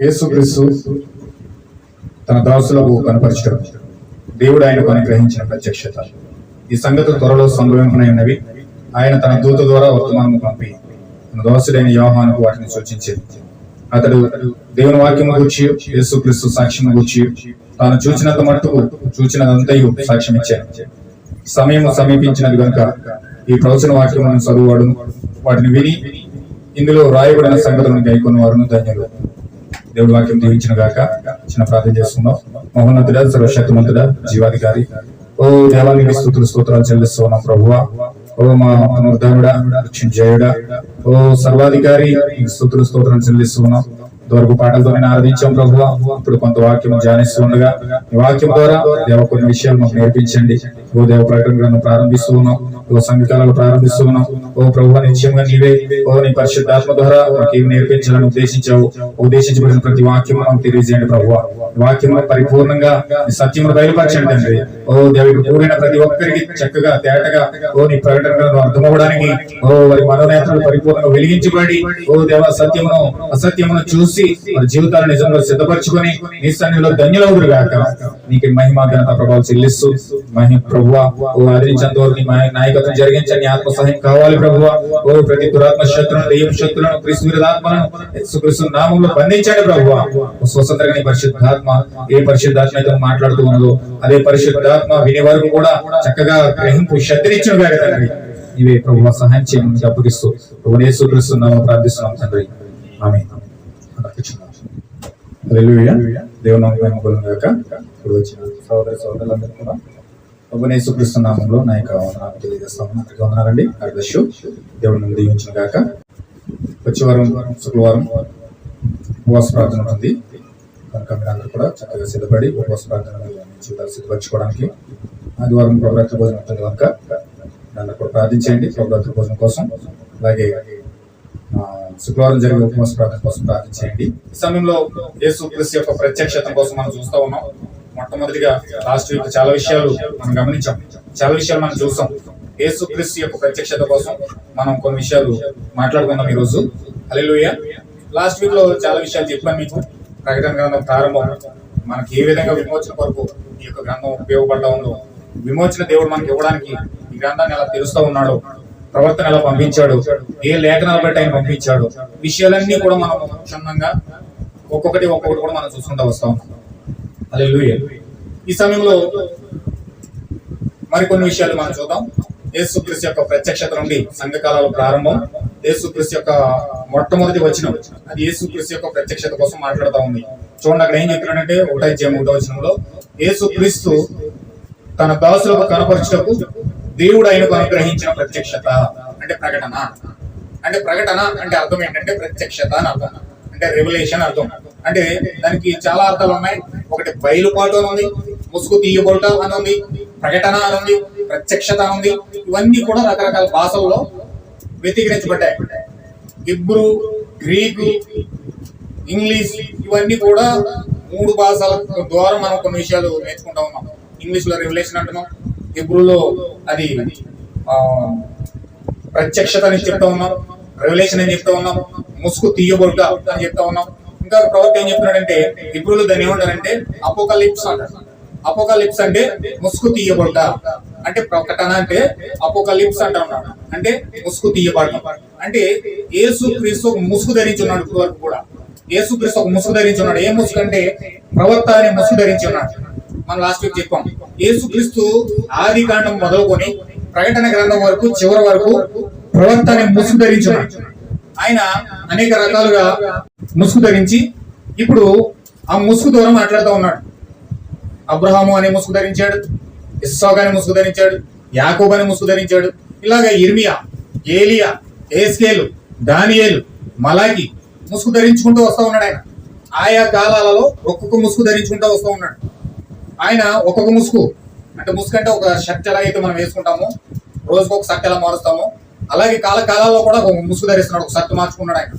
యేసుక్రీస్తు తన దాసులకు కనపరచడం, దేవుడు ఆయనకు అనుగ్రహించిన ప్రత్యక్షత. ఈ సంగతులు త్వరలో సంభవింపనైనవి. ఆయన తన దూత ద్వారా వర్తమానము పంపి తన దాసుడైన యోహానుకు వాటిని సూచించేది. అతడు దేవుని వాక్యము గూర్చి, యేసుక్రీస్తు సాక్ష్యము గూర్చి తాను చూచినంత మట్టుకు చూచినదంతయు సాక్ష్యం ఇచ్చాడు. సమయము సమీపించినది కనుక ఈ ప్రవచన వాక్యములను చదువువాడు వాటిని విని ఇందులో రాయబడిన సంగతులను గైకొని వారును ధన్యులు. దేవుడి వాక్యం దీవించిన గాక. చిన్న ప్రార్థన చేసుకుందాం. మహోన్నతుడా, సర్వశక్తిమంతుడా, జీవాధికారి, ఓ దేవానికి స్తోత్రాలు చెల్లిస్తున్నాం ప్రభువా. ఓ మా పునరుద్ధరుడా, రక్షించేయుడా, ఓ సర్వాధికారి, స్తోత్రాలు చెల్లిస్తున్నాం. ఇంతవరకు పాటలతో నేను ఆరాధించాం ప్రభువా. ఇప్పుడు కొంత వాక్యం ధ్యానిస్తూ ఉండగా ఈ వాక్యం ద్వారా దేవ కొన్ని విషయాలు మాకు నేర్పించండి. ఓ దేవ ప్రకటన ప్రారంభిస్తూ ఉన్నాం, ఓ సంఘకాలను ప్రారంభిస్తూ ఉన్నాం. ఓ ప్రభువా, నిశ్చయంగా నీవే ఓ నీ పరిశుద్ధాత్మ ద్వారా మాకు ఏమి నేర్పించాలని ఉద్దేశించబడిన ప్రతి వాక్యం మాకు తెలియజేయండి ప్రభువా. వాక్యం పరిపూర్ణంగా సత్యమును బయలుపరచండి తండ్రి. ఓ దేవికి కూడిన ప్రతి ఒక్కరికి చక్కగా తేటగా ఓ నీ ప్రకటనలను అర్థమవడానికి ఓ వారి మనోనేత్రాలు పరిపూర్ణంగా వెలిగించబడి ఓ దేవ సత్యమును అసత్యమును చూసి వారి జీవితాలను నిజంగా సిద్ధపరచుకొని నీ సన్నిధిలో ధన్యులవుదురు గాక. నీకు మహిమ ఘనత ప్రభావం చెల్లిస్తూ ప్రభువా ఓ ఆదరించేంత వరకు నీ నాయకత్వం జరిగించండి. ఆత్మ సహాయం కావాలి ప్రభువా. ఓ ప్రతి దురాత్మ శక్తులను, దెయ్యపు శక్తులను, క్రీస్తు విరోధాత్మలను యేసుక్రీస్తు నామములో బంధించండి ప్రభువా. స్వతంత్రంగా నీ పరిశుద్ధాత్మ ఏ పరిశుద్ధాత్మ అయితే మాట్లాడుతూ ఉన్నదో అదే పరిశుద్ధాత్మ వినే వరకు కూడా చక్కగా గ్రహింపు శక్తినిచ్చిన గాక తండ్రి. ఇవే ప్రభువా సహాయం చేయమని అప్పగిస్తూ ప్రభు యేసుక్రీస్తు నామములో ప్రార్థిస్తున్నాం తండ్రి. ఆమేన్. హల్లెలూయా. దేవుని నామములో గాక. ఇప్పుడు వచ్చిన సోదర సోదరులందరూ కూడా ప్రభు యేసుక్రీస్తు నామములో నా యొక్క వందనాలు తెలియజేస్తాము. అందరికీ వందనాలండి. అర్ధశు దేవుని దీవించిన గాక. వచ్చే వారం శుక్రవారం ఉపవాస ప్రార్థన ఉంటుంది కనుక మీరు అందరూ కూడా చక్కగా సిద్ధపడి ఉపవాస ప్రార్థన జీవితాలు సిద్ధపరచుకోవడానికి ఆదివారం ప్రభుత్వ భోజనం ఉంటుంది కనుక అందరూ కూడా ప్రార్థించండి ప్రభుత్వ భోజనం కోసం. అలాగే శుక్రవారం జరిగే ఉపవాస ప్రార్థన కోసం ప్రార్థించేయండి. ఈ సమయంలో యేసుక్రీస్తు యొక్క ప్రత్యక్షత కోసం మనం చూస్తూ ఉన్నాం. మొట్టమొదటిగా లాస్ట్ వీక్ చాలా విషయాలు మనం గమనించాం, చాలా విషయాలు మనం చూసాం. యేసుక్రీస్తు యొక్క ప్రత్యక్షత కోసం మనం కొన్ని విషయాలు మాట్లాడుకుందాం ఈ రోజు. హల్లెలూయా. లాస్ట్ వీక్ లో చాలా విషయాలు చెప్పాను మీకు. ప్రకటన గ్రంథం ప్రారంభం మనకి ఏ విధంగా విమోచన కొరకు ఈ యొక్క గ్రంథం ఉపయోగపడతా ఉందో, విమోచన దేవుడు మనకి ఇవ్వడానికి ఈ గ్రంథాన్ని ఎలా తెలుస్తూ ఉన్నాడు, ప్రవర్తన ఎలా పంపించాడు, ఏ లేఖనాలు బట్టి ఆయన పంపించాడు, విషయాలన్నీ కూడా మనం క్షుణ్ణంగా ఒక్కొక్కటి కూడా మనం చూసుకుంటూ వస్తా ఉన్నాం. హల్లెలూయా. ఈ సమయంలో మరికొన్ని విషయాలు మనం చూద్దాం. యేసుక్రీస్తు యొక్క ప్రత్యక్షత నుండి సంఘకాలాల ప్రారంభం, యేసుక్రీస్తు యొక్క మొట్టమొదటి వచనం, అది యేసుక్రీస్తు యొక్క ప్రత్యక్షత కోసం మాట్లాడుతూ ఉంది. చూడండి అక్కడ ఏం చెప్తున్నాడంటే 1 వచనంలో యేసుక్రీస్తు తన దాసులకు కనపరచుటకు దేవుడు ఆయనకు అనుగ్రహించిన ప్రత్యక్షత అంటే ప్రకటన. అంటే ప్రకటన అంటే అర్థం ఏంటంటే ప్రత్యక్షత అని అర్థం, అంటే రెవల్యూషన్ అర్థం. అంటే దానికి చాలా అర్థాలు ఉన్నాయి. ఒకటి బయలుపాటు అని ఉంది, ముసుగు తీయబోట అని ఉంది, ప్రకటన అని ఉంది, ప్రత్యక్షత అని ఉంది. ఇవన్నీ కూడా రకరకాల భాషల్లో వ్యతిరేకించబడ్డాయి. హిబ్రూ, గ్రీకు, ఇంగ్లీష్ ఇవన్నీ కూడా 3 భాషల ద్వారా మనం కొన్ని విషయాలు నేర్చుకుంటా ఉన్నాం. ఇంగ్లీష్ లో రెవల్యూషన్ అంటున్నాం, హిబ్రూలో అది ప్రత్యక్షత అని చెప్తా ఉన్నాం, రెవల్యూషన్ అని చెప్తా ఉన్నాం, ముసుగు తీయబోట అని చెప్తా ఉన్నాం. ఇంకా ప్రవక్త ఏం చెప్తున్నాడంటే హిబ్రూలో దాన్ని ఏమంటారంటే అపోకలిప్స్ అంటారు. అపోకలిప్స్ అంటే ముసుగు తీయబోట, అంటే ప్రకటన అంటే అపోకలిప్స్ అంటా ఉన్నాడు, అంటే ముసుగు తీయబడటం. అంటే యేసుక్రీస్తు ముసుగు ధరించి ఉన్నాడు. ఇప్పుడు వరకు కూడా యేసుక్రీస్తు ఒక ముసుగు ధరించి ఉన్నాడు. ఏ ముసుగు అంటే ప్రవక్త అనే ముసుగు ధరించి ఉన్నాడు. మనం లాస్ట్ వీక్ చెప్పాం. యేసుక్రీస్తు ఆది కాండం మొదలుకొని ప్రకటన గ్రంథం వరకు చివరి వరకు ప్రవక్త అనే ముసుగు ధరించి ఉన్నాడు. ఆయన అనేక రకాలుగా ముసుగు ధరించి ఇప్పుడు ఆ ముసుగు ద్వారా మాట్లాడుతూ ఉన్నాడు. అబ్రహాము అనే ముసుగు ధరించాడు, ఇస్సాకు అనే ముసుగు ధరించాడు, యాకోబు అనే ముసుగు ధరించాడు. ఇలాగా ఇర్మియా, ఏలియా, ఏస్కేలు, దానియేలు, మలాకి ముసుగు ధరించుకుంటూ వస్తూ ఉన్నాడు. ఆయన ఆయా కాలాలలో ఒక్కొక్క ముసుగు ధరించుకుంటూ వస్తూ ఉన్నాడు. ఆయన ఒక్కొక్క ముసుగు అంటే ముసుగు అంటే ఒక షర్ట్ ఎలా అయితే మనం వేసుకుంటామో, రోజుకు ఒక షర్ట్ ఎలా మారుస్తామో, అలాగే కాలాల్లో కూడా ఒక ముసుగు ధరిస్తున్నాడు, ఒక షర్ట్ మార్చుకున్నాడు.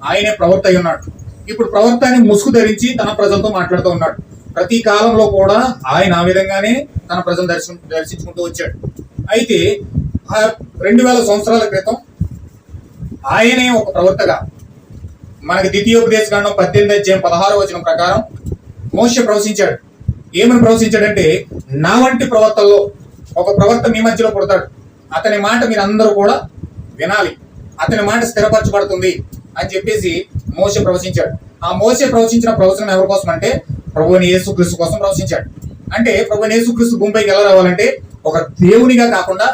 ఆయనే ప్రవక్త అయి ఉన్నాడు. ఇప్పుడు ప్రవక్త అని ముసుగు ధరించి తన ప్రజలతో మాట్లాడుతూ ఉన్నాడు. ప్రతి కాలంలో కూడా ఆయన ఆ విధంగానే తన ప్రజలు దర్శించుకుంటూ వచ్చాడు. అయితే 2000 సంవత్సరాల క్రితం ఆయనే ఒక ప్రవక్తగా మనకి ద్వితీయోపదేశకాండం 18:16 ప్రకారం మోషే ప్రవచించాడు. ఏమని ప్రవచించాడంటే, నా వంటి ప్రవక్తల్లో ఒక ప్రవక్త మీ మధ్యలో పుడతాడు, అతని మాట మీరు అందరూ కూడా వినాలి, అతని మాట స్థిరపరచబడుతుంది అని చెప్పేసి మోషే ప్రవచించాడు. ఆ మోషే ప్రవచించిన ప్రవచనం ఎవరి కోసం అంటే ప్రభువైన యేసుక్రీస్తు కోసం ప్రవచించాడు. అంటే ప్రభువైన యేసుక్రీస్తు భూమిపైకి ఎలా రావాలంటే ఒక దేవునిగా కాకుండా,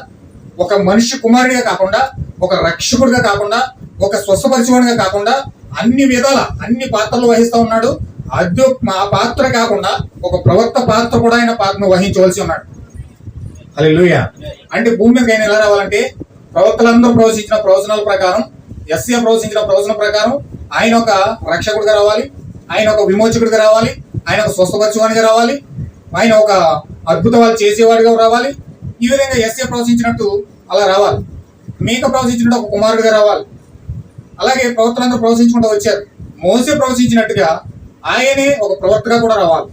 ఒక మనిషి కుమారుడిగా కాకుండా, ఒక రక్షకుడిగా కాకుండా, ఒక స్వస్థపరిచేవాడిగా కాకుండా, అన్ని విధాల అన్ని పాత్రలు వహిస్తూ ఉన్నాడు. అది ఆ పాత్ర కాకుండా ఒక ప్రవక్త పాత్ర కూడా ఆయన పాత్రను వహించవలసి ఉన్నాడు. హల్లెలూయా. అంటే భూమి మీదకి ఆయన ఎలా రావాలంటే ప్రవక్తలందరూ ప్రవచించిన ప్రవచనాల ప్రకారం, యెషయా ప్రవచించిన ప్రవచనం ప్రకారం ఆయన ఒక రక్షకుడిగా రావాలి, ఆయన ఒక విమోచకుడిగా రావాలి, ఆయన ఒక స్వస్థపరిచేవాడిగా రావాలి, ఆయన ఒక అద్భుతాలు చేసేవాడిగా రావాలి. ఈ విధంగా యెషయా ప్రవచించినట్టు అలా రావాలి. మీక ప్రవచించినట్టు ఒక కుమారుడిగా రావాలి. అలాగే ప్రవక్తలందరూ ప్రవచించుకుంటూ వచ్చారు. మోసే ప్రవచించినట్టుగా ఆయనే ఒక ప్రవక్తగా కూడా రావాలి.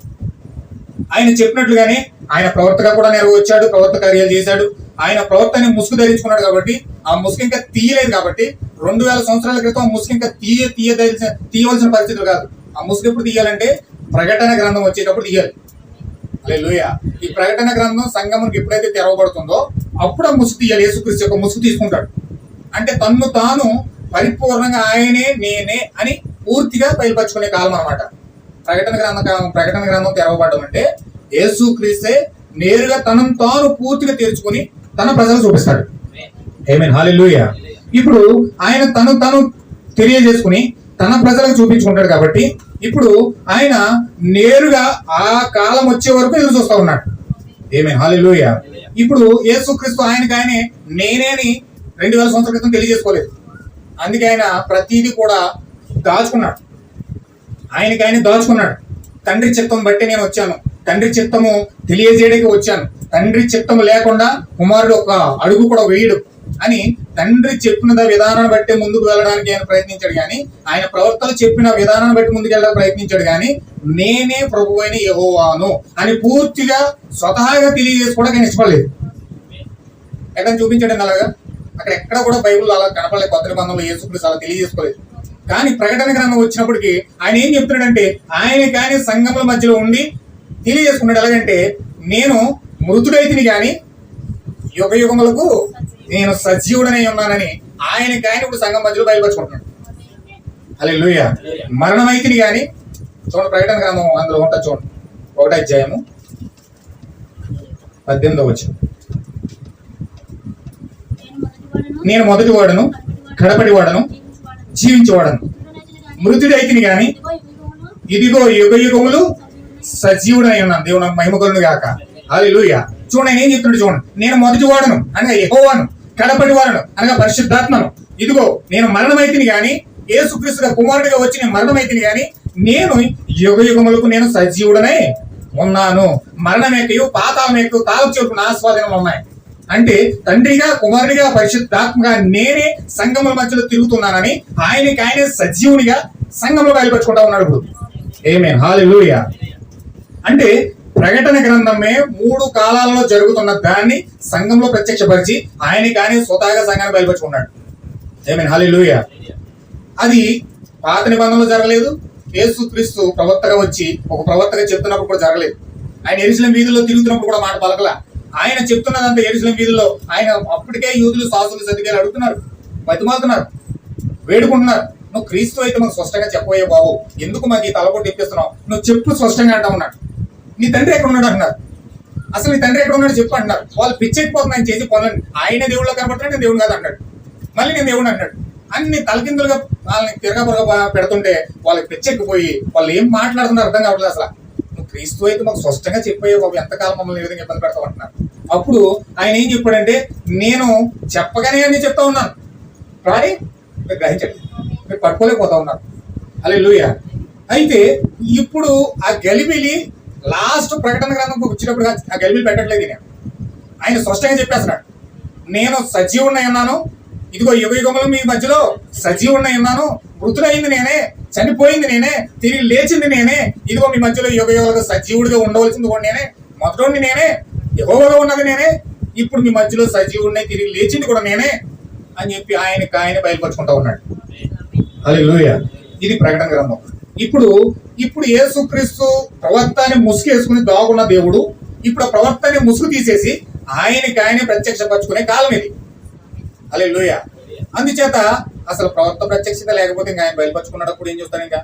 ఆయన చెప్పినట్లుగానే ఆయన ప్రవక్తగా కూడా నెరవేర్చాడు, ప్రవక్త కార్యాలు చేశాడు. ఆయన ప్రవక్తని ముసుగు ధరించుకున్నాడు కాబట్టి ఆ ముసుగు ఇంకా తీయలేదు. కాబట్టి 2000 సంవత్సరాల క్రితం ముసుగు ఇంకా తీయవలసిన పరిస్థితులు కాదు. ఆ ముసుగు ఎప్పుడు తీయాలంటే ప్రకటన గ్రంథం వచ్చేటప్పుడు తీయాలి. హల్లెలూయా. ఈ ప్రకటన గ్రంథం సంగమునికి ఎప్పుడైతే తెరవబడుతుందో అప్పుడు ఆ ముసుగు తీయాలి. యేసుక్రీస్తు యొక్క ముసుగు తీసుకుంటాడు. అంటే తన్ను తాను పరిపూర్ణంగా ఆయనే నేనే అని పూర్తిగా బయలుపరుచుకునే కాలం అన్నమాట. ప్రకటన గ్రంథం తెరవబడడం అంటే యేసుక్రీస్తే నేరుగా తనను తాను పూర్తిగా తెరుచుకొని తన ప్రజలు చూపిస్తాడు. ఆమేన్. హల్లెలూయా. ఇప్పుడు ఆయన తను తెలియజేసుకుని తన ప్రజలకు చూపించుకుంటాడు. కాబట్టి ఇప్పుడు ఆయన నేరుగా ఆ కాలం వచ్చే వరకు ఎదురు చూస్తూ ఉన్నాడు. ఆమేన్. హల్లెలూయా. ఇప్పుడు యేసుక్రీస్తు ఆయనకి నేనేని 2000 సంవత్సరాల క్రితం తెలియజేసుకోలేదు. అందుకే ఆయన ప్రతిదీ కూడా దాచుకున్నాడు. ఆయన దాచుకున్నాడు. తండ్రి చిత్తం బట్టి నేను వచ్చాను, తండ్రి చిత్తము తెలియజేయడానికి వచ్చాను, తండ్రి చిత్తము లేకుండా కుమారుడు ఒక అడుగు కూడా వేయడు అని తండ్రి చెప్పిన విధానాన్ని బట్టి ముందుకు వెళ్ళడానికి ఆయన ప్రయత్నించాడు. కానీ ఆయన ప్రవక్తలు చెప్పిన విధానాన్ని బట్టి ముందుకు వెళ్ళడానికి ప్రయత్నించాడు. కానీ నేనే ప్రభువైన యెహోవాను అని పూర్తిగా స్వతహాగా తెలియజేసుకోవడానికి ఆయన ఇష్టపడలేదు. ఎక్కడ చూపించాడు అలాగా? అక్కడ ఎక్కడ కూడా బైబిల్లో అలా కనపడలేదు. కొత్త నిబంధనలో యేసుక్రీస్తు అలా తెలియజేసుకోలేదు. కానీ ప్రకటన గ్రంథం వచ్చినప్పటికీ ఆయన ఏం చెప్తున్నాడంటే ఆయన సంఘముల మధ్యలో ఉండి తెలియజేసుకున్నాడు. ఎలాగంటే నేను మృతుడైతిని కానీ యుగ యుగములకు నేను సజీవుడనై ఉన్నానని ఆయన ఇప్పుడు సంఘం మధ్యలో బయలుపరుచుకుంటున్నాడు. హల్లెలూయా. మరణమైతిని కానీ చూడండి, ప్రకటన గ్రంథం అందులో ఉంటుంది చూడండి, 1వ అధ్యాయము 18వ వచనం. నేను మొదటి వాడను, కడపటి వాడను, జీవించేవాడను, మృతుడైతిని గాని ఇదిగో యుగ యుగములు సజీవుడై ఉన్నాను. దేవుడు మహిమ కలుగును గాక. హల్లెలూయా. చూడండి ఆయన ఏం చెప్తున్నాడు చూడండి. నేను మొదటి వాడను అనగా యెహోవాను, కడపటి వాడను అనగా పరిశుద్ధాత్మను. ఇదిగో నేను మరణమైతిని గాని, యేసుక్రీస్తుగా కుమారుడిగా వచ్చి నేను మరణమైతిని గాని నేను యుగ యుగములకు నేను సజీవుడనై ఉన్నాను. మరణం ఎక్కయు పాతాళం ఎక్కువ తాళపు చెవులకు నా ఆస్వాదనలు ఉన్నాయి. అంటే తండ్రిగా కుమారుడిగా పరిశుద్ధాత్మగా నేనే సంఘముల మధ్యలో తిరుగుతున్నానని ఆయనే సజీవునిగా సంఘంలో బయలుపరుచుకుంటా ఉన్నాడు ఇప్పుడు. ఆమేన్. హల్లెలూయా. అంటే ప్రకటన గ్రంథమే 3 కాలాలలో జరుగుతున్న దాన్ని సంఘంలో ప్రత్యక్షపరిచి ఆయన స్వతహాగా సంఘాన్ని బయలుపరుచుకున్నాడు. ఆమేన్. హల్లెలూయా. అది పాత నిబంధనలో జరగలేదు. యేసుక్రీస్తు ప్రవక్తగా వచ్చి ఒక ప్రవక్తగా చెప్తున్నప్పుడు కూడా జరగలేదు. ఆయన యెరూషలేము వీధుల్లో తిరుగుతున్నప్పుడు కూడా మాట పలకలా. ఆయన చెప్తున్నదంతా యెరూషలేము వీధుల్లో ఆయన అప్పటికే యూదులు, శాస్త్రులు, సద్దుకాయలు అడుగుతున్నారు, బతిమాలుతున్నారు, వేడుకుంటున్నారు. నువ్వు క్రీస్తు అయితే మాకు స్పష్టంగా చెప్పబోయే బాబు, ఎందుకు మాకు ఈ తలపోటు ఇప్పిస్తున్నావు, నువ్వు చెప్పు స్పష్టంగా అంటా ఉన్నాడు. నీ తండ్రి ఎక్కడ ఉన్నాడు అంటున్నారు. అసలు నీ తండ్రి ఎక్కడ ఉన్నాడు చెప్పు అంటున్నారు. వాళ్ళు పిచ్చెక్కిపోతున్నా ఆయన చేసి పనులని. ఆయనే దేవుళ్ళో కనబడుతున్నాడు, నేను దేవుడు కాదు అంటాడు. మళ్ళీ నేను దేవుడు అంటాడు. అన్ని తలకిందులుగా వాళ్ళని తిరగబురగా పెడుతుంటే వాళ్ళకి పిచ్చెక్కిపోయి వాళ్ళు ఏం మాట్లాడుతున్నారు అర్థం కావట్లేదు. అసలు నువ్వు క్రీస్తు అయితే మాకు స్పష్టంగా చెప్పే బాబు, ఎంతకాలం మమ్మల్ని ఏ విధంగా ఇబ్బంది పెడతావు అంటున్నారు. అప్పుడు ఆయన ఏం చెప్పాడంటే నేను చెప్పగానే అని చెప్తా ఉన్నాను, కానీ మీరు గ్రహించండి, మీరు పట్టుకోలేకపోతా ఉన్నారు. హల్లెలూయా. అయితే ఇప్పుడు ఆ గలిబిలి లాస్ట్ ప్రకటన గ్రంథం వచ్చినప్పుడు ఆ గలిబిలి పెట్టట్లేదు. ఆయన స్పష్టంగా చెప్పేస్తున్నాడు, నేను సజీవుడినై ఉన్నాను, ఇదిగో యుగ యుగములు మీ మధ్యలో సజీవుడినై ఉన్నాను, మృతుడైంది నేనే, చనిపోయింది నేనే, తిరిగి లేచింది నేనే, ఇదిగో మీ మధ్యలో యుగ యుగాలుగా సజీవుడిగా ఉండవలసింది కూడా నేనే, మొదటి నేనే, యెహోవాగా ఉన్నది నేనే, ఇప్పుడు మీ మధ్యలో సజీవుడినై తిరిగి లేచింది కూడా నేనే అని చెప్పి ఆయన బయలుపరుచుకుంటా ఉన్నాడు. హల్లెలూయా. ఇది ప్రకటన గ్రంథం. ఇప్పుడు ఇప్పుడు యేసుక్రీస్తు ప్రవక్తని ముసుగు వేసుకుని దాగున్న దేవుడు ఇప్పుడు ఆ ప్రవక్తని ముసుగు తీసేసి ఆయనే ప్రత్యక్షపరచుకునే కాలం ఇది. హల్లెలూయా. అందుచేత అసలు ప్రవక్త ప్రత్యక్షత లేకపోతే ఇంకా ఆయన బయలుపరుచుకున్నప్పుడు ఏం చూస్తాను. ఇంకా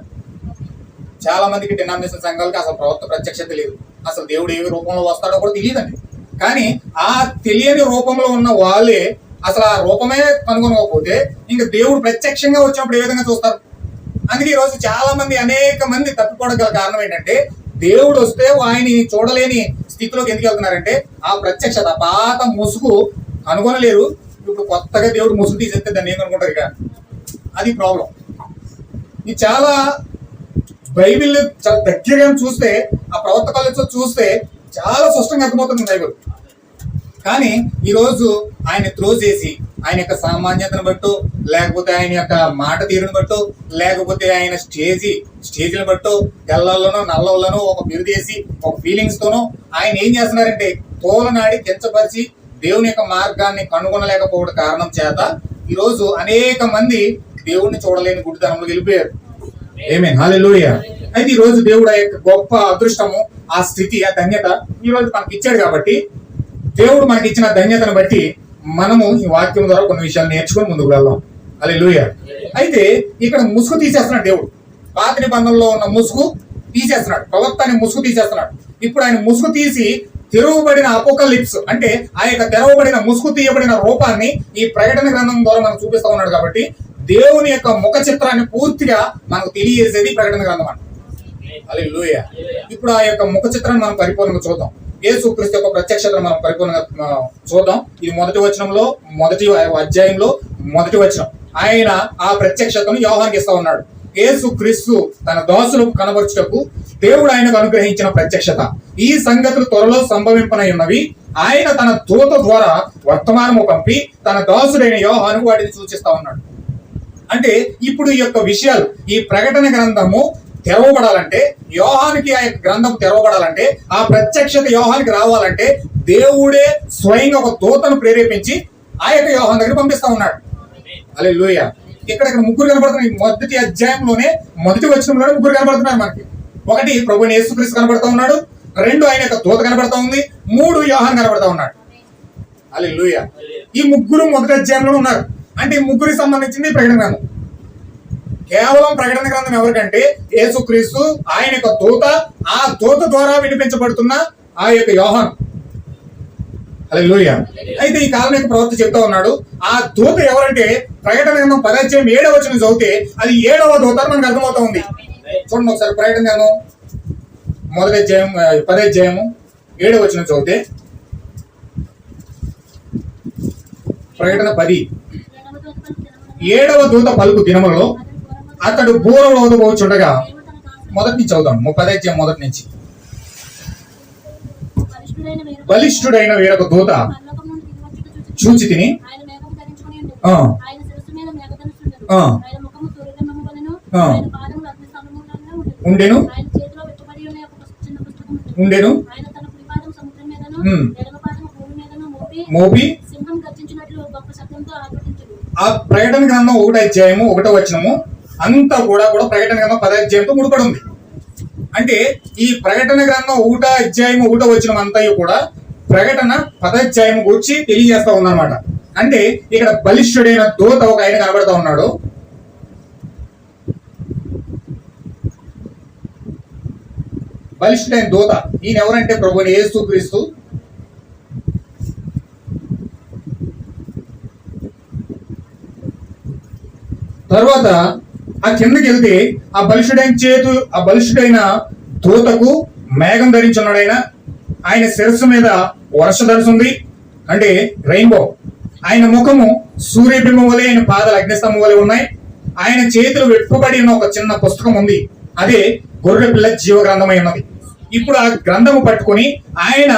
చాలా మందికి డినామినేషన్ సంఘాలకి అసలు ప్రవక్త ప్రత్యక్షత లేదు. అసలు దేవుడు ఏ రూపంలో వస్తాడో కూడా తెలియదండి. కానీ ఆ తెలియని రూపంలో ఉన్న వాళ్ళే అసలు ఆ రూపమే కనుగొనకపోతే ఇంకా దేవుడు ప్రత్యక్షంగా వచ్చినప్పుడు ఏ విధంగా చూస్తారు? అందుకే ఈరోజు చాలా మంది అనేక మంది తప్పిపోవడం గల కారణం ఏంటంటే దేవుడు వస్తే ఆయన్ని చూడలేని స్థితిలోకి ఎందుకు వెళ్తున్నారంటే ఆ ప్రత్యక్షత పాత ముసుగు కనుగొనలేరు. ఇప్పుడు కొత్తగా దేవుడు ముసుగు తీసేస్తే దాన్ని ఏం కనుకుంటారు? ఇక అది ప్రాబ్లం. ఇది చాలా బైబిల్ చాలా దగ్గరగా చూస్తే ఆ ప్రవక్త కాలంలో చూస్తే చాలా స్పష్టంగా అర్థమవుతుంది బైబిల్. కానీ ఈరోజు ఆయన త్రో చేసి ఆయన యొక్క సామాన్యతను బట్టు, లేకపోతే ఆయన యొక్క మాట తీరుని బట్టు, లేకపోతే ఆయన స్టేజీని బట్టు తెల్లలోనో నల్లలోనో ఒక బిరుదేసి ఒక ఫీలింగ్స్ తోనో ఆయన ఏం చేస్తున్నారంటే తోలనాడి కించపరిచి దేవుని యొక్క మార్గాన్ని కనుగొనలేకపోవడం కారణం చేత ఈరోజు అనేక మంది దేవుణ్ణి చూడలేని గుడితనంలో వెళ్ళిపోయారు. ఆమేన్, హల్లెలూయా. అయితే ఈ రోజు దేవుడు ఆ యొక్క గొప్ప అదృష్టము, ఆ స్థితి, ఆ ధన్యత ఈ రోజు మనకి ఇచ్చాడు. కాబట్టి దేవుడు మనకి ఇచ్చిన ధన్యతను బట్టి మనము ఈ వాక్యం ద్వారా కొన్ని విషయాలు నేర్చుకొని ముందుకు వెళ్దాం. హల్లెలూయా. అయితే ఇక్కడ ముసుగు తీసేస్తున్నాడు దేవుడు. పాత నిబంధనలో ఉన్న ముసుగు తీసేస్తున్నాడు, ప్రవక్తని ముసుగు తీసేస్తున్నాడు. ఇప్పుడు ఆయన ముసుగు తీసి తెరవబడిన అపోకలిప్స్ అంటే ఆ యొక్క తెరవబడిన ముసుగు తీయబడిన రూపాన్ని ఈ ప్రకటన గ్రంథం ద్వారా మనకు చూపిస్తా ఉన్నాడు. కాబట్టి దేవుని యొక్క ముఖ చిత్రాన్ని పూర్తిగా మనకు తెలియజేసేది ప్రకటన గ్రంథం అంట. హల్లెలూయా. ఇప్పుడు ఆ యొక్క ముఖ చిత్రాన్ని మనం పరిపూర్ణంగా చూద్దాం. యేసుక్రీస్తు యొక్క ప్రత్యక్షతను మనం పరిపూర్ణంగా చూద్దాం. ఇది మొదటి అధ్యాయంలో మొదటి వచనం. ఆయన ఆ ప్రత్యక్షతను యోహానుకి ఇస్తా ఉన్నాడు. యేసుక్రీస్తు తన దాసులకు కనబరుచుటకు దేవుడు ఆయనకు అనుగ్రహించిన ప్రత్యక్షత. ఈ సంగతులు త్వరలో సంభవింపనై ఉన్నవి. ఆయన తన దూత ద్వారా వర్తమానము పంపి తన దాసుడైన యోహానుకు వాటిని సూచిస్తా ఉన్నాడు. అంటే ఇప్పుడు ఈ యొక్క విషయాలు, ఈ ప్రకటన గ్రంథము తెరవబడాలంటే, యోహానికి ఆ యొక్క గ్రంథం తెరవబడాలంటే, ఆ ప్రత్యక్షత యోహానికి రావాలంటే దేవుడే స్వయంగా ఒక దూతను ప్రేరేపించి ఆ యొక్క యోహాను దగ్గర పంపిస్తా ఉన్నాడు. హల్లెలూయా. ఇక్కడ ముగ్గురు కనబడుతున్నారు. మొదటి అధ్యాయంలోనే మొదటి వచనంలోనే ముగ్గురు కనబడుతున్నారు మనకి. ఒకటి ప్రభువైన యేసుక్రీస్తు కనబడతా ఉన్నాడు, రెండు ఆయన యొక్క దూత కనబడతా ఉంది, మూడు యోహాను కనబడతా ఉన్నాడు. హల్లెలూయా. ఈ ముగ్గురు మొదటి అధ్యాయంలో ఉన్నారు. అంటే ఈ ముగ్గురికి సంబంధించింది ప్రకటన గ్రంథం. కేవలం ప్రకటన గ్రంథం ఎవరికంటే యేసుక్రీస్తు, ఆయన యొక్క దూత, ఆ దూత ద్వారా వినిపించబడుతున్న ఆ యొక్క యోహాను. హల్లెలూయా. అయితే ఈ కాలం యొక్క ప్రవక్త చెప్తా ఉన్నాడు, ఆ దూత ఎవరంటే ప్రకటన గ్రంథం 10వ అధ్యాయం 7వ వచనం చదివితే అది 7వ దూత మనకు అర్థమవుతా ఉంది. చూడండి ఒకసారి ప్రకటన గ్రంథం మొదటి అధ్యాయం 10వ అధ్యాయము 7వ వచనం చదివితే, ప్రకటన 10 7వ దూత పలుకు దినములలో అతడు బూరలో ఊదబోచుండగా, మొదటి నుంచి చదువుదాం. 10వ అధ్యాయం మొదటి నుంచి. బలిష్ఠుడైన వేరొక దూత చూచి తిని ఉండెను మోపి ఆ ప్రకటన గ్రంథం 1వ అధ్యాయము 1వ వచనము అంతా కూడా ప్రకటన గ్రంథం 10వ అధ్యాయంతో ముడిపడి ఉంది. అంటే ఈ ప్రకటన గ్రంథం 1వ అధ్యాయము 1వ వచనం అంతా కూడా ప్రకటన 10వ అధ్యాయము గురించి తెలియజేస్తా ఉందన్నమాట. అంటే ఇక్కడ బలిష్ఠుడైన దూత ఒక ఆయన కనబడతా ఉన్నాడు. బలిష్ఠుడైన దూత ఈయన ఎవరంటే ప్రభువైన యేసుక్రీస్తు. తర్వాత ఆ కిందకి వెళ్తే ఆ బలిష్ఠుడైన దూతకు మేఘం ధరించున్నాడు. ఆయన శిరస్సు మీద వర్షధనుసు ఉంది, అంటే రెయిన్బో. ఆయన ముఖము సూర్యబింబం వలె, ఆయన పాదాలు అగ్నిస్తంభం వలె ఉన్నాయి. ఆయన చేతులు వెట్టుబడి ఉన్న ఒక చిన్న పుస్తకం ఉంది, అదే గొర్రె పిల్ల జీవ గ్రంథమై ఉన్నది. ఇప్పుడు ఆ గ్రంథము పట్టుకొని ఆయన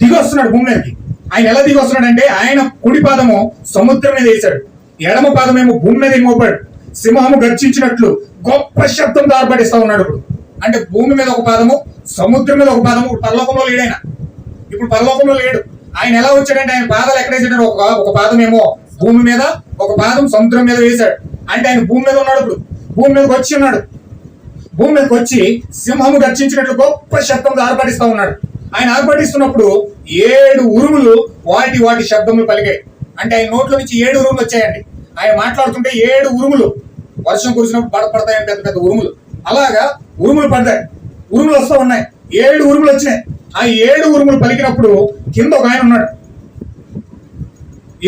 దిగొస్తున్నాడు భూమి మీదకి. ఆయన ఎలా దిగొస్తున్నాడు అంటే ఆయన కుడి పాదము సముద్రం మీద వేశాడు, ఎడమ పాదమేమో భూమి మీద మోపాడు. సింహము గర్జించినట్లు గొప్ప శబ్దంతో ఆర్భటిస్తా ఉన్నాడు. ఇప్పుడు అంటే భూమి మీద ఒక పాదము, సముద్రం మీద ఒక పాదము. పరలోకంలో లేడు ఆయన, ఇప్పుడు పరలోకంలో లేడు. ఆయన ఎలా వచ్చాడంటే ఆయన పాదాలు ఎక్కడ వేసాడు? ఒక పాదం ఏమో భూమి మీద, ఒక పాదం సముద్రం మీద వేశాడు. అంటే ఆయన భూమి మీద ఉన్నాడు. ఇప్పుడు భూమి మీదకి వచ్చి ఉన్నాడు. భూమి మీదకి వచ్చి సింహము గర్జించినట్లు గొప్ప శబ్దంతో ఆర్భటిస్తా ఉన్నాడు. ఆయన ఆర్భటిస్తున్నప్పుడు 7 ఉరుములు వాటి వాటి శబ్దములు పలికాయి. అంటే ఆయన నోట్లో నుంచి 7 ఉరుములు వచ్చాయండి. ఆయన మాట్లాడుతుంటే 7 ఉరుములు, వర్షం కురిసినప్పుడు పడతాయని పెద్ద పెద్ద ఉరుములు, అలాగా ఉరుములు పడతాయి. ఉరుములు వస్తూ ఉన్నాయి. 7 ఉరుములు వచ్చినాయి. ఆ 7 ఉరుములు పలికినప్పుడు కింద ఒక ఆయన ఉన్నాడు.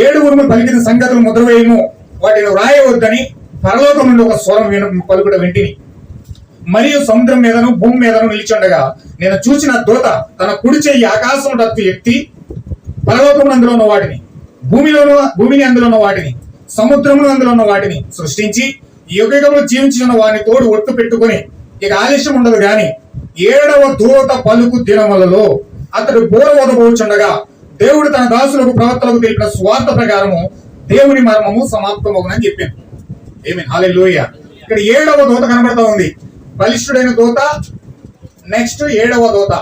7 ఉరుములు పలికిన సంగతులు ముద్రవేయము, వాటిని వ్రాయవద్దని పరలోకం నుండి ఒక స్వరం పలుకుట వింటిని. మరియు సముద్రం మీదను భూమి మీదను నిలిచుండగా నేను చూసిన దూత తన కుడి చెయ్యి ఆకాశం ఎత్తి పరలోకం అందులో ఉన్న వాటిని, భూమిని అందులో ఉన్న వాటిని, సముద్రమును అందులో ఉన్న వాటిని సృష్టించి యుగములు జీవించిన వారిని తోడు ఒట్టు పెట్టుకుని ఇక ఆలస్యం ఉండదు గాని 7వ దూత పలుకు దినములలో అతడు బోర వదబోచుండగా దేవుడు తన దాసులకు ప్రవక్తలకు తెలిపిన స్వార్థ ప్రకారము దేవుని మర్మము సమాప్తమగునని చెప్పాను. ఆమేన్, హల్లెలూయా. ఇక్కడ 7వ దూత కనబడతా ఉంది. బలిష్ఠుడైన దూత, నెక్స్ట్ 7వ దూత.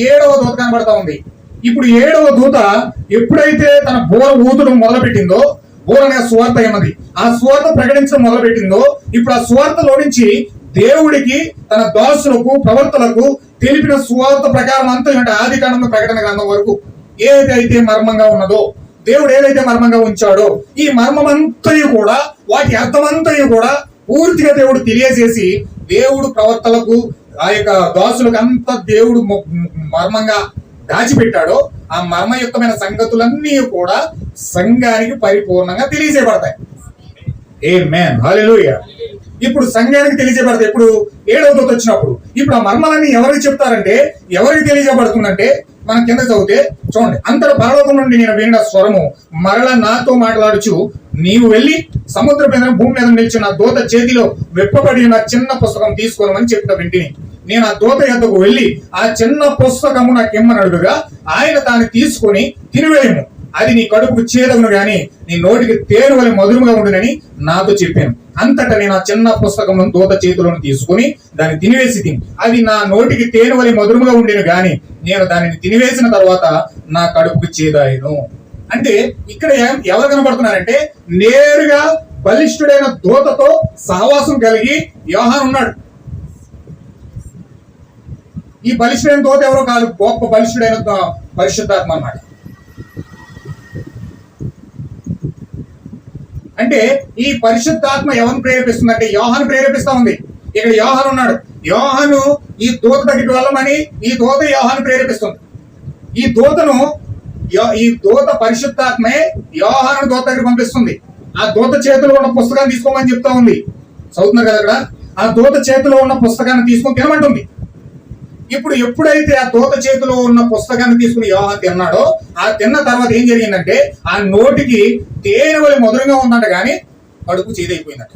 7వ దూత కనబడతా ఉంది. ఇప్పుడు 7వ దూత ఎప్పుడైతే తన బోర ఊతడం మొదలుపెట్టిందో, బోర అనే స్వార్థ ఏమది, ఆ స్వార్థ ప్రకటించడం మొదలుపెట్టిందో, ఇప్పుడు ఆ స్వార్థలో నుంచి దేవుడికి తన దాసులకు ప్రవర్తలకు తెలిపిన స్వార్థ ప్రకారం అంతా, అంటే ఆది కాండం ప్రకటన గ్రంథం వరకు ఏదైతే మర్మంగా ఉన్నదో, దేవుడు ఏదైతే మర్మంగా ఉంచాడో, ఈ మర్మమంతయు కూడా, వాటి అర్థమంతయు కూడా పూర్తిగా దేవుడు తెలియజేసి దేవుడు ప్రవర్తలకు ఆ యొక్క దాసులకు అంతా దేవుడు మర్మంగా దాచిపెట్టాడో ఆ మర్మయుక్తమైన సంగతులన్నీ కూడా సంఘానికి పరిపూర్ణంగా తెలియజేయబడతాయి. ఆమేన్, హల్లెలూయా. ఇప్పుడు సంఘానికి తెలియజేయబడతాయి. ఇప్పుడు 7వ దూత వచ్చినప్పుడు ఇప్పుడు ఆ మర్మాలన్నీ ఎవరికి చెప్తారంటే, ఎవరికి తెలియజేయబడుతుందంటే, మనం కింద చదివితే చూడండి. అంతట పరలోకం నుండి నేను విన్న స్వరము మరలా నాతో మాట్లాడుచు, నీవు వెళ్లి సముద్ర మీద భూమి మీద నిలిచిన దూత చేతిలో విప్పబడి ఉన్న చిన్న పుస్తకం తీసుకోనమని చెప్పిన వింటిని. నేను ఆ దూత యొద్దకు వెళ్లి ఆ చిన్న పుస్తకము నాకు ఇమ్మని అడుగుగా ఆయన దాన్ని తీసుకొని తినివేయము, అది నీ కడుపుకు చేదగును గాని నీ నోటికి తేనె వలె మధురముగా ఉండునని నాతో చెప్పాను. అంతటా నేను ఆ చిన్న పుస్తకం దూత చేతిలోని తీసుకుని దాన్ని తినివేసి అది నా నోటికి తేనె వలె మధురముగా ఉండేను గాని నేను దానిని తినివేసిన తర్వాత నా కడుపుకు చేదాయను. అంటే ఇక్కడ ఎవరు కనబడుతున్నారంటే, నేరుగా బలిష్ఠుడైన దూతతో సహవాసం కలిగి యోహాను ఉన్నాడు. ఈ బలిష్ఠుడైన దూత ఎవరో కాదు, గొప్ప బలిష్ఠుడైన పరిశుద్ధాత్మ అన్నమాట. అంటే ఈ పరిశుద్ధాత్మ ఎవరిని ప్రేరేపిస్తుందంటే యోహాను ప్రేరేపిస్తా ఉంది. ఇక్కడ యోహాను ఉన్నాడు. యోహాను ఈ దూత దగ్గరికి వెళ్ళమని ఈ దూత యోహాను ప్రేరేపిస్తుంది. ఈ దూత పరిశుద్ధాత్మే యోహాను దూత దగ్గర పంపిస్తుంది. ఆ దూత చేతిలో ఉన్న పుస్తకాన్ని తీసుకోమని చెప్తా ఉంది. చదువుతున్నారు కదా అక్కడ. ఆ దూత చేతిలో ఉన్న పుస్తకాన్ని తీసుకొని తినమంటుంది. ఇప్పుడు ఎప్పుడైతే ఆ దూత చేతిలో ఉన్న పుస్తకాన్ని తీసుకుని యోహాను తిన్నాడో, ఆ తిన్న తర్వాత ఏం జరిగిందంటే ఆ నోటికి తేనె వలె మధురంగా ఉందంట, కానీ కడుపు చేదైపోయిందంట.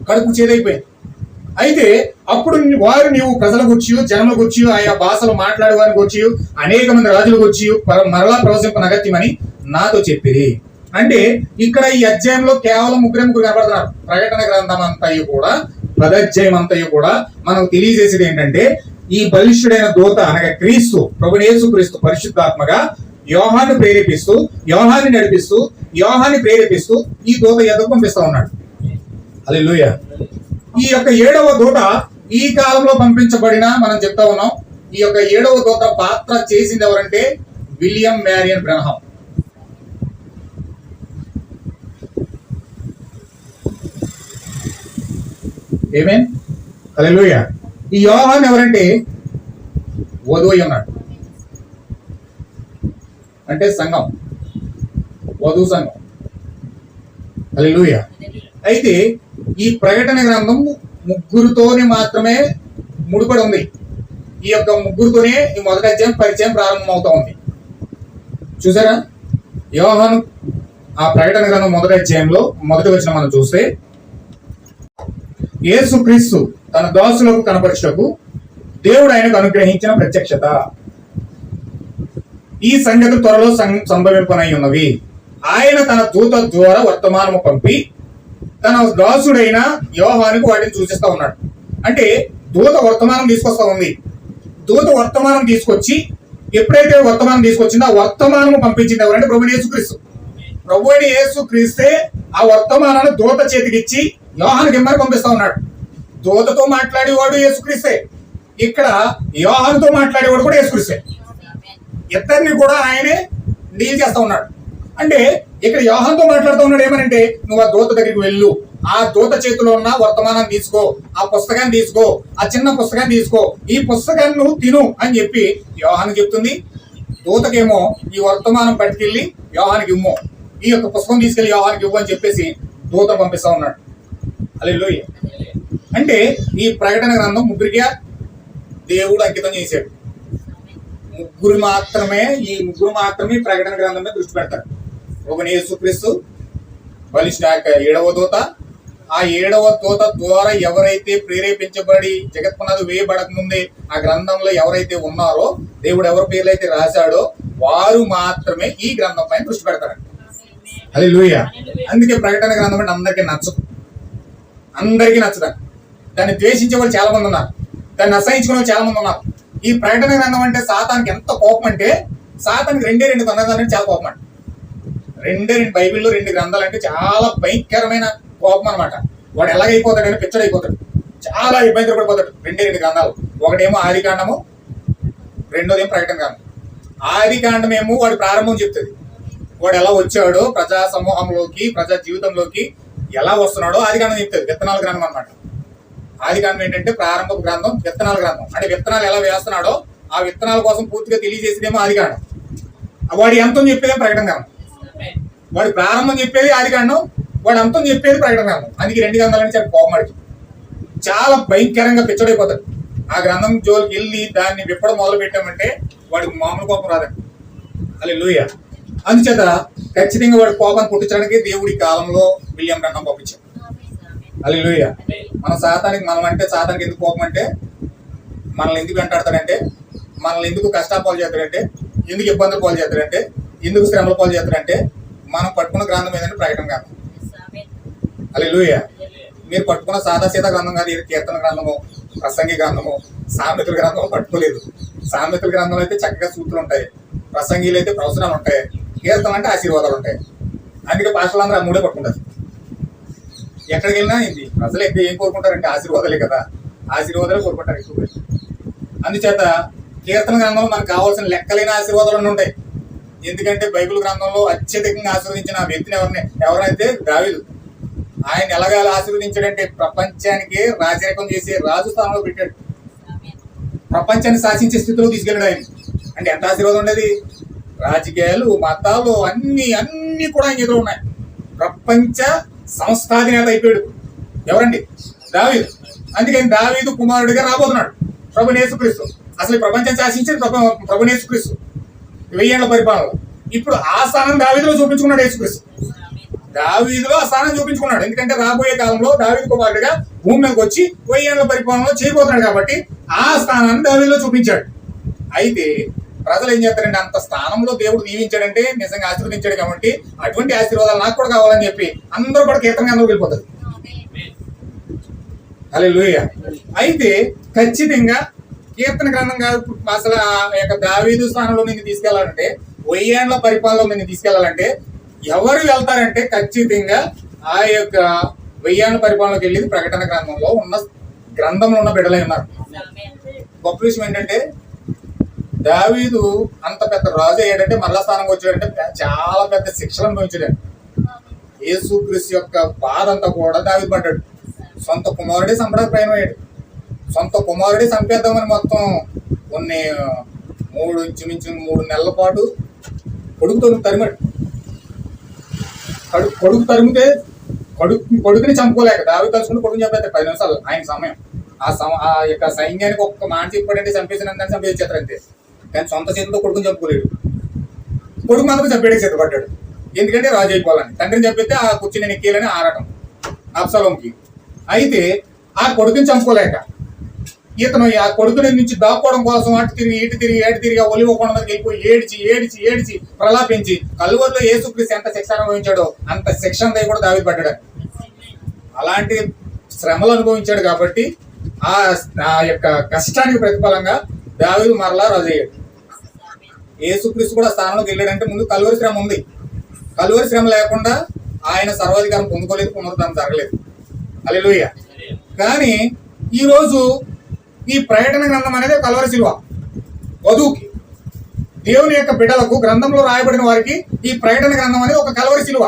కడుపు చేదైపోయింది. అయితే అప్పుడు వారు నీవు ప్రజలకు వచ్చి, జనములకు వచ్చి, ఆయా భాషలు మాట్లాడే వారికి వచ్చి, అనేక మంది రాజులకు వచ్చి మరలా ప్రవశింప నగత్యమని నాతో చెప్పిరి. అంటే ఇక్కడ ఈ అధ్యాయంలో కేవలం ముగ్గురు కనబడుతున్నారు. ప్రకటన గ్రంథం అంతయు కూడా, పదాధ్యాయం అంతయు కూడా మనకు తెలియజేసేది ఏంటంటే, ఈ బలిష్ఠుడైన దూత అనగా క్రీస్తు, ప్రభువైన యేసుక్రీస్తు పరిశుద్ధాత్మగా యోహాను ప్రేరేపిస్తూ, యోహాన్ని నడిపిస్తూ, యోహాన్ని ప్రేరేపిస్తూ ఈ దూత ఎదురు పంపిస్తా ఉన్నాడు. హల్లెలూయా. ఈ యొక్క 7వ దూత ఈ కాలంలో పంపించబడిన, మనం చెప్తా ఉన్నాం, ఈ యొక్క 7వ దూత పాత్ర చేసింది ఎవరంటే విలియం మ్యారియన్ బ్రన్హాం. ఆమేన్, హల్లెలూయా. ఈ యోహాను ఎవరంటే వధువు ఉన్నాడు, అంటే సంఘం, వధువు సంఘం. హల్లెలూయా. అయితే ఈ ప్రకటన గ్రంథం ముగ్గురుతోనే మాత్రమే ముడిపడి ఉంది. ఈ యొక్క ముగ్గురుతోనే ఈ మొదటి అధ్యాయం పరిచయం ప్రారంభం అవుతా ఉంది. చూసారా, యోహాను ఆ ప్రకటన గ్రంథం మొదటి అధ్యాయంలో మొదటి వచనం మనం చూస్తే, యేసుక్రీస్తు తన దాసులకు కనపరచుటకు దేవుడు ఆయనకు అనుగ్రహించిన ప్రత్యక్షత. ఈ సంగతులు త్వరలో సంభవింపనై ఉన్నవి. ఆయన తన దూత ద్వారా వర్తమానము పంపి తన దాసుడైన యోహానుకు వాటిని సూచిస్తా ఉన్నాడు. అంటే దూత వర్తమానం తీసుకొస్తా ఉంది. దూత వర్తమానం తీసుకొచ్చి, ఎప్పుడైతే వర్తమానం తీసుకొచ్చిందో ఆ వర్తమానము పంపించింది ఎవరంటే ప్రభువైన యేసుక్రీస్తు. ప్రభువైన యేసుక్రీస్తే ఆ వర్తమానాన్ని దూత చేతికిచ్చి యోహానుకి ఇమ్మని పంపిస్తా ఉన్నాడు. దూతతో మాట్లాడేవాడు యేసుక్రీస్తే, ఇక్కడ యోహానుతో మాట్లాడేవాడు కూడా యేసుక్రీస్తే. ఇద్దరిని కూడా ఆయనే డీల్ చేస్తా ఉన్నాడు. అంటే ఇక్కడ యోహానుతో మాట్లాడుతూ ఉన్నాడు ఏమనంటే, నువ్వు ఆ దూత దగ్గరికి వెళ్ళు, ఆ దూత చేతిలో ఉన్న వర్తమానం తీసుకో, ఆ పుస్తకాన్ని తీసుకో, ఆ చిన్న పుస్తకాన్ని తీసుకో, ఈ పుస్తకాన్ని నువ్వు తిను అని చెప్పి యోహాను చెప్తుంది. దూతకేమో ఈ వర్తమానం పట్టుకెళ్ళి యోహానికి ఇమ్ము, ఈ యొక్క పుస్తకం తీసుకెళ్లి యోహానికి ఇవ్వు అని చెప్పేసి దూత పంపిస్తా ఉన్నాడు. హల్లెలూయా. అంటే ఈ ప్రకటన గ్రంథం ముగ్గురికే దేవుడు అంకితం చేశాడు. ముగ్గురు మాత్రమే ప్రకటన గ్రంథం మీద దృష్టి పెడతారు. ఒకని యేసుక్రీస్తు, బలిష్ట 7వ దూత. ఆ 7వ దూత ద్వారా ఎవరైతే ప్రేరేపించబడి జగత్పునాది వేయబడక ముందే ఆ గ్రంథంలో ఎవరైతే ఉన్నారో, దేవుడు ఎవరి పేర్లు అయితే రాశాడో వారు మాత్రమే ఈ గ్రంథం పైన దృష్టి పెడతారండి. హల్లెలూయా. అందుకే ప్రకటన గ్రంథం అంటే అందరికీ నచ్చదు. దాన్ని ద్వేషించే వాళ్ళు చాలా మంది ఉన్నారు, దాన్ని అసహించుకునే వాళ్ళు చాలా మంది ఉన్నారు. ఈ ప్రకటన గ్రంథం అంటే సాతానికి ఎంత కోపం అంటే, సాతానికి 2 గ్రంథాలు అంటే చాలా కోపం అండి. 2 బైబిల్లో 2 గ్రంథాలు అంటే చాలా భయంకరమైన కోపం అనమాట. వాడు ఎలాగైపోతాడని పిచ్చడైపోతాడు, చాలా ఇబ్బంది పడిపోతాడు. 2 గ్రంథాలు, ఒకటేమో ఆది కాండము, రెండోదేమో ప్రకటన గ్రంథం. ఆది కాండమేమో వాడి ప్రారంభం చెప్తుంది, వాడు ఎలా వచ్చాడో ప్రజా సమూహంలోకి, ప్రజా జీవితంలోకి ఎలా వస్తున్నాడో ఆది కాండం చెప్తుంది. విత్తనాల గ్రంథం అనమాట. ఆది కాండం ఏంటంటే ప్రారంభ గ్రంథం, విత్తనాల గ్రంథం. అంటే విత్తనాలు ఎలా వేస్తున్నాడో ఆ విత్తనాల కోసం పూర్తిగా తెలియజేసేదేమో ఆది కాండం. వాడి అంతం చెప్పేదేమో ప్రకటన గ్రంథం. వాడి ప్రారంభం చెప్పేది ఆది కాండం, వాడు అంతం చెప్పేది ప్రకటన గ్రంథం. అందుకే 2 గ్రంథాలని చాలా కోపమాడికి చాలా భయంకరంగా పిచ్చడైపోతాడు. ఆ గ్రంథం జోలికి వెళ్ళి దాన్ని విప్పడం మొదలు పెట్టామంటే వాడికి మామూలు కోపం రాదండి. హల్లెలూయా. అందుచేత ఖచ్చితంగా వాడి కోపాన్ని పుట్టించడానికి దేవుడి కాలంలో విలియం బ్రన్హాం పంపించాడు. హల్లెలూయా. సాతానికి ఎందుకు కోపం అంటే, మనల్ని ఎందుకు వెంటాడతాడంటే, మనల్ని ఎందుకు కష్టాలు పాలు చేస్తాడంటే, ఎందుకు ఇబ్బందులు పాలు చేస్తాడంటే, ఎందుకు శ్రమల పాలు చేస్తాడంటే, మనం పట్టుకున్న గ్రంథం ఏదంటే ప్రకటన గ్రంథం. హల్లెలూయా. మీరు పట్టుకున్న సాదాసీదా గ్రంథం కాదు, ఇది కీర్తన గ్రంథము, ప్రసంగి గ్రంథము, సామెతల గ్రంథం పట్టుకోలేదు. సామెతల గ్రంథంలో అయితే చక్కగా సూత్రులు ఉంటాయి, ప్రసంగిలు అయితే ప్రవచనాలు ఉంటాయి, కీర్తనలు అంటే ఆశీర్వాదాలు ఉంటాయి. అందుకే పాస్టర్లందరూ ఆ 3 పట్టుకుంటారు. ఎక్కడికి వెళ్ళినా ఇది ప్రజలు ఎక్కువ ఏం కోరుకుంటారంటే ఆశీర్వాదాలే కదా, ఆశీర్వాదాలు కోరుకుంటారు ఎక్కువ. అందుచేత కీర్తన గ్రంథంలో మనకు కావాల్సిన లెక్కలేని ఆశీర్వాదాలు ఉంటాయి. ఎందుకంటే బైబిల్ గ్రంథంలో అత్యధికంగా ఆశీర్వదించిన వ్యక్తిని ఎవరైతే దావీదు. ఆయన ఎలాగా ఆశీర్వదించాడంటే, ప్రపంచానికి రాజరికం చేసే రాజు స్థానంలో పెట్టాడు, ప్రపంచాన్ని శాసించే స్థితిలో తీసుకెళ్ళాడు ఆయన. అంటే ఎంత ఆశీర్వాదం ఉండేది. రాజకీయాలు, మతాలు అన్ని కూడా ఆయన ఎదురు ఉన్నాయి. ప్రపంచ సంస్థాధినేత అయిపోయాడు ఎవరండి? దావీదు. అందుకని దావీదు కుమారుడిగా రాబోతున్నాడు ప్రభువైన యేసుక్రీస్తు. అసలు ఈ ప్రపంచాన్ని శాసించేది ప్రభువైన యేసుక్రీస్తు 1000 ఏళ్ల పరిపాలనలో. ఇప్పుడు ఆ స్థానం దావీదులో చూపించుకున్నాడు యేసుక్రీస్తు. దావీదులో ఆ స్థానం చూపించుకున్నాడు. ఎందుకంటే రాబోయే కాలంలో దావీదు కుమారుడిగా భూమి మీదకి వచ్చి 1000 ఏళ్ల పరిపాలనలో చేయబోతున్నాడు కాబట్టి ఆ స్థానాన్ని దావీదులో చూపించాడు. అయితే ప్రజలు ఏం చేస్తారంటే, అంత స్థానంలో దేవుడు దీవించాడంటే నిజంగా ఆశీర్వదించాడు కాబట్టి అటువంటి ఆశీర్వాదాలు నాకు కూడా కావాలని చెప్పి అందరూ కూడా కీర్తన గ్రంథంలోకి వెళ్ళిపోతారు. హల్లెలూయా. అయితే ఖచ్చితంగా కీర్తన గ్రంథం కాదు, అసలు ఆ యొక్క దావీదు స్థానంలో నిన్ను తీసుకెళ్లాలంటే, 1000 ఏళ్ల పరిపాలనలో నిన్ను తీసుకెళ్లాలంటే ఎవరు వెళ్తారంటే ఖచ్చితంగా ఆ యొక్క 1000 ఏళ్ల పరిపాలనలోకి వెళ్ళేది ప్రకటన గ్రంథంలో ఉన్న బిడ్డలై ఉన్నారు. గొప్ప విషయం ఏంటంటే, దావీదు అంత పెద్ద రాజు అయ్యాడంటే, మరలా స్థానంకి వచ్చాడంటే చాలా పెద్ద శిక్షలు అనుభవించాడండి. యేసుక్రీస్తు యొక్క బాధ అంతా కూడా దావీదు పడ్డాడు. సొంత కుమారుడే సంప్రదాయం అయ్యాడు. సొంత కుమారుడే చంపేద్దామని మొత్తం కొన్ని 3 నెలల పాటు కొడుకుతో తరిమాడు. కొడుకు తరిమితే కొడుకుని చంపుకోలేక దావీదు తలుచుకుంటే కొడుకుని చంపేస్తారు 10 నిమిషాలు ఆయన సమయం. ఆ యొక్క సైన్యానికి ఒక్క మాట చెప్పాడంటే చంపేసినందని చంపేసేస్తారు అంతే. కానీ సొంత చేతితో కొడుకుని చంపుకోలేడు. కొడుకు మాత్రం చంపేయడానికి సిద్ధపడ్డాడు. ఎందుకంటే రాజు అయిపోవాలని. తండ్రిని చంపితే ఆ కుర్చీని ఎక్కేయాలని ఆరాటం అబ్షాలోంకి. అయితే ఆ కొడుకుని చంపుకోలేక ఇతను ఆ కొడుకుని నుంచి దాక్కోవడం కోసం అటు తిరిగి ఒలివ కొండ మీదకి వెళ్ళిపోయి ఏడిచి ప్రలాపించి కలువరిలో యేసుక్రీస్తు ఎంత శిక్ష అనుభవించాడో అంత శిక్ష అంతా కూడా దావీదు పడ్డాడు. అలాంటి శ్రమలు అనుభవించాడు కాబట్టి ఆ యొక్క కష్టానికి ప్రతిఫలంగా దావీదు మరలా రాజు అయ్యాడు. యేసుక్రీస్తు కూడా స్థానంలోకి వెళ్ళాడంటే ముందు కలువరి శ్రమ ఉంది. కలువరి శ్రమ లేకుండా ఆయన సర్వాధికారం పొందుకోలేదు, పునరుద్ధరణ జరగలేదు. హల్లెలూయా. కానీ ఈరోజు ఈ ప్రకటన గ్రంథం అనేది కల్వరి శిలువ. వధువుకి, దేవుని యొక్క బిడ్డలకు, గ్రంథంలో రాయబడిన వారికి ఈ ప్రకటన గ్రంథం అనేది ఒక కల్వరి శిలువ.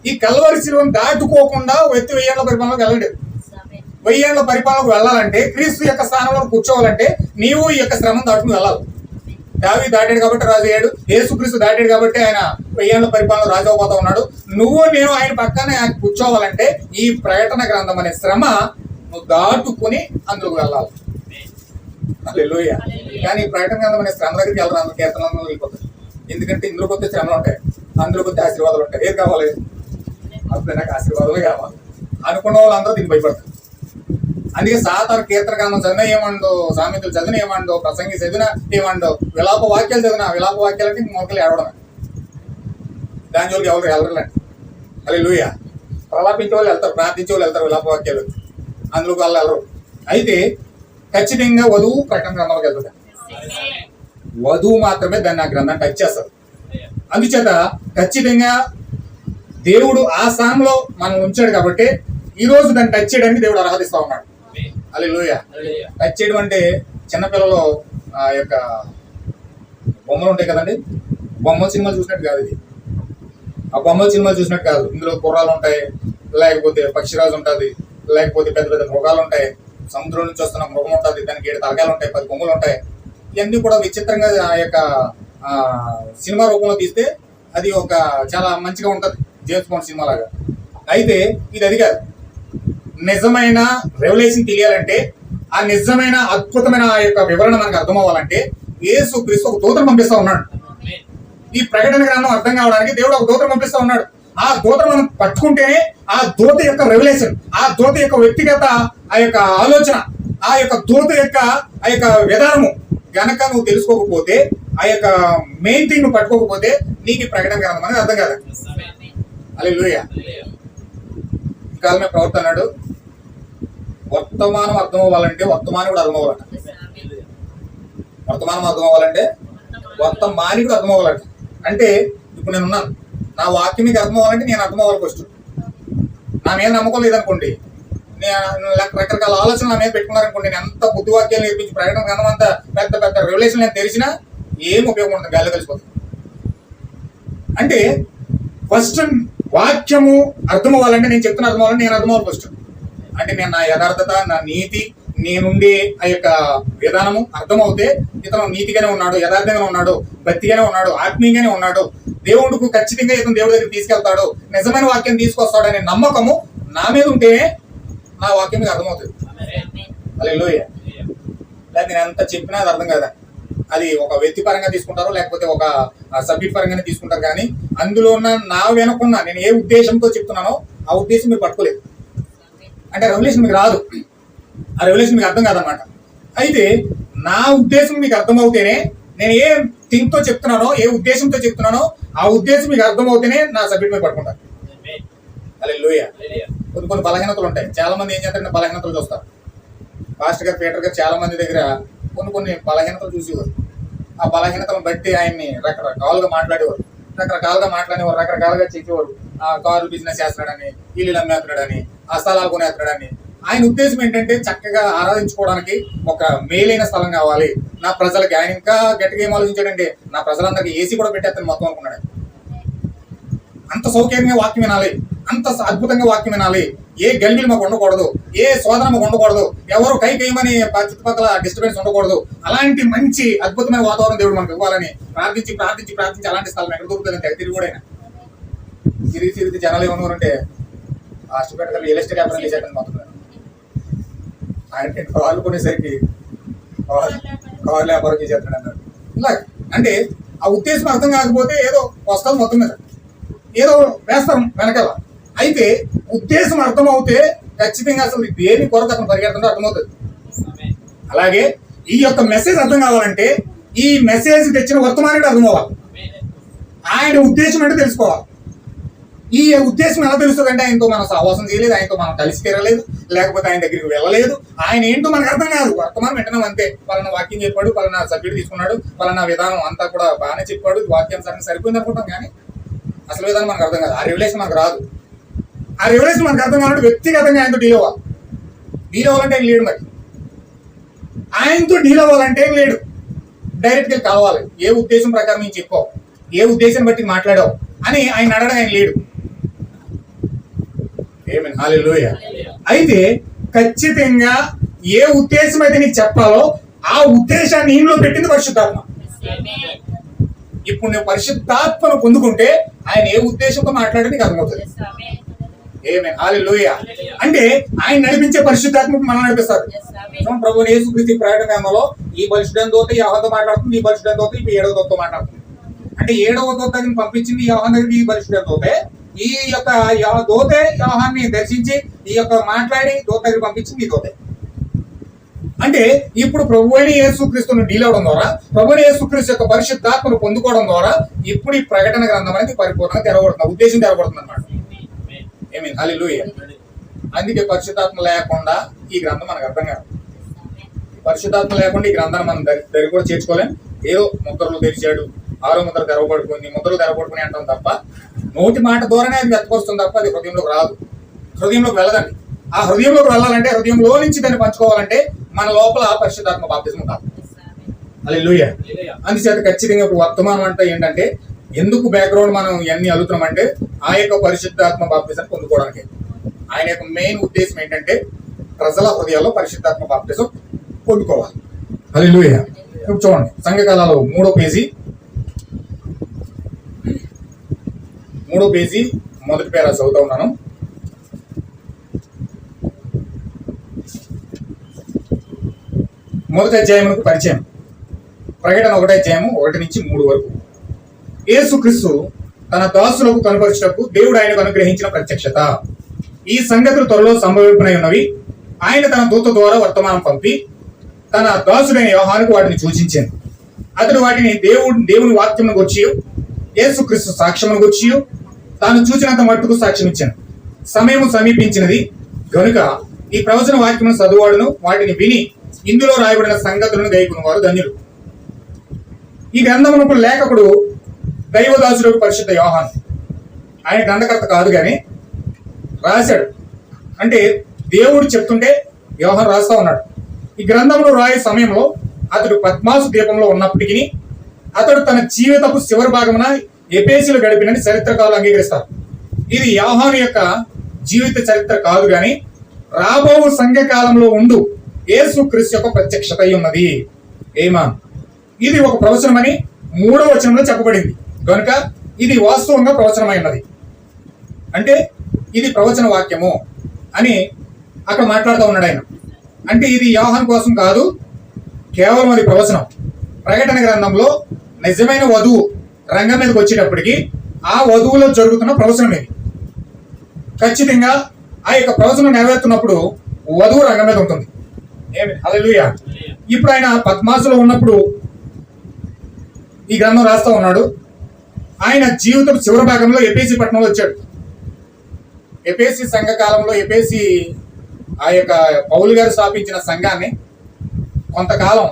ఈ కల్వరి శిలువను దాటుకోకుండా వ్యక్తి 1000 ఏళ్ల పరిపాలనకు వెళ్ళలేడు. 1000 ఏళ్ల పరిపాలనకు వెళ్ళాలంటే, క్రీస్తు యొక్క స్థానంలో కూర్చోవాలంటే నీవు ఈ యొక్క శ్రమను దాటుకుని వెళ్ళాలి. దావీదు దాటాడు కాబట్టి రాజు అయ్యాడు. యేసుక్రీస్తు దాటాడు కాబట్టి ఆయన 1000 ఏళ్ల పరిపాలన రాజు అవబోతా ఉన్నాడు. నువ్వు నేను ఆయన పక్కనే కూర్చోవాలంటే ఈ ప్రకటన గ్రంథం అనే శ్రమ నువ్వు దాటుకుని అందులోకి వెళ్ళాలి. హల్లెలూయా. కానీ ఈ ప్రకటన గ్రంథం అనే శ్రమ దగ్గరికి వెళ్ళరు. అందులో కీర్తనలు వెళ్ళిపోతాయి. ఎందుకంటే ఇందులో కొత్త శ్రమలు ఉంటాయి, అందులో కొత్త ఆశీర్వాదాలు ఉంటాయి. ఏది కావాలి? అప్పుడు నాకు ఆశీర్వాదాలు కావాలి అనుకున్న వాళ్ళందరూ దీన్ని భయపడతారు. అందుకే సాతాను కీర్తన గ్రంథం చదివినా ఏమండో, సామెతలు చదివిన ఏమండో, ప్రసంగి చదివినా ఏమండో, విలాప వాక్యాలు చదివినా, విలాప వాక్యాలంటే మొక్కలు ఏడవడమే. దాని జోలికి ఎవరు వెళ్ళరండి. హల్లెలూయా. ప్రలాపించే వాళ్ళు వెళ్తారు, ప్రార్థించే వాళ్ళు వెళ్తారు విలాప వాక్యాలు, అందులోకి వాళ్ళు వెళ్ళరు. అయితే ఖచ్చితంగా వధువు ప్రకటన గ్రంథంలోకి వెళ్తుంది. వధువు మాత్రమే దాన్ని ఆ గ్రంథాన్ని టచ్ చేస్తారు. అందుచేత ఖచ్చితంగా దేవుడు ఆ స్థానంలో మనం ఉంచాడు కాబట్టి ఈ రోజు దాన్ని టచ్ చేయడానికి దేవుడు ఆరాధిస్తా ఉన్నాడు. హల్లెలూయా. టచ్ చేయడం అంటే చిన్నపిల్లలు ఆ యొక్క బొమ్మలు ఉంటాయి కదండి, బొమ్మల సినిమాలు చూసినట్టు కాదు ఇది. ఆ బొమ్మల సినిమాలు చూసినట్టు కాదు. ఇందులో గుర్రాలు ఉంటాయి, లేకపోతే పక్షిరాజు ఉంటుంది, లేకపోతే పెద్ద పెద్ద మృగాలు ఉంటాయి, సముద్రం నుంచి వస్తున్న మృగం ఉంటుంది, దానికి 7 తలకాయలు ఉంటాయి, 10 కొమ్ములు ఉంటాయి. ఇవన్నీ కూడా విచిత్రంగా ఆ యొక్క సినిమా రూపంలో తీస్తే అది ఒక చాలా మంచిగా ఉంటుంది, జేమ్స్ బాండ్ సినిమా లాగా. అయితే ఇది అది కాదు. నిజమైన రెవల్యూషన్ తెలియాలంటే, ఆ నిజమైన అద్భుతమైన ఆ యొక్క వివరణ మనకు అర్థం అవ్వాలంటే యేసుక్రీస్తు ఒక దూతను పంపిస్తా ఉన్నాడు. ఈ ప్రకటన గ్రంథం అర్థం కావడానికి దేవుడు ఒక దూతను పంపిస్తా ఉన్నాడు. ఆ దూతను మనం పట్టుకుంటేనే ఆ దూత యొక్క రెవల్యూషన్, ఆ దూత యొక్క వ్యక్తిగత ఆ యొక్క ఆలోచన, ఆ యొక్క దూత యొక్క ఆ యొక్క విధానము గనక నువ్వు తెలుసుకోకపోతే, ఆ యొక్క మెయిన్ థింగ్ నువ్వు పట్టుకోకపోతే నీకు ఈ ప్రకటన గ్రంథం అనేది అర్థం కాదు. హల్లెలూయా. ఈ కాలమే ప్రవక్త అన్నాడు, వర్తమానం అర్థం అవ్వాలంటే వర్తమానికుడు అర్థం అవ్వాలంట. వర్తమానం అర్థం అవ్వాలంటే వర్తమానికుడు అర్థం అవ్వాలంట. అంటే ఇప్పుడు నేను ఉన్నాను, నా వాక్యం మీకు అర్థం అవ్వాలంటే నేను అర్థం అవ్వాలి ఫస్ట్. నా మీద నమ్మకం లేదనుకోండి, నేను రకరకాల ఆలోచనలు నా మీద పెట్టుకున్నారనుకోండి, నేను ఎంత బుద్ధి వాక్యాలు నేర్పించి ప్రకటన గ్రంథం అంతా పెద్ద పెద్ద రెవల్యూషన్ నేను తెలిసినా ఏం ఉపయోగం ఉంటుంది, గాల్లో కలిసిపోతుంది. అంటే ఫస్ట్ వాక్యము అర్థం అవ్వాలంటే, నేను చెప్తున్న అర్థం అవ్వాలంటే నేను అర్థం అవ్వాలి ఫస్ట్. అంటే నేను నా యథార్థత, నా నీతి, నేనుండే ఆ యొక్క విధానము అర్థమవుతే ఇతను నీతిగానే ఉన్నాడు, యథార్థంగానే ఉన్నాడు, భక్తిగానే ఉన్నాడు, ఆత్మీయంగానే ఉన్నాడు, దేవుడికి ఖచ్చితంగా ఇతను దేవుడి దగ్గర తీసుకెళ్తాడు, నిజమైన వాక్యం తీసుకొస్తాడు అనే నమ్మకము నా మీద ఉంటేనే నా వాక్యం మీకు అర్థమవుతుంది. హల్లెలూయా. లేదా నేను ఎంత చెప్పినా అది అర్థం కాదా, అది ఒక వ్యక్తి పరంగా తీసుకుంటారు, లేకపోతే ఒక సబ్జెక్ట్ పరంగానే తీసుకుంటారు. కానీ అందులో ఉన్న నా వెనుకున్న నేను ఏ ఉద్దేశంతో చెప్తున్నానో ఆ ఉద్దేశం మీరు పట్టుకోలేదు అంటే రెవల్యూషన్ మీకు రాదు, ఆ రెవల్యూషన్ మీకు అర్థం కాదనమాట. అయితే నా ఉద్దేశం మీకు అర్థమవుతేనే, నేను ఏ థింగ్తో చెప్తున్నానో, ఏ ఉద్దేశంతో చెప్తున్నానో ఆ ఉద్దేశం మీకు అర్థమవుతేనే నా సబ్జెక్ట్ మీద పట్టుకుంటారు. హల్లెలూయా. కొన్ని బలహీనతలు ఉంటాయి. చాలా మంది ఏం చేస్తారంటే బలహీనతలు చూస్తారు. పాస్టర్ గారు, పీటర్ గారు చాలా మంది దగ్గర కొన్ని బలహీనతలు చూసేవారు. ఆ బలహీనతలను బట్టి ఆయన్ని రకరకాలుగా మాట్లాడేవారు, రకరకాలుగా చెప్పేవారు. ఆ కారు బిజినెస్ చేస్తున్నాడని, ఇల్లు అమ్మేస్తున్నాడని, ఆ స్థలాలు కొనేస్తున్నాడని. ఆయన ఉద్దేశం ఏంటంటే చక్కగా ఆరాధించుకోవడానికి ఒక మేలైన స్థలం కావాలి నా ప్రజలకి. ఆయన ఇంకా గట్టిగా ఏం ఆలోచించాడంటే, నా ప్రజలందరికీ ఏసీ కూడా పెట్టేస్తాను మొత్తం అనుకున్నాడు. అంత సౌకర్యంగా వాక్యం వినాలి, అంత అద్భుతంగా వాక్యం వినాలి, ఏ గల్బీలు మాకు ఉండకూడదు, ఏ శోధన మాకు ఉండకూడదు, ఎవరు కైకేయమని చుట్టుపక్కల డిస్టర్బెన్స్ ఉండకూడదు. అలాంటి మంచి అద్భుతమైన వాతావరణం దేవుడు మనకు ఇవ్వాలని ప్రార్థించి ప్రార్థించి ప్రార్థించి అలాంటి స్థలం ఎక్కడ దొరుకుతుందంటే తిరిగి కూడా తిరిగి జనాలు ఏమన్నారంటే హాస్పిటల్ రియల్ ఎస్టేట్ వ్యాపారం చేసేటని మొత్తం ఆయన కార్లు కొనేసరికి కార్లు వ్యాపారం చేసేస్తాడు అన్నాడు. ఇలా అంటే ఆ ఉద్దేశం అర్థం కాకపోతే ఏదో వస్తుంది మొత్తం మీద, ఏదో వేస్తాం వెనకాల. అయితే ఉద్దేశం అర్థమవుతే ఖచ్చితంగా అసలు దేని కొరకు అతను పరిగెడుతుందో అర్థమవుతుంది. అలాగే ఈ యొక్క మెసేజ్ అర్థం కావాలంటే ఈ మెసేజ్ తెచ్చిన వర్తమానుడు అర్థం అవ్వాలి, ఆయన ఉద్దేశం అంటే తెలుసుకోవాలి. ఈ ఉద్దేశం ఎలా తెలుస్తుంది అంటే ఆయనతో మనం సహవాసం చేయలేదు, ఆయనతో మనం కలిసి తిరగలేదు, లేకపోతే ఆయన దగ్గరికి వెళ్ళలేదు, ఆయన ఏంటో మనకు అర్థం కాదు. వర్తమానం వింటున్నాం అంతే. పలానా వాక్యం చెప్పాడు, పలానా సబ్జెక్ట్ తీసుకున్నాడు, పలానా విధానం అంతా కూడా బాగానే చెప్పాడు, వాక్యానుసారంగా సరిపోయింది అనుకుంటాం. కానీ అసలు విధానం మనకు అర్థం కాదు, ఆ రెవల్యూషన్ మనకు రాదు. ఆ రెవల్యూషన్ మనకు అర్థం కావాలంటే వ్యక్తిగతంగా ఆయనతో డీల్ అవ్వాలి. డీల్ అవ్వాలంటే ఏం లేడు, మరి ఆయనతో డీల్ అవ్వాలంటే ఏం లేడు, డైరెక్ట్గా కావాలి. ఏ ఉద్దేశం ప్రకారం నేను చెప్పావు, ఏ ఉద్దేశం బట్టి మాట్లాడావు అని ఆయన అడగడం ఆయన లేడు. ఆమేన్, హల్లెలూయా. అయితే ఖచ్చితంగా ఏ ఉద్దేశం అయితే నీకు చెప్పాలో ఆ ఉద్దేశాన్ని నీలో పెట్టింది పరిశుద్ధాత్మ. ఇప్పుడు నువ్వు పరిశుద్ధాత్మను పొందుకుంటే ఆయన ఏ ఉద్దేశంతో మాట్లాడి నీకు అర్థమవుతుంది. ఆమేన్, హల్లెలూయా. అంటే ఆయన నడిపించే పరిశుద్ధాత్మకు మనం నడిపిస్తారు. ప్రభువు యేసుక్రీస్తు ప్రకటనలో ఈ పరిశుద్ధ దూత యోహానుతో మాట్లాడుతుంది, ఈ పరిశుద్ధ దూత ఈ 7వ దూతతో మాట్లాడుతుంది. అంటే 7వ దూతని పంపించింది యోహాను దగ్గరికి ఈ పరిశుద్ధ దూతే, ఈ యొక్క దూతే యోహాన్ని దర్శించి ఈ యొక్క మాట్లాడి దూత దగ్గర పంపించింది ఈ దూతే. అంటే ఇప్పుడు ప్రభు అయిన యేసుక్రీస్తును డీల్ అవడం ద్వారా, ప్రభు అయిన యేసుక్రీస్తు యొక్క పరిశుద్ధాత్మను పొందుకోవడం ద్వారా ఇప్పుడు ఈ ప్రకటన గ్రంథం అనేది పరిపూర్ణంగా తెరవబడుతుంది, ఉద్దేశం తెరవబడుతుంది అన్నమాట. ఆమేన్, హల్లెలూయా. అందుకే పరిశుద్ధాత్మ లేకుండా ఈ గ్రంథం మనకు అర్థం కాదు. పరిశుద్ధాత్మ లేకుండా ఈ గ్రంథాన్ని మనం దగ్గర కూడా చేర్చుకోలేం. ఏదో ముద్రలు తెరిచాడు, 6వ ముద్ర తెరవబడుకుంది, ముద్రలు తెరవబడుకుని అంటాం తప్ప నోటి మాట ద్వారానే అది వ్యక్తపరుస్తుంది తప్ప అది హృదయంలోకి రాదు, హృదయంలోకి వెళ్ళదండి. ఆ హృదయంలోకి వెళ్ళాలంటే, హృదయంలో నుంచి దాన్ని పంచుకోవాలంటే మన లోపల ఆ పరిశుద్ధాత్మ బాప్తిజం ఉండాలి. హల్లెలూయా. అందుచేత ఖచ్చితంగా ఇప్పుడు వర్తమానం అంటే ఏంటంటే, ఎందుకు బ్యాక్గ్రౌండ్ మనం ఇవన్నీ అలుగుతున్నాం అంటే ఆ యొక్క పరిశుద్ధాత్మ బాప్తిజం పొందుకోవడానికి. ఆయన యొక్క మెయిన్ ఉద్దేశం ఏంటంటే ప్రజల హృదయాల్లో పరిశుద్ధాత్మ బాప్తిజం పొందుకోవాలి. హల్లెలూయా. ఇప్పుడు చూడండి, సంఘకాలాలు 3వ పేజీ మొదటి పేరా చదువుతా ఉన్నాను. మొదటి అధ్యాయమునకు పరిచయం. ప్రకటన 1వ అధ్యాయము 1 నుంచి 3 వరకు. యేసుక్రీస్తు తన దాసులకు కనపరచుటకు దేవుడు ఆయనకు అనుగ్రహించిన ప్రత్యక్షత. ఈ సంగతులు త్వరలో సంభవింపనై ఉన్నవి. ఆయన తన దూత ద్వారా వర్తమానం పంపి తన దాసుడైన యోహానుకు వాటిని సూచించాను. అతడు వాటిని దేవుని వాక్యమును గూర్చి, యేసుక్రీస్తు సాక్ష్యమును గూర్చి తాను చూచినంత మట్టుకు సాక్ష్యం ఇచ్చాను. సమయము సమీపించినది గనుక ఈ ప్రవచన వాక్యమును చదువువాడును వాటిని విని ఇందులో రాయబడిన సంగతులను గైకొన్న వారు ధన్యులు. ఈ గ్రంథమునకు లేఖకుడు దైవదాసుడు పరిశుద్ధ యోహాను. ఆయన గ్రంథకర్త కాదు కానీ రాశాడు. అంటే దేవుడు చెప్తుంటే యోహాను రాస్తా ఉన్నాడు. ఈ గ్రంథంలో రాయే సమయంలో అతడు పద్మాసు ద్వీపంలో ఉన్నప్పటికీ అతడు తన జీవితపు చివరి భాగమున ఎఫెసీలో గడిపినని చరిత్రకారులు అంగీకరిస్తారు. ఇది యోహాను యొక్క జీవిత చరిత్ర కాదు కానీ రాబో సంఘకాలంలో ఉండు యేసుక్రీస్తు యొక్క ప్రత్యక్షత అయి ఉన్నది. ఏమాన్, ఇది ఒక ప్రవచనమని 3వ వచనంలో చెప్పబడింది కనుక ఇది వాస్తవంగా ప్రవచనమై ఉన్నది. అంటే ఇది ప్రవచన వాక్యము అని అక్కడ మాట్లాడుతూ ఉన్నాడు ఆయన. అంటే ఇది యోహాను కోసం కాదు, కేవలం అది ప్రవచనం. ప్రకటన గ్రంథంలో నిజమైన వధువు రంగం మీదకి వచ్చేటప్పటికి ఆ వధువులో జరుగుతున్న ప్రవచనం ఇది. ఖచ్చితంగా ఆ యొక్క ప్రవచనం నెరవేరుతున్నప్పుడు వధువు రంగం మీద ఉంటుంది. హల్లెలూయా. ఇప్పుడు ఆయన పద్మాసులో ఉన్నప్పుడు ఈ గ్రంథం రాస్తా ఉన్నాడు. ఆయన జీవితం చివరి భాగంలో ఎఫెసీ పట్టణంలో వచ్చాడు. ఎఫెసీ సంఘ కాలంలో ఎఫెసీ ఆ యొక్క పౌలు గారు స్థాపించిన సంఘాన్ని కొంతకాలం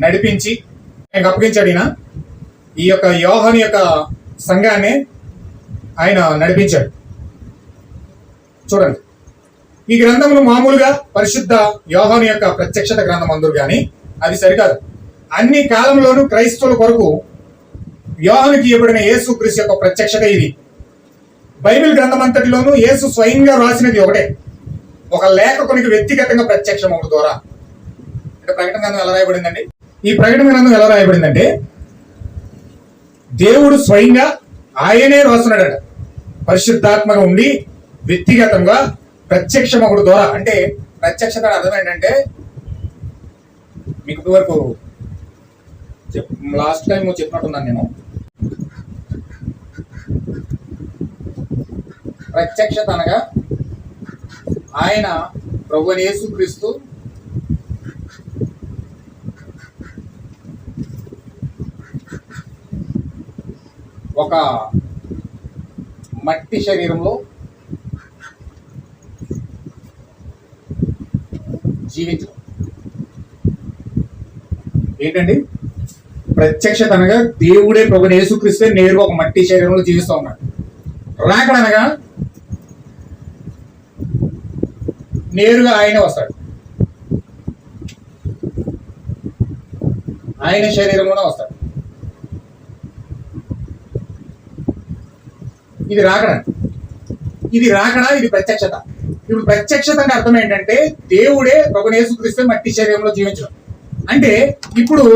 నడిపించి ఆయనకు అప్పగించాడు. ఈయన ఈ యొక్క యోహాను యొక్క సంఘాన్ని ఆయన నడిపించాడు. చూడండి, ఈ గ్రంథమును మామూలుగా పరిశుద్ధ యోహాను యొక్క ప్రత్యక్షత గ్రంథం అందరు కానీ అది సరికాదు. అన్ని కాలంలోనూ క్రైస్తవుల కొరకు యోహానుకి ఇవ్వబడిన యేసుక్రీస్తు యొక్క ప్రత్యక్షత ఇది. బైబిల్ గ్రంథం అంతటిలోనూ యేసు స్వయంగా రాసినది ఒకటే, ఒక లేఖకునికి వ్యక్తిగతంగా ప్రత్యక్షం ఒకటి ద్వారా. అంటే ప్రకటన గ్రంథం ఎలా రాయబడిందండి? ఈ ప్రకటన గ్రంథం ఎలా రాయబడిందంటే దేవుడు స్వయంగా ఆయనే రాస్తున్నాడట, పరిశుద్ధాత్మగా ఉండి వ్యక్తిగతంగా ప్రత్యక్షం ఒకటి ద్వారా. అంటే ప్రత్యక్షత అర్థం ఏంటంటే, మీకు వరకు లాస్ట్ టైం చెప్పినట్టున్నాను నేను. ప్రత్యక్షత అనగా ఆయన ప్రభువైన యేసుక్రీస్తు ఒక మట్టి శరీరంలో జీవించడం ఏంటండి ప్రత్యక్షత అనగా దేవుడే ప్రభువైన యేసుక్రీస్తు నేరుగా ఒక మట్టి శరీరంలో జీవిస్తూ ఉన్నాడు. రాకడ అనగా నేరుగా ఆయనే వస్తాడు. ఆయన శరీరంలోనే వస్తాడు. ఇది రాకడా, ఇది ప్రత్యక్షత. ఇప్పుడు ప్రత్యక్షత అంటే అర్థం ఏంటంటే దేవుడే ప్రభువైన యేసుక్రీస్తు మట్టి శరీరంలో జీవించడం. అంటే ఇప్పుడు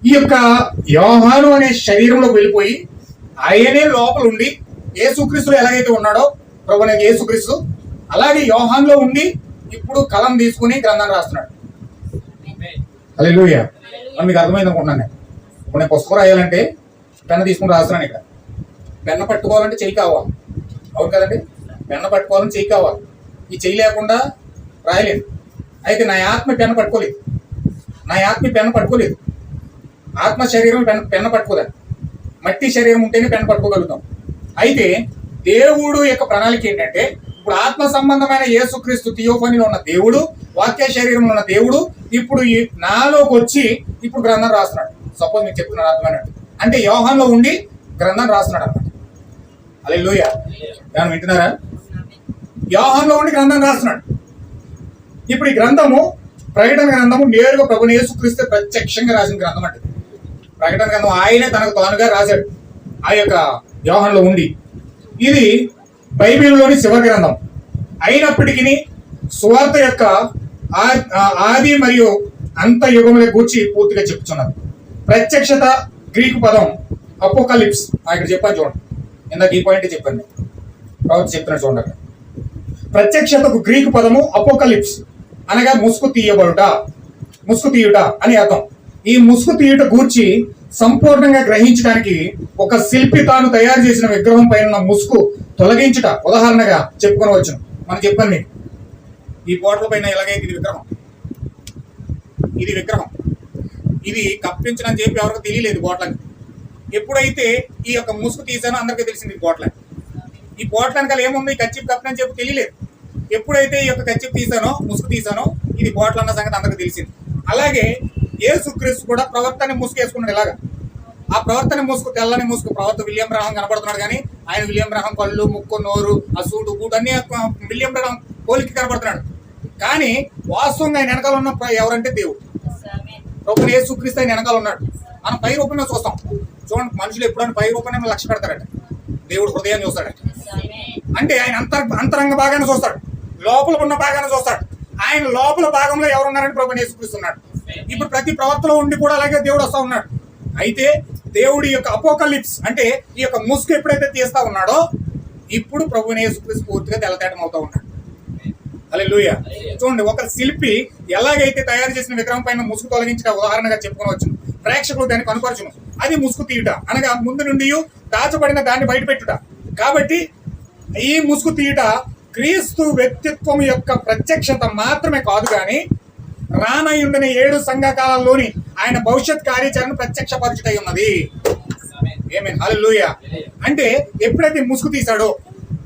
ఈ యొక్క యోహాను అనే శరీరంలో వెళ్ళిపోయి ఆయనే లోపల ఉండి యేసుక్రీస్తు ఎలాగైతే ఉన్నాడో ప్రభువైన యేసుక్రీస్తు అలాగే యోహానులో ఉండి ఇప్పుడు కలం తీసుకుని గ్రంథం రాస్తున్నాడు. హల్లెలూయా. మీకు అర్థమైంది అనుకుంటున్నాను. ఇప్పుడు నేను పుస్తకం రాయాలంటే పెన్ను తీసుకుని రాస్తున్నాను. ఇక్కడ పెన్ను పట్టుకోవాలంటే చెయ్యి కావాలి, అవును కదండి? పెన్ను పట్టుకోవాలని చెయ్యి కావాలి. ఈ చెయ్యి లేకుండా రాయలేదు. అయితే నా ఆత్మ పెన్ను పట్టుకోలేదు, ఆత్మ శరీరం పెన్ను పట్టుకోలేదు. మట్టి శరీరం ఉంటేనే పెన్ను పట్టుకోగలుగుతాం. అయితే దేవుడు యొక్క ప్రణాళిక ఏంటంటే ఇప్పుడు ఆత్మ సంబంధమైన యేసుక్రీస్తు థియోఫనీలో ఉన్న దేవుడు, వాక్య శరీరంలో ఉన్న దేవుడు ఇప్పుడు నాలోకి వచ్చి ఇప్పుడు గ్రంథం రాస్తున్నాడు. సపోజ్ మీకు చెప్తున్నాను అర్థమైనట్టు. అంటే యోహానులో ఉండి గ్రంథం రాస్తున్నాడు అన్నమాట. హల్లెలూయా. ఏమన్నా వింటున్నారా? యోహానులో ఉండి గ్రంథం రాస్తున్నాడు. ఇప్పుడు ఈ గ్రంథము ప్రకటన గ్రంథము నేరుగా ప్రభువైన యేసుక్రీస్తు ప్రత్యక్షంగా రాసిన గ్రంథం అంటే ప్రకటన గ్రంథం ఆయనే తనకు తానుగా రాశాడు ఆ యొక్క యోహానులో ఉండి. ఇది బైబిల్లోని శివ గ్రంథం అయినప్పటికీ సువార్త యొక్క ఆది మరియు అంత యుగముల గూర్చి పూర్తిగా చెప్తున్నారు. ప్రత్యక్షత గ్రీకు పదం అపోకలిప్స్. ఇక్కడ చెప్పాను చూడండి, ఇందాక ఈ పాయింట్ చెప్పండి, ప్రవక్త చెప్తున్నాడు చూడండి. అక్కడ ప్రత్యక్షతకు గ్రీకు పదము అపోకలిప్స్ అనగా ముసుగు తీయుట అని అర్థం. ఈ ముసుగు తీయుట గూర్చి సంపూర్ణంగా గ్రహించడానికి ఒక శిల్పి తాను తయారు చేసిన విగ్రహం పైన ముసుగు తొలగించుట ఉదాహరణగా చెప్పుకొని వచ్చును. మనం చెప్పాను మీకు, ఈ బోట్ల పైన ఎలాగైతే ఇది విగ్రహం ఇది కప్పించడం చెప్పి ఎవరికి తెలియలేదు బోట్లని. ఎప్పుడైతే ఈ యొక్క ముసుగు తీసానో అందరికీ తెలిసింది బోట్లని. ఈ బోట్ల వెనకాల ఏముంది, కచ్చిప్ కప్పని చెప్పి తెలియలేదు. ఎప్పుడైతే ఈ యొక్క కచ్చిప్ తీసానో, ముసుగు తీసానో, ఇది బోట్ల అన్న సంగతి అందరికీ తెలిసింది. అలాగే యేసుక్రీస్తు కూడా ప్రవర్తన ముసుగు వేసుకున్నాడు. ఇలాగా ఆ ప్రవర్తన ముసుగు, తెల్లని ముసుగు. ప్రవర్త విలియం బ్రహం కనబడుతున్నాడు కానీ ఆయన విలియం బ్రహం కళ్ళు, ముక్కు, నోరు, ఆ సూటు బూటు అన్ని విలియం బ్రహం పోలికి కనబడుతున్నాడు. కానీ వాస్తవంగా ఆయన వెనకాల ఉన్న ఎవరంటే దేవుడు. ప్రభువైన యేసుక్రీస్తు ఆయన వెనకాల ఉన్నాడు. మనం పై రూపంలో చూస్తాం. చూడండి, మనుషులు ఎప్పుడైనా పై రూపాన్ని లక్ష్య పెడతారట, దేవుడు హృదయాన్ని చూస్తాడట. అంటే ఆయన అంతరంగ భాగాన్ని చూస్తాడు, లోపల ఉన్న భాగాన్ని చూస్తాడు. ఆయన లోపల భాగంలో ఎవరున్నారని ప్రభువైన యేసుక్రీస్తు ఉన్నాడు. ఇప్పుడు ప్రతి ప్రవర్తనలో ఉండి కూడా అలాగే దేవుడు వస్తా ఉన్నాడు. అయితే దేవుడి యొక్క అపోకలిప్స్ అంటే ఈ యొక్క ముసుగు ఎప్పుడైతే తీస్తా ఉన్నాడో ఇప్పుడు ప్రభువైన యేసుక్రీస్తు పూర్తిగా తెల్లతేటం అవుతా ఉన్నాడు. హల్లెలూయా. చూడండి, ఒక శిల్పి ఎలాగైతే తయారు చేసిన విగ్రహం పైన ముసుగు తొలగించడం ఉదాహరణగా చెప్పుకోవచ్చు. ప్రేక్షకులు దాన్ని కనుపరచును. అది ముసుగు తీయుట అనగా ముందు నుండి దాచబడిన దాన్ని బయటపెట్టుట. కాబట్టి ఈ ముసుగు తీయుట క్రీస్తు వ్యక్తిత్వం యొక్క ప్రత్యక్షత మాత్రమే కాదు కానీ రానయుండిన 7 సంఘకాలంలోని ఆయన భవిష్యత్ కార్యాచరణ ప్రత్యక్షపరచుటై ఉన్నది. ఆమేన్. హల్లెలూయా. అంటే ఎప్పుడైతే ముసుగు తీశాడో,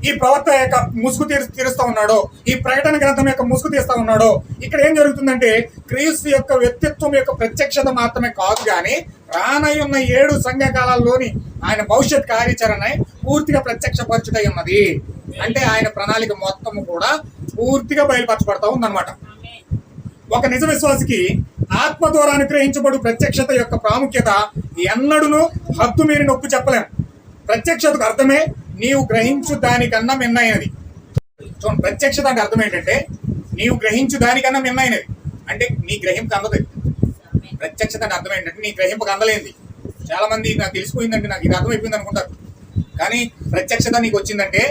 ఈ ప్రవర్త యొక్క ముసుగు తీరుస్తా ఉన్నాడో, ఈ ప్రకటన గ్రంథం యొక్క ముసుగు తీస్తా ఉన్నాడో, ఇక్కడ ఏం జరుగుతుందంటే క్రీస్తు యొక్క వ్యక్తిత్వం యొక్క ప్రత్యక్షత మాత్రమే కాదు కానీ రానయున్న 7 సంఘకాలంలోని ఆయన భవిష్యత్ కార్యాచరణ పూర్తిగా ప్రత్యక్షపరచుటై ఉన్నది. అంటే ఆయన ప్రణాళిక మొత్తము కూడా పూర్తిగా బయలుపరచబడతా ఉందన్నమాట. ఒక నిజ విశ్వాసికి ఆత్మ ద్వారా అనుగ్రహించబడు ప్రత్యక్షత యొక్క ప్రాముఖ్యత ఎన్నడూను హద్దు మీరి నొక్కి చెప్పలేము. ప్రత్యక్షతకు అర్థమే నీవు గ్రహించు దానికన్నా మిన్నైనది. చూడండి, ప్రత్యక్షత అంటే అర్థం ఏంటంటే నీవు గ్రహించు దానికన్నా మిన్నైనది. అంటే నీ గ్రహింపుకు అందదు. ప్రత్యక్షత అంటే అర్థం ఏంటంటే నీ గ్రహింపుకు అందలేంది. చాలా మంది నాకు తెలిసిపోయిందంటే, నాకు ఇది అర్థమైపోయింది అనుకుంటారు. కానీ ప్రత్యక్షత నీకు వచ్చిందంటే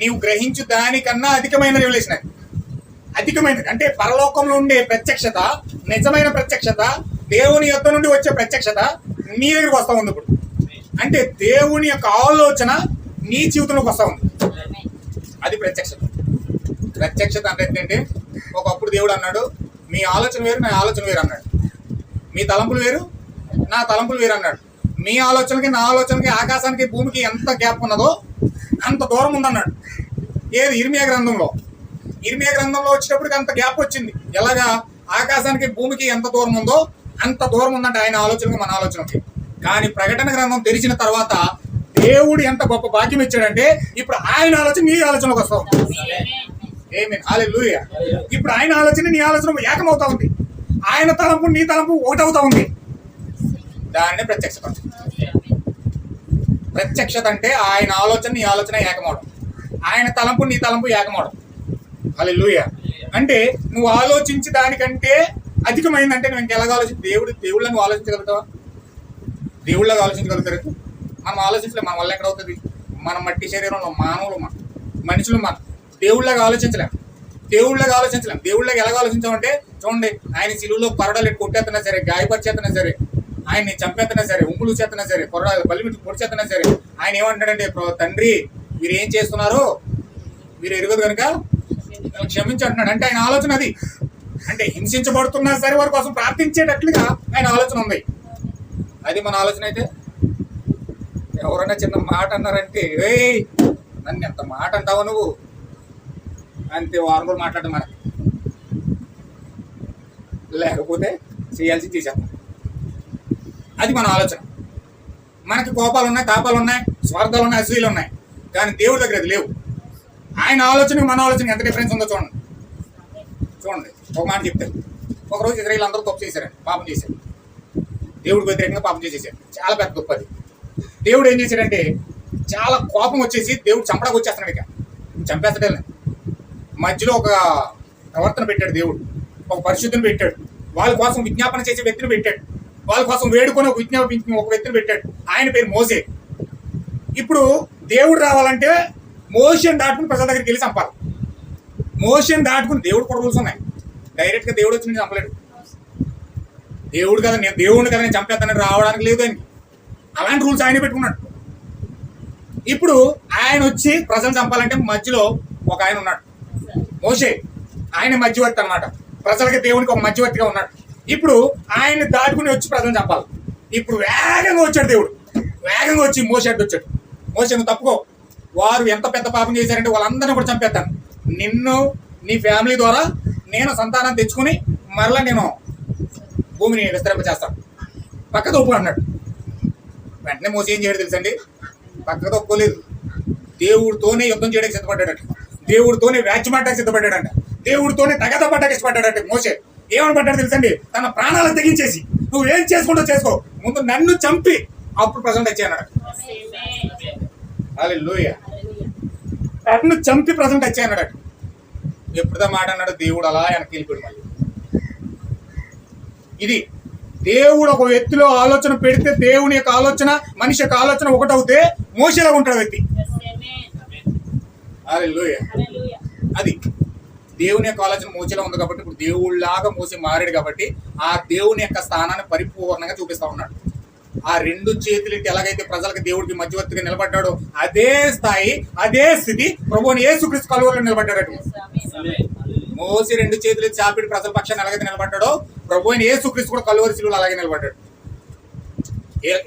నీవు గ్రహించు దానికన్నా అధికమైన రివల్యూషన్. అది అధికమైనది అంటే పరలోకంలో ఉండే ప్రత్యక్షత, నిజమైన ప్రత్యక్షత, దేవుని యొద్ద నుండి వచ్చే ప్రత్యక్షత నీ దగ్గరికి వస్తా ఉంది. ఇప్పుడు అంటే దేవుని యొక్క ఆలోచన నీ జీవితంలోకి వస్తా ఉంది. అది ప్రత్యక్షత. ప్రత్యక్షత అంటే ఏంటంటే ఒకప్పుడు దేవుడు అన్నాడు, మీ ఆలోచన వేరు, నా ఆలోచన వేరు అన్నాడు. మీ తలంపులు వేరు, నా తలంపులు వేరు అన్నాడు. మీ ఆలోచనకి నా ఆలోచనకి ఆకాశానికి భూమికి ఎంత గ్యాప్ ఉన్నదో అంత దూరం ఉందన్నాడు. ఏది? ఇర్మియా గ్రంథంలో వచ్చేటప్పటికి అంత గ్యాప్ వచ్చింది. ఎలాగా? ఆకాశానికి భూమికి ఎంత దూరం ఉందో అంత దూరం ఉందంటే ఆయన ఆలోచనకి మన ఆలోచనకి. కానీ ప్రకటన గ్రంథం తెరిచిన తర్వాత దేవుడు ఎంత గొప్ప భాగ్యం ఇచ్చాడంటే ఇప్పుడు ఆయన ఆలోచన నీ ఆలోచనలోకి వస్తాం. ఆమేన్, హల్లెలూయా. ఇప్పుడు ఆయన ఆలోచన నీ ఆలోచన ఏకమవుతా ఉంది, ఆయన తలంపు నీ తలంపు ఒకటవుతా ఉంది. దాన్నే ప్రత్యక్షత. ప్రత్యక్షత అంటే ఆయన ఆలోచన నీ ఆలోచన ఏకమవడం, ఆయన తలంపు నీ తలంపు ఏకమవడం. హల్లెలూయా. అంటే నువ్వు ఆలోచించి దానికంటే అధికమైందంటే నువ్వు ఇంకెలాగ ఆలోచించి దేవుళ్ళని నువ్వు ఆలోచించగలుగుతావా? దేవుళ్ళగా ఆలోచించగలుగుతారు? మనం ఆలోచించలేం. మన వల్ల ఎక్కడ అవుతుంది? మనం మట్టి శరీరంలో మానవులు, మనుషులు, దేవుళ్ళగా ఆలోచించలేం. దేవుళ్ళగా ఎలాగ ఆలోచించామంటే చూడండి, ఆయన సిలువలో కొరడాలు కొట్టేస్తున్నా సరే, గాయపరిచేస్తున్నా సరే, ఆయన్ని చంపేస్తున్నా సరే, ఉమ్ములు చేస్తున్నా సరే, కొరడాలు బలి మీద పొడి చేస్తున్నా సరే, ఆయన ఏమంటాడంటే, తండ్రి మీరు ఏం చేస్తున్నారో మీరు ఎరుగదు కనుక క్షమించి అంటున్నాడు. అంటే ఆయన ఆలోచన అది. అంటే హింసించబడుతున్నా సరే వారి కోసం ప్రార్థించేటట్లుగా ఆయన ఆలోచన ఉంది. అది మన ఆలోచన అయితే ఎవరైనా చిన్న మాట అన్నారంటే, ఏయ్ నన్ను ఎంత మాట అంటావా నువ్వు అంతే, వారం కూడా మాట్లాడడం మనకి. లేకపోతే చేయాల్సి చేసేస్తాం. అది మన ఆలోచన. మనకి కోపాలు ఉన్నాయి, తాపాలు ఉన్నాయి, స్వార్థాలు ఉన్నాయి, అసూయలు ఉన్నాయి. కానీ దేవుడి దగ్గర అది లేవు. ఆయన ఆలోచన మన ఆలోచన ఎంత డిఫరెన్స్ ఉందో చూడండి. ఒక మాట చెప్తారు. ఒకరోజు ఇజ్రాయేల్ అందరూ తప్పు చేశారండి, పాపం చేశారు, దేవుడికి వ్యతిరేకంగా పాపం చేసేసారు. చాలా పెద్ద గొప్ప అది. దేవుడు ఏం చేశాడంటే చాలా కోపం వచ్చేసి దేవుడు చంపడానికి వచ్చేస్తున్నాడు. ఇక చంపేస్తాడే మధ్యలో ఒక ప్రవర్తన పెట్టాడు దేవుడు, ఒక పరిశుద్ధిని పెట్టాడు, వాళ్ళ కోసం విజ్ఞాపన చేసే వ్యక్తిని పెట్టాడు, వాళ్ళ కోసం వేడుకొని ఒక వ్యక్తిని పెట్టాడు. ఆయన పేరు మోసే. ఇప్పుడు దేవుడు రావాలంటే మోషన్ దాటుకుని ప్రజల దగ్గరికి వెళ్ళి చంపాలి. మోషన్ దాటుకుని దేవుడు కూడా రూల్స్ ఉన్నాయి. డైరెక్ట్గా దేవుడు వచ్చి నేను చంపలేడు. దేవుడు కదా, నేను దేవుడిని కదా నేను చంపేస్తానని రావడానికి లేదు ఆయనకి. అలాంటి రూల్స్ ఆయన పెట్టుకున్నాడు. ఇప్పుడు ఆయన వచ్చి ప్రజలు చంపాలంటే మధ్యలో ఒక ఆయన ఉన్నాడు, మోషే. ఆయన మధ్యవర్తి అన్నమాట, ప్రజలకి దేవునికి ఒక మధ్యవర్తిగా ఉన్నాడు. ఇప్పుడు ఆయన దాటుకుని వచ్చి ప్రజలను చంపాలి. ఇప్పుడు వేగంగా వచ్చాడు దేవుడు, వేగంగా వచ్చి మోషే అడ్డు వచ్చాడు. మోషే నువ్వు తప్పుకో, వారు ఎంత పెద్ద పాపం చేశారంటే వాళ్ళందరినీ కూడా చంపేస్తాను, నిన్ను నీ ఫ్యామిలీ ద్వారా నేను సంతానం తెచ్చుకుని మరలా నేను భూమిని విస్తరింపచేస్తాను, పక్క తప్పు అన్నాడు. వెంటనే మోసే ఏం చేయడం తెలుసండి, పక్క తప్పుకోలేదు. దేవుడితోనే యుద్ధం చేయడానికి సిద్ధపడ్డాడట, దేవుడితోనే వ్యాజ్యమాడడానికి సిద్ధపడ్డాడంట, దేవుడితోనే తగద పడ్డానికి ఇష్టపడ్డాడంటే మోసే. ఏమని పడ్డాడు తెలుసండి, తన ప్రాణాలను తెగించేసి నువ్వేం చేసుకుంటూ చేసుకో, ముందు నన్ను చంపి అప్పుడు ప్రజలు తెచ్చి అన్నాడు. హల్లెలూయా. నన్ను చంపి ప్రజలు తెచ్చి అన్నాడు. ఎప్పుడుదా మాట అన్నాడు, దేవుడు అలా వెనక్కి వెళ్ళిపోయాడు. మళ్ళీ ఇది దేవుడు ఒక వ్యక్తిలో ఆలోచన పెడితే, దేవుని యొక్క ఆలోచన మనిషి యొక్క ఆలోచన ఒకటవుతే మోసేలా ఉంటాడు వ్యక్తి. హల్లెలూయా. అది దేవుని యొక్క ఆలోచన మోసేలా ఉంది కాబట్టి ఇప్పుడు దేవుళ్ళలాగా మోసే మారాడు కాబట్టి ఆ దేవుని యొక్క స్థానాన్ని పరిపూర్ణంగా చూపిస్తా ఉన్నాడు. ఆ రెండు చేతులు ఎలాగైతే ప్రజలకు దేవుడికి మధ్యవర్తిగా నిలబడ్డాడో అదే స్థాయి, అదే స్థితి ప్రభువుని యేసుక్రీస్తు కలువరిలో నిలబడ్డాడు. మోసి రెండు చేతులు చాపిడి ప్రజల పక్షాన్ని ఎలాగైతే నిలబడ్డాడో ప్రభువుని యేసుక్రీస్తు కూడా కలువరి శిలువలో అలాగే నిలబడ్డాడు.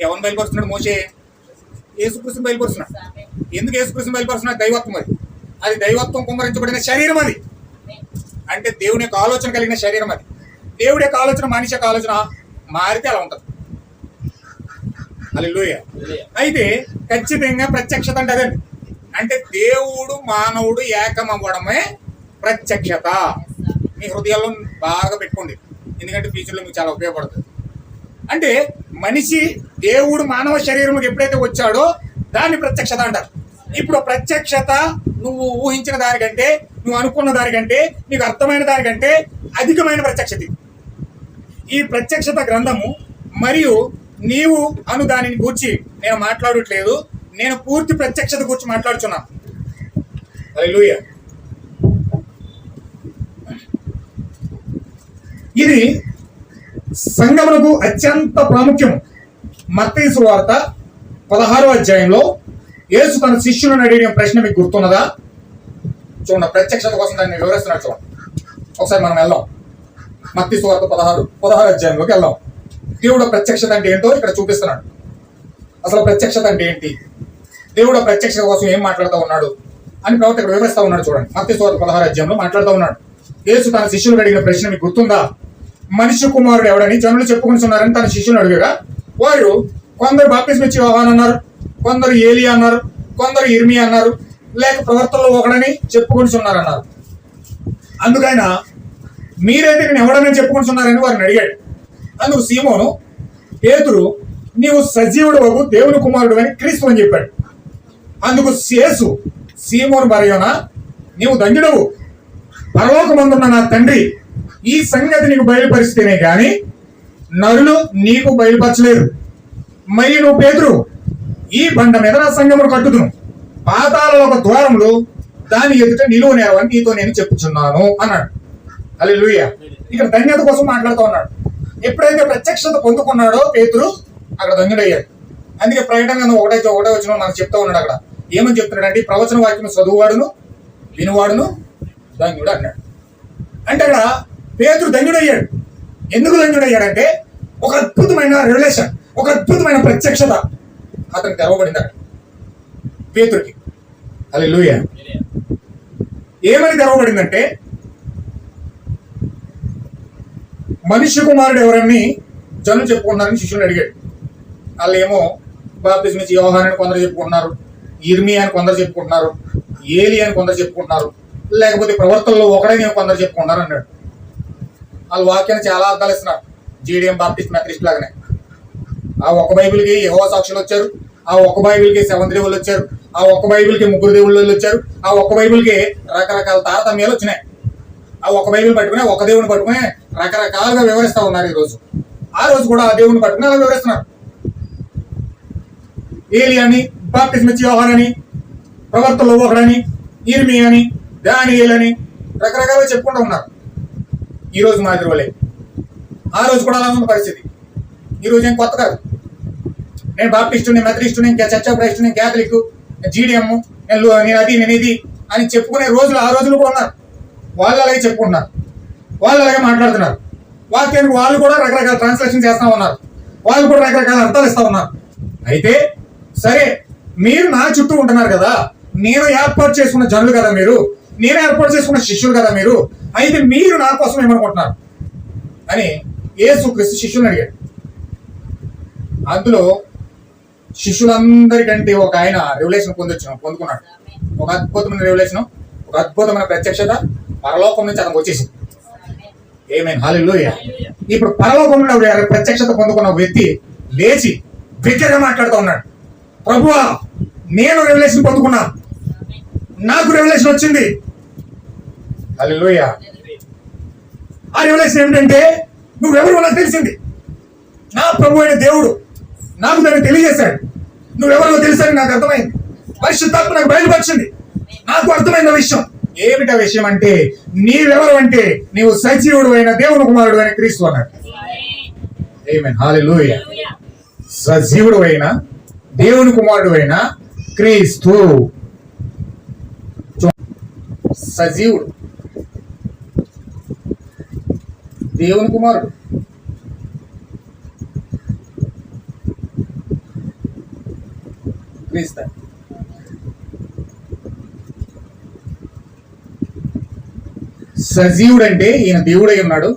ఎవరిని బయలుపరుస్తున్నాడు మోసే? యేసుక్రీస్తుని బయలుపరుస్తున్నాడు. ఎందుకు యేసుక్రీస్తుని బయలుపరుస్తున్నాడు? దైవత్వం. అది దైవత్వం కుమ్మరించబడిన శరీరం. అది అంటే దేవుని యొక్క ఆలోచన కలిగిన శరీరం. అది దేవుడి యొక్క ఆలోచన మనిషి యొక్క ఆలోచన మారితే అలా ఉంటుంది. హల్లెలూయా. అయితే ఖచ్చితంగా ప్రత్యక్షత అంటే అదండి. అంటే దేవుడు మానవుడు ఏకమవ్వడమే ప్రత్యక్షత. మీ హృదయాల్లో బాగా పెట్టుకోండి, ఎందుకంటే ఫ్యూచర్లో మీకు చాలా ఉపయోగపడుతుంది. అంటే మనిషి దేవుడు మానవ శరీరంలోకి ఎప్పుడైతే వచ్చాడో దాన్ని ప్రత్యక్షత అంటారు. ఇప్పుడు ప్రత్యక్షత నువ్వు ఊహించిన దానికంటే, నువ్వు అనుకున్న దానికంటే, నీకు అర్థమైన దానికంటే అధికమైన ప్రత్యక్షత. ఈ ప్రత్యక్షత గ్రంథము మరియు నీవు అను దానిని గూర్చి నేను మాట్లాడట్లేదు, నేను పూర్తి ప్రత్యక్షత గురించి మాట్లాడుచున్నాను. హల్లెలూయా. ఇది సంఘమునకు అత్యంత ప్రాముఖ్యం. మత్తయి సువార్త 16వ అధ్యాయంలో యేసు తన శిష్యులను అడిగిన ప్రశ్న మీకు గుర్తున్నదా? చూడండి, ప్రత్యక్షత కోసం దాన్ని వివరిస్తున్నాడు. చూడండి ఒకసారి మనం వెళ్దాం. మత్తయి సువార్త 16వ అధ్యాయంలోకి వెళ్దాం. దేవుడు ప్రత్యక్షత అంటే ఏంటో ఇక్కడ చూపిస్తున్నాడు. అసలు ప్రత్యక్షత అంటే ఏంటి, దేవుడు ప్రత్యక్షత కోసం ఏం మాట్లాడుతూ ఉన్నాడు అని ప్రవక్త ఇక్కడ వివరిస్తూ ఉన్నాడు. చూడండి, మత్తయి సువార్త 16వ అధ్యాయంలో మాట్లాడుతూ ఉన్నాడు. యేసు తన శిష్యులను అడిగిన ప్రశ్న మీకు గుర్తుందా? మనిషి కుమారుడు ఎవడని జనులు చెప్పుకుంటున్నారని తన శిష్యులను అడిగారా? వారు కొందరు బాప్తిస్మం ఇచ్చే యోహాను అన్నారు, కొందరు ఏలియా అన్నారు, కొందరు ఇర్మియా అన్నారు, లేక ప్రవర్తనలో ఒకడని చెప్పుకుంటున్నారన్నారు. అందుకైనా మీరైతే నేను ఎవడని చెప్పుకుంటున్నారని వారిని అడిగాడు. అందుకు సీమోను పేతురు, నీవు సజీవుడు వగు దేవుని కుమారుడు అని క్రీస్తు అని చెప్పాడు. అందుకు యేసు, సీమోను బరయోనా, నీవు ధన్యుడవు, పరలోకమందున్న నా తండ్రి ఈ సంగతి నీకు బయలుపరిస్తేనే గాని నరులు నీకు బయలుపరచలేరు. మరి నువ్వు పేతురు, ఈ బండ మీద నా సంఘమును కట్టుదును, పాతాళ ఒక ద్వారములు దాని ఎదుట నిలువ నేరవని నీతో నేను చెప్పుచున్నాను అన్నాడు. హల్లెలూయా. ఇక్కడ ధన్యత కోసం మాట్లాడుతూ ఉన్నాడు. ఎప్పుడైతే ప్రత్యక్షత పొందుకున్నాడో పేతురు అక్కడ ధన్యుడయ్యాడు. అందుకే ప్రకటన 1:1 వచనం మనకు చెప్తా ఉన్నాడు. అక్కడ ఏమని చెప్తున్నాడు? ప్రవచన వాక్యం చదువువాడును వినువాడును ధన్యుడు అన్నాడు. అంటే అక్కడ పేతురు ధన్యుడయ్యాడు. ఎందుకు ధన్యుడయ్యాడంటే ఒక అద్భుతమైన రివల్యూషన్, ఒక అద్భుతమైన ప్రత్యక్షత అతనికి తెరవబడింది అక్కడ పేతురికి. హల్లెలూయా. ఏమని తెరవబడిందంటే, మనుష్య కుమారుడు ఎవరని జనులు చెప్పుకుంటున్నారని శిష్యుని అడిగాడు. వాళ్ళు ఏమో బాప్తిస్మం ఇచ్చే యోహాను అని కొందరు చెప్పుకుంటున్నారు, ఇర్మియా అని కొందరు చెప్పుకుంటున్నారు, ఏలి అని కొందరు చెప్పుకుంటున్నారు, లేకపోతే ప్రవర్తనలో ఒకడని కొందరు చెప్పుకుంటున్నారు అన్నాడు. వాళ్ళు వాక్యాన్ని చాలా అర్థాలు ఇస్తున్నారు. జీడిఎం బాప్టిస్ట్ మెథడిస్ట్ లాగానే ఆ ఒక్క బైబిల్కి యెహోవా సాక్షులు వచ్చారు, ఆ ఒక్క బైబిల్కి 7 దేవుళ్ళు వచ్చారు, ఆ ఒక్క బైబిల్కి 3 దేవుళ్ళు వచ్చారు, ఆ ఒక్క బైబిల్కి రకరకాల తారతమ్యాలు వచ్చినాయి. ఆ ఒక్క బైబిల్ పట్టుకుని ఒక దేవుని పట్టుకుని రకరకాలుగా వివరిస్తా ఉన్నారు. ఈ రోజు ఆ రోజు కూడా ఆ దేవుని పట్టుకుని అలా వివరిస్తున్నారు. ఏలి అని, బాప్టిస్మం ఇచ్చే యోహాను అని, ప్రవర్తనలో ఒకడని, ఇర్మియా అని, దానియేలు అని రకరకాలుగా చెప్పుకుంటూ ఉన్నారు. ఈ రోజు మాదిరి వాళ్ళే ఆ రోజు కూడా అలా ఉన్న పరిస్థితి. ఈ రోజు ఏం కొత్త కాదు. నేను బాప్టిస్టు, నేను మెథడిస్టు, నేను చర్చ్ ఆఫ్ క్రైస్ట్, నేను క్యాథలిక్, జీడిఎం, నేను అది నేను ఇది అని చెప్పుకునే రోజులు ఆ రోజులు కూడా ఉన్నారు. వాళ్ళు అలాగే చెప్పుకుంటున్నారు, వాళ్ళు అలాగే మాట్లాడుతున్నారు. వాక్యానికి వాళ్ళు కూడా రకరకాల ట్రాన్స్లేషన్ చేస్తూ ఉన్నారు, వాళ్ళు కూడా రకరకాల అర్థాలు ఇస్తూ ఉన్నారు. అయితే సరే, మీరు నా చుట్టూ ఉంటున్నారు కదా, నేను ఏర్పాటు చేసుకున్న జనులు కదా మీరు, నేను ఏర్పాటు చేసుకున్న శిష్యులు కదా మీరు, అయితే మీరు నా కోసం ఏమనుకుంటున్నారు అని యేసుక్రీస్తు శిష్యులను అడిగాడు. అందులో శిష్యులందరికంటే ఒక ఆయన రెవల్యూషన్ పొందుకున్నాడు. ఒక అద్భుతమైన రెవల్యూషన్, ఒక అద్భుతమైన ప్రత్యక్షత పరలోకం నుంచి అతనికి వచ్చేసింది. ఆమేన్, హల్లెలూయా. ఇప్పుడు పరలోకంలో ప్రత్యక్షత పొందుకున్న వ్యక్తి లేచి బిగ్గరగా మాట్లాడుతూ ఉన్నాడు, ప్రభువా, నేను రెవల్యూషన్ పొందుకున్నా, నాకు రెవల్యూషన్ వచ్చింది. హల్లెలూయా. ఆ రెవల్యూషన్ ఏమిటంటే, నువ్వెవరు నాకు తెలిసింది, నా ప్రభు అయిన దేవుడు నాకు దాన్ని తెలియజేశాడు, నువ్వెవరో తెలుసని నాకు అర్థమైంది, పరిశుద్ధాత్మ నాకు బయలుపరిచింది, నాకు అర్థమైన విషయం. ఏమిటా విషయం అంటే, నీవెవరు అంటే నీవు సజీవుడు అయిన దేవుని కుమారుడు అయిన క్రీస్తు అన్నాడు. ఆమేన్, హల్లెలూయా. సజీవుడు అయిన దేవుని కుమారుడు అయిన క్రీస్తు. సజీవుడు, దేవుని కుమారుడు, క్రీస్తు. సజీవుడు అంటే ఈయన దేవుడై ఉన్నాడు,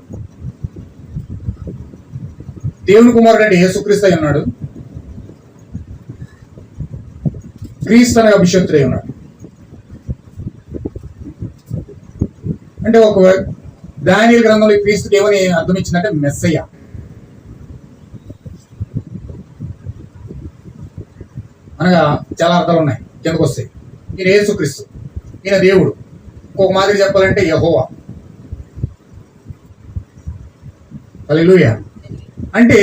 దేవుని కుమారుడు అంటే యేసుక్రీస్తు అయి ఉన్నాడు, క్రీస్తు అనే అభిషక్తుడై ఉన్నాడు. అంటే ఒక దానియేలు గ్రంథంలో క్రీస్తుకి ఏమని అర్థం ఇచ్చిందంటే మెస్సయ్య. అనగా చాలా అర్థాలు ఉన్నాయి, కిందకు వస్తాయి. ఈయన యేసుక్రీస్తు, ఈయన దేవుడు. ఇంకొక మాదిరి చెప్పాలంటే యెహోవా. హల్లెలూయా. అంటే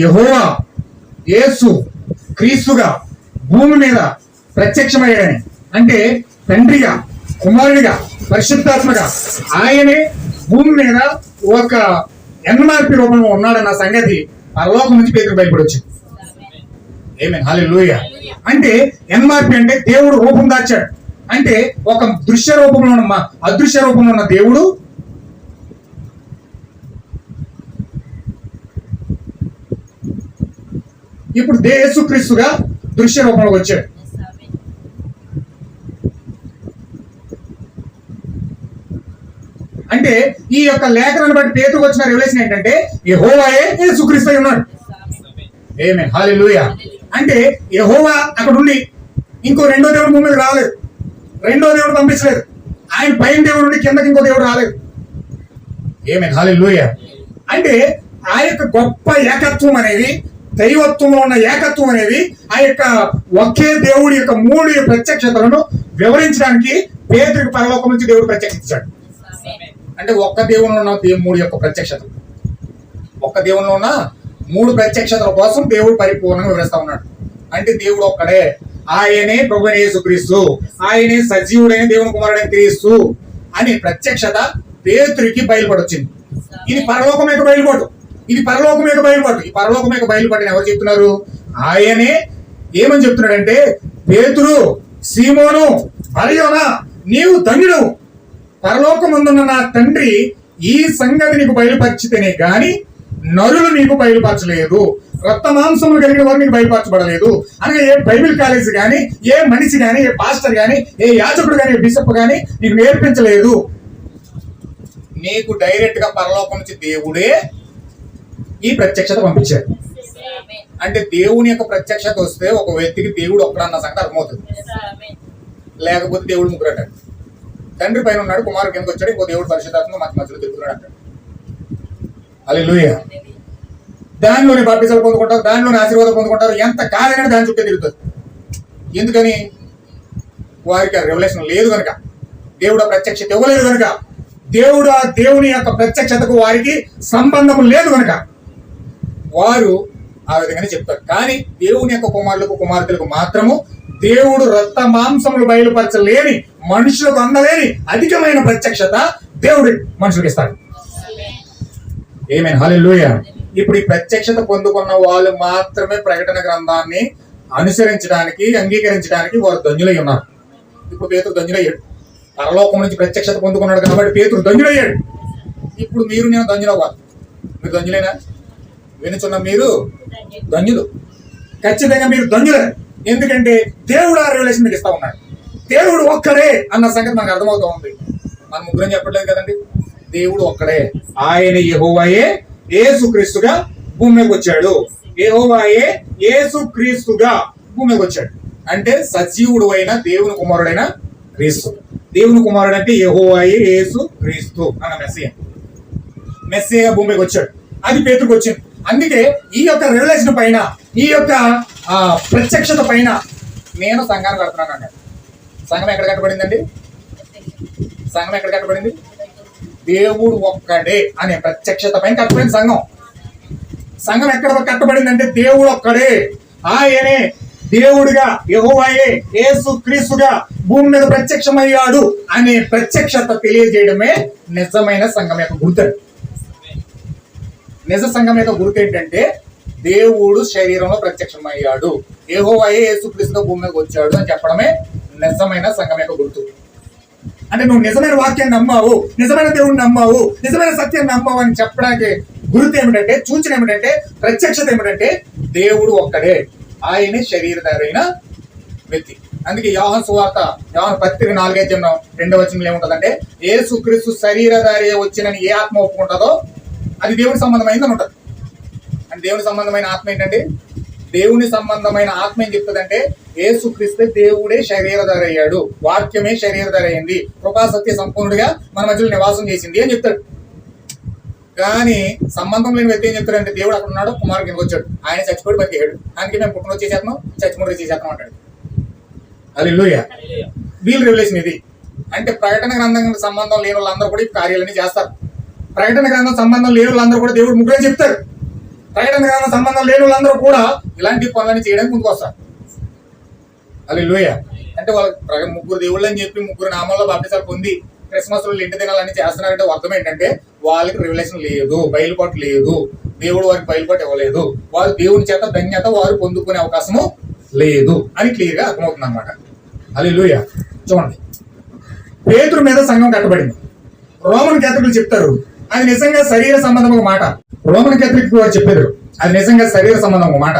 యెహోవా యేసు క్రీస్తుగా భూమి మీద ప్రత్యక్షమయ్యాడని, అంటే తండ్రిగా, కుమారుడిగా, పరిశుద్ధాత్మగా ఆయనే భూమి మీద ఒక ఎన్మార్పి రూపంలో ఉన్నాడన్న సంగతి పరలోకం నుంచి పేతురు బయటపడి వచ్చింది. ఆమేన్, హల్లెలూయా. అంటే ఎన్మార్పి అంటే దేవుడు రూపం దాచాడు. అంటే ఒక దృశ్య రూపంలో ఉన్న అదృశ్య రూపంలో ఉన్న దేవుడు ఇప్పుడు యేసుక్రీస్తుగా దృశ్య రూపంలోకి వచ్చాడు. అంటే ఈ యొక్క లేఖనాన్ని బట్టి పేతురుకు వచ్చిన రివల్యూషన్ ఏంటంటే, యెహోవాయే యేసుక్రీస్తు అయి ఉన్నాడు. ఆమేన్, హల్లెలూయా. అంటే యెహోవా అక్కడ ఉండి ఇంకో రెండో దేవుడు భూమి మీద రాలేదు, రెండో దేవుడు పంపించలేదు. ఆయన పైన దేవుడు నుండి కిందకి ఇంకో దేవుడు రాలేదు. ఏమేన్ హల్లెలూయా. అంటే ఆ యొక్క గొప్ప ఏకత్వం అనేది, దైవత్వంలో ఉన్న ఏకత్వం అనేది, ఆ యొక్క ఒకే దేవుడి యొక్క మూడు ప్రత్యక్షతలను వివరించడానికి పేతురుకి పరలోకం నుంచి దేవుడు ప్రత్యక్షించాడు. అంటే ఒక్క దేవునిలో ఉన్న మూడు యొక్క ప్రత్యక్షత, ఒక్క దేవునిలో ఉన్న మూడు ప్రత్యక్షతల కోసం దేవుడు పరిపూర్ణంగా వివరిస్తా ఉన్నాడు. అంటే దేవుడు ఒక్కడే, ఆయనే ప్రభువైన యేసుక్రీస్తు, ఆయనే సజీవుడైన దేవుని కుమారుడైన క్రీస్తు అని ప్రత్యక్షత పేతురికి బయలుపడొచ్చింది. ఇది పరలోకం యొక్క బయలుపాటు, ఇది పరలోకం యొక్క బయలుపాటు. ఈ పరలోకం యొక్క బయలుపాటుని ఎవరు చెప్తున్నారు? ఆయనే. ఏమని చెప్తున్నాడంటే, పేతురు, సీమోను, బరయోనా, నీవు ధన్యుడు, పరలోకమందున్న నా తండ్రి ఈ సంగతి నీకు బయలుపరిచితేనే గాని నరులు నీకు బయలుపరచలేదు, రక్త మాంసములు కలిగిన వారు నీకు బయలుపరచబడలేదు. అనగా ఏ బైబిల్ కాలేజ్ కానీ, ఏ మనిషి కానీ, ఏ పాస్టర్ కానీ, ఏ యాజకుడు కానీ, ఏ బిషప్ కానీ నీకు నేర్పించలేదు. నీకు డైరెక్ట్ గా పరలోకం నుంచి దేవుడే ఈ ప్రత్యక్షత పంపించాడు. అంటే దేవుని యొక్క ప్రత్యక్షత వస్తే ఒక వ్యక్తికి దేవుడు ఒక్కడన్న సంగతి అర్థమవుతుంది. లేకపోతే దేవుడు ముగ్గురు అంటాడు. తండ్రి పైన ఉన్నాడు, కుమారుడు కిందకి వచ్చాడు, ఇంకో దేవుడు పరిశుద్ధాత్మ మధ్యలో తిరుగుతున్నాడు అంటాడు. హల్లెలూయా. దానిలోని బాప్టిజాలు పొందుకుంటారు, దానిలోని ఆశీర్వాదం పొందుకుంటారు. ఎంత కాదనే దాని చుట్టూ తిరుగుతుంది. ఎందుకని? వారికి ఆ రెవల్యూషన్ లేదు కనుక, దేవుడు ఆ ప్రత్యక్షత ఇవ్వలేదు కనుక, దేవుని యొక్క ప్రత్యక్షతకు వారికి సంబంధం లేదు కనుక వారు ఆ విధంగానే చెప్తారు. కానీ దేవుని యొక్క కుమారులకు కుమార్తెలకు మాత్రము దేవుడు రక్త మాంసములు బయలుపరచలేని, మనుషులకు అందలేని అధికమైన ప్రత్యక్షత దేవుడు మనుషులకు ఇస్తాడు. ఆమేన్ హల్లెలూయా. ఇప్పుడు ఈ ప్రత్యక్షత పొందుకున్న వాళ్ళు మాత్రమే ప్రకటన గ్రంథాన్ని అనుసరించడానికి, అంగీకరించడానికి వారు ధన్యులై ఉన్నారు. ఇప్పుడు పేతురు ధన్యులయ్యాడు, పరలోకం నుంచి ప్రత్యక్షత పొందుకున్నాడు కాబట్టి పేతురు ధన్యులయ్యాడు. ఇప్పుడు మీరు నేను ధన్యులవ్వాలి. మీరు ధన్యులేనా? వినుచున్న మీరు ధన్యులు, ఖచ్చితంగా మీరు ధన్యులే. ఎందుకంటే దేవుడు ఆ రివల్యూషన్ మీకు ఇస్తా ఉన్నాడు. దేవుడు ఒక్కడే అన్న సంగతి మనకు అర్థమవుతా ఉంది. మనం ముగ్గురం చెప్పట్లేదు కదండి. దేవుడు ఒక్కడే, ఆయన యెహోవాయే యేసుక్రీస్తుగా భూమి మీదకి వచ్చాడు. యెహోవాయే యేసుక్రీస్తుగా భూమి మీదకి వచ్చాడు. అంటే సజీవుడు అయిన దేవుని కుమారుడైన క్రీస్తు. దేవుని కుమారుడు అంటే యెహోవాయే యేసుక్రీస్తు అన్న మెస్సియా భూమి మీదకి వచ్చాడు. అది పేతురుకు వచ్చింది. అందుకే ఈ యొక్క రివల్యూషన్ పైన, ఈ యొక్క ప్రత్యక్షత పైన నేను సంఘాన్ని కడుతున్నాను అన్నాడు. సంఘం ఎక్కడ కట్టబడిందండి? సంఘం ఎక్కడ కట్టబడింది? దేవుడు ఒక్కడే అనే ప్రత్యక్షత పైన కట్టబడింది సంఘం. సంఘం ఎక్కడ కట్టబడిందంటే దేవుడు ఒక్కడే, ఆయనే దేవుడిగా, యెహోవాయే యేసుక్రీస్తుగా భూమి మీద ప్రత్యక్షమయ్యాడు అనే ప్రత్యక్షత తెలియజేయడమే నిజమైన సంఘం యొక్క గుర్తు. నిజ సంఘం యొక్క గుర్తు ఏంటంటే దేవుడు శరీరంలో ప్రత్యక్షమయ్యాడు, యెహోవాయే యేసుక్రీస్తుగా భూమి మీదకి వచ్చాడు అని చెప్పడమే నిజమైన సంఘం యొక్క గుర్తు. అంటే నువ్వు నిజమైన వాక్యాన్ని నమ్మావు, నిజమైన దేవుడిని నమ్మావు, నిజమైన సత్యాన్ని నమ్మావు అని చెప్పడానికి గుర్తు ఏమిటంటే, సూచన ఏమిటంటే, ప్రత్యక్షత ఏమిటంటే దేవుడు ఒక్కడే, ఆయనే శరీరధారైన వ్యక్తి. అందుకే యోహాను సువార్త, యోహాను పత్రిక 4:2 వచనంలో ఏముంటదంటే, యేసుక్రీస్తు శరీరధారి వచ్చినని ఏ ఆత్మ ఒప్పుకుంటుందో అది దేవుని సంబంధమైందని ఉంటుంది. అంటే దేవుని సంబంధమైన ఆత్మ ఏంటంటే, దేవుని సంబంధమైన ఆత్మ ఏం చెప్తుందంటే, యేసుక్రీస్తు దేవుడే శరీరధారి అయ్యాడు, వాక్యమే శరీరధారి అయింది, కృపా సత్య సంపూర్ణుడిగా మన మధ్యలో నివాసం చేసింది అని చెప్తాడు. కానీ సంబంధం లేని వ్యక్తి ఏం చెప్తాడంటే, దేవుడు అక్కడ ఉన్నాడు, కుమారుడు కిందకి వచ్చాడు, ఆయన చచ్చిపోయి బతికాడు, అందుకే మేము పుట్టిన వచ్చేసేస్తున్నాం, చచ్చిపోయి చేసేస్తున్నాం అంటాడు. హల్లెలూయా. వీల్ రెవల్యూషన్ ఇది. అంటే ప్రకటన గ్రంథం సంబంధం లేని వాళ్ళందరూ కూడా ఈ కార్యాలన్నీ చేస్తారు. ప్రకటన గ్రంథం సంబంధం లేని వాళ్ళందరూ కూడా దేవుడు ముగ్గురే చెప్తారు. ప్రకటన గ్రంథం సంబంధం లేని వాళ్ళందరూ కూడా ఇలాంటి పనులని చేయడానికి ముందుకు వస్తారు. హల్లెలూయా. అంటే వాళ్ళకి ముగ్గురు దేవుళ్ళు అని చెప్పి ముగ్గురు నామాల్లో బాప్టిజాలు పొంది క్రిస్మస్ రోజు ఇంటి దినాలన్నీ చేస్తున్నారంటే అర్థం ఏంటంటే వాళ్ళకి రివల్యూషన్ లేదు, బయలుపాటు లేదు, దేవుడు వారికి బయలుపాటు ఇవ్వలేదు, వారు దేవుని చేత ధన్యత వారు పొందుకునే అవకాశము లేదు అని క్లియర్ గా అర్థమవుతుంది అనమాట. హల్లెలూయా. చూడండి, పేతురు మీద సంఘం కట్టబడింది. రోమన్ క్యాథలిక్లు చెప్తారు అది నిజంగా శరీర సంబంధం ఒక మాట. రోమన్ క్యాథలిక్ వారు చెప్పారు అది నిజంగా శరీర సంబంధం ఒక మాట.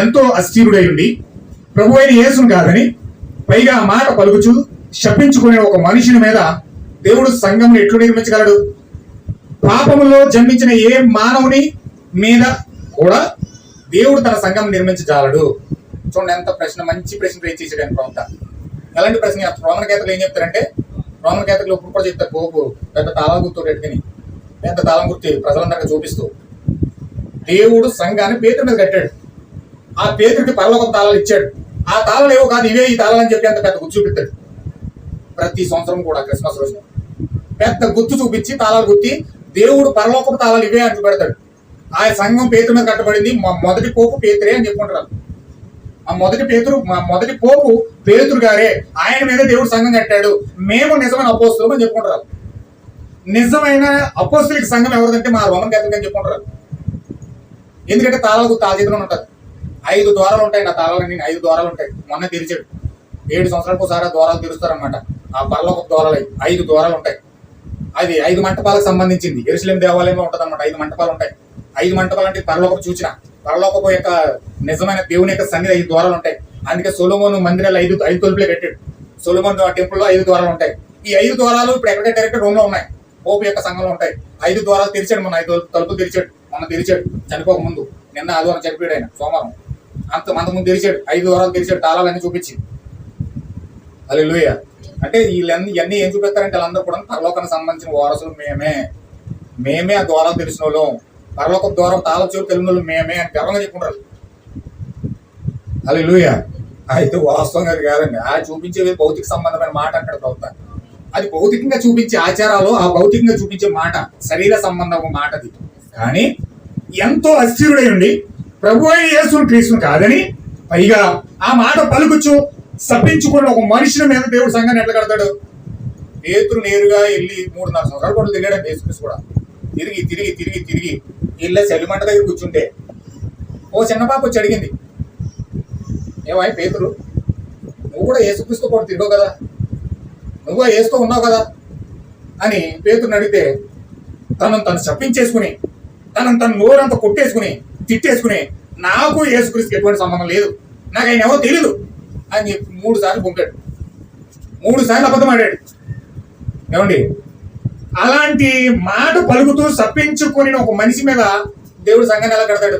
ఎంతో అస్థిరుడై ఉండి ప్రభు అయిన యేసును కాదని పైగా ఆ మాట పలుకుచు శపించుకునే ఒక మనిషిని మీద దేవుడు సంఘం ఎట్లు నిర్మించగలడు? పాపములో జన్మించిన ఏ మానవుని మీద కూడా దేవుడు తన సంఘం నిర్మించగలడు. చూడండి ఎంత ప్రశ్న, మంచి ప్రశ్న రేజ్ చేసాడు ప్రవక్త. ఎలాంటి ప్రశ్న? రోమన్ క్యాథలిక్లు ఏం చెప్తారంటే రోమన్ క్యాథలిక్లు ఇప్పుడు కూడా చెప్తారు, పోపు పెద్ద తాళం గుర్తు పెట్టుకుని పెద్ద తాళం గుర్తు ప్రజలందరికీ చూపిస్తూ దేవుడు సంఘాన్ని పేతురు మీద కట్టాడు. ఆ పేతుడికి పరలోకం తాళాలు ఇచ్చాడు. ఆ తాళాలు ఏవో కాదు, ఇవే ఈ తాళాలు అని చెప్పి అంత పెద్ద గుర్తు చూపిస్తాడు. ప్రతి సంవత్సరం కూడా క్రిస్మస్ రోజు పెద్ద గుర్తు చూపించి తాళాలు గుర్తి దేవుడు పరలోకపు తాళాలు ఇవే అని చూపెడతాడు. ఆ సంఘం పేతురు మీద కట్టబడింది. మా మొదటి పోపు పేతురే అని చెప్పుకుంటారు. మా మొదటి పోపు పేతురు గారే, ఆయన మీద దేవుడు సంఘం కట్టాడు. మేము నిజమైన అపోస్తులం అని చెప్పుకుంటారు. నిజమైన అపోస్తులిక సంఘం ఎవరిదంటే మా రోమన్ క్యాథలిక్ అని చెప్పుకుంటారు. ఎందుకంటే తాళాలకు తాళిలో ఉంటారు. 5 ద్వారాలు ఉంటాయి. నా తాళాలన్నీ 5 ద్వారాలు ఉంటాయి. మొన్న తెరిచాడు. 7 సంవత్సరాలకు ఒకసారి ద్వారాలు తెరుస్తారనమాట. ఆ పరలోక ద్వారాలు 5 ద్వారాలు ఉంటాయి. అది 5 మంటపాలకు సంబంధించింది. యెరూషలేము దేవాలయంలో ఉంటుంది అనమాట. 5 మంటపాలు ఉంటాయి. 5 మంటపాలు అంటే పరలోకపు సూచన. పరలోకపు యొక్క నిజమైన దేవుని యొక్క సన్నిధి 5 ద్వారాలు ఉంటాయి. అందుకే సొలొమోను మందిరాలు 5 తలుపులే కట్టాడు. సొలొమోను టెంపుల్లో 5 ద్వారాలు ఉంటాయి. ఈ 5 ద్వారాలు ఇప్పుడు ఎక్కడ కట్టారంటే రోమ్ లో ఉన్నాయి. పోపు యొక్క సంఘంలో ఉంటాయి. 5 ద్వారాలు తెరిచాడు. మొన్న 5 తలుపులు తెరిచాడు. మొన్న తెరిచాడు చనిపోక ముందు. నిన్న ఆదివారం చనిపోయాడు ఆయన, సోమవారం. అంతకుముందు తెరిచాడు. 5 ద్వారాలు తెరిచాడు. తాళాలన్నీ చూపించి. హల్లెలూయా. అంటే ఇవన్నీ ఏం చూపిస్తారంటే వాళ్ళందరూ కూడా పరలోకానికి సంబంధించిన వారసులు మేమే ఆ ద్వారాలు తెలిసిన వాళ్ళం, పరలోక ద్వారం తాళం చెవులు తెలిసిన వాళ్ళు మేమే అని గర్వంగా చెప్పుకుంటారు. హల్లెలూయా. అయితే వాస్తవంగా అది కాదండి. ఆ చూపించేది భౌతిక సంబంధమైన మాట అంటాడు ప్రభుత్వ. అది భౌతికంగా చూపించే ఆచారాలు, ఆ భౌతికంగా చూపించే మాట శరీర సంబంధం మాట అది. కానీ ఎంతో అస్థిరుడై ఉండి ప్రభు అయిన యేసుని క్రీస్తుని కాదని పైగా ఆ మాట పలుకుచు సప్పించుకున్న ఒక మనిషిని మీద దేవుడు సంఘాన్ని ఎట్లా కడతాడు? పేతురు నేరుగా వెళ్ళి 3.5 సంవత్సరాల పాటు తిరిగాడు. యేసుక్రీస్తు కూడా తిరిగి ఇళ్ళ చలిమంట దగ్గర కూర్చుంటే ఓ చిన్న పాప వచ్చి అడిగింది, ఏమై పేతురు, నువ్వు కూడా యేసుక్రీస్తు కూడా తిరగవు కదా, నువ్వు యేసుతో ఉన్నావు కదా అని పేతురుని అడిగితే తను చప్పించేసుకుని తను నోరంతా కొట్టేసుకుని తిట్టేసుకుని నాకు యేసుక్రీస్తుకి ఎటువంటి సంబంధం లేదు, నాకు ఆయన ఎవరో తెలీదు అని చెప్పి 3 సార్లు పొంగాడు. 3 సార్లు అబద్ధం ఆడాడు. ఏమండి, అలాంటి మాట పలుకుతూ సప్పించుకుని ఒక మనిషి మీద దేవుడు సంఘాన్ని ఎలా కడతాడు?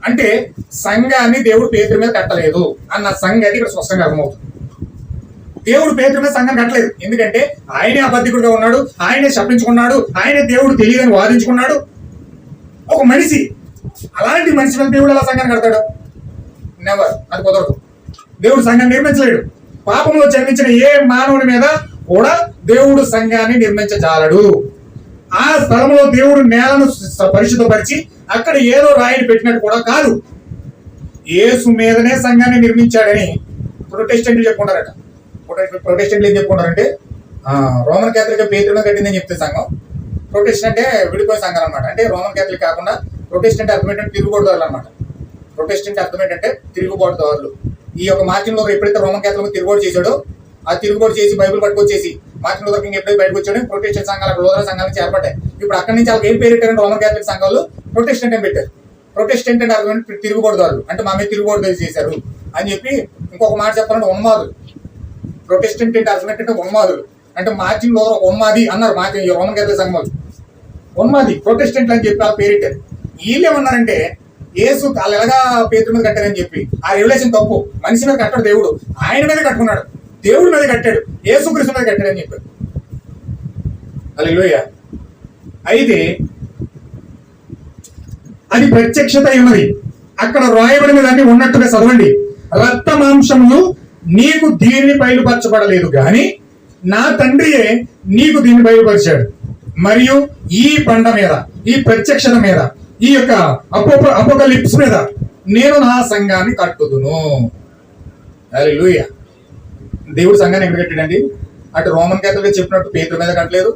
అంటే సంఘాన్ని దేవుడు పేతురు మీద కట్టలేదు అన్న సంగతి ఇక్కడ స్పష్టంగా అర్థమవుతుంది. దేవుడు పేతురు మీద సంఘం కట్టలేదు. ఎందుకంటే ఆయనే అబద్ధికుడిగా ఉన్నాడు, ఆయనే శపించుకున్నాడు, ఆయనే దేవుడు తెలియదని వాదించుకున్నాడు. ఒక మనిషి, అలాంటి మనిషి మీద దేవుడు ఎలా సంఘాన్ని కడతాడు? నెవర్. అది కుదరదు. దేవుడు సంఘాన్ని నిర్మించలేడు. పాపంలో జన్మించిన ఏ మానవుని మీద కూడా దేవుడు సంఘాన్ని నిర్మించజాలడు. ఆ స్థలంలో దేవుడు నేలను పరిశుద్ధపరిచి అక్కడ ఏదో రాయిని పెట్టినట్టు కూడా కాదు. యేసు మీదనే సంఘాన్ని నిర్మించాడని ప్రొటెస్టెంట్లు చెప్పుకుంటారట. ప్రొటెస్టెంట్లు ఏం చెప్పుకుంటారంటే రోమన్ క్యాథలిక్ పేతురు మీద కట్టిందని చెప్తే సంఘం. ప్రొటెస్టెంట్ అంటే విడిపోయే సంఘాలు అనమాట. అంటే రోమన్ క్యాథలిక్ కాకుండా ప్రొటెస్టెంట్ అర్థం ఏంటంటే తిరుగుబాటుదారులు అనమాట. ప్రొటెస్టెంట్ అర్థం ఏంటంటే తిరుగుబాటుదారులు. ఈ యొక్క మార్టిన్ లూథర్ ఎప్పుడైతే రోమన్ క్యాథలిక్ తిరుగుబాటు చేశాడో, ఆ తిరుగుబాటు చేసి బైబిల్ పట్టుకొచ్చేసి మార్టిన్ లూథర్ కింగ్ ఎప్పుడైతే బయటకు వచ్చాడో ప్రొటెస్టెంట్ సంఘాలు లూథరన్ సంఘాలకు చేరబడ్డాయి. ఇప్పుడు అక్కడి నుంచి వాళ్ళకి ఏం పేరు పెట్టారంటే రోమన్ క్యాథలిక్ సంఘాలు ప్రొటెస్టెంట్ అని పెట్టారు. ప్రొటెస్టెంట్ అంటే అర్థం తిరుగుబాటుదారులు, అంటే మా మీద తిరుగుబాటు చేశారు అని చెప్పి. ఇంకొక మాట చెప్పాలంటే ఉన్మాదులు. ప్రొటెస్టెంట్ అంటే అర్థం ఏంటంటే ఉన్మాదులు, అంటే మార్టిన్ లూథర్ ఉన్మాది అన్నారు రోమన్ క్యాథలిక్ సంఘాలు. ఉన్మాది ప్రొటెస్టెంట్ అని చెప్పి ఆ పేరెట్టారు. వీళ్ళు ఏమన్నారంటే యేసు వాళ్ళు ఎలాగా పేతురు మీద కట్టారని చెప్పి ఆ రెవల్యూషన్ తప్పు. మనిషి మీద కట్టాడు దేవుడు, ఆయన మీద కట్టుకున్నాడు, దేవుడి మీద కట్టాడు, యేసుక్రీస్తు మీద కట్టాడని చెప్పారు. హల్లెలూయా. అయితే అది ప్రత్యక్షత ఉన్నది. అక్కడ రాయబడిన దాన్ని ఉన్నట్టుగా చదవండి. రక్త మాంసములు నీకు దీనిని బయలుపరచబడలేదు గాని నా తండ్రియే నీకు దీన్ని బయలుపరిచాడు. మరియు ఈ బండ మీద, ఈ ప్రత్యక్షత మీద, ఈ యొక్క అపోకలిప్స్ మీద నేను నా సంఘాన్ని కట్టుదును. హల్లెలూయా. దేవుడు సంఘాన్ని ఎక్కడ కట్టాడండి? అటు రోమన్ క్యాథలిక్ చెప్పినట్టు పేతురు మీద కట్టలేదు,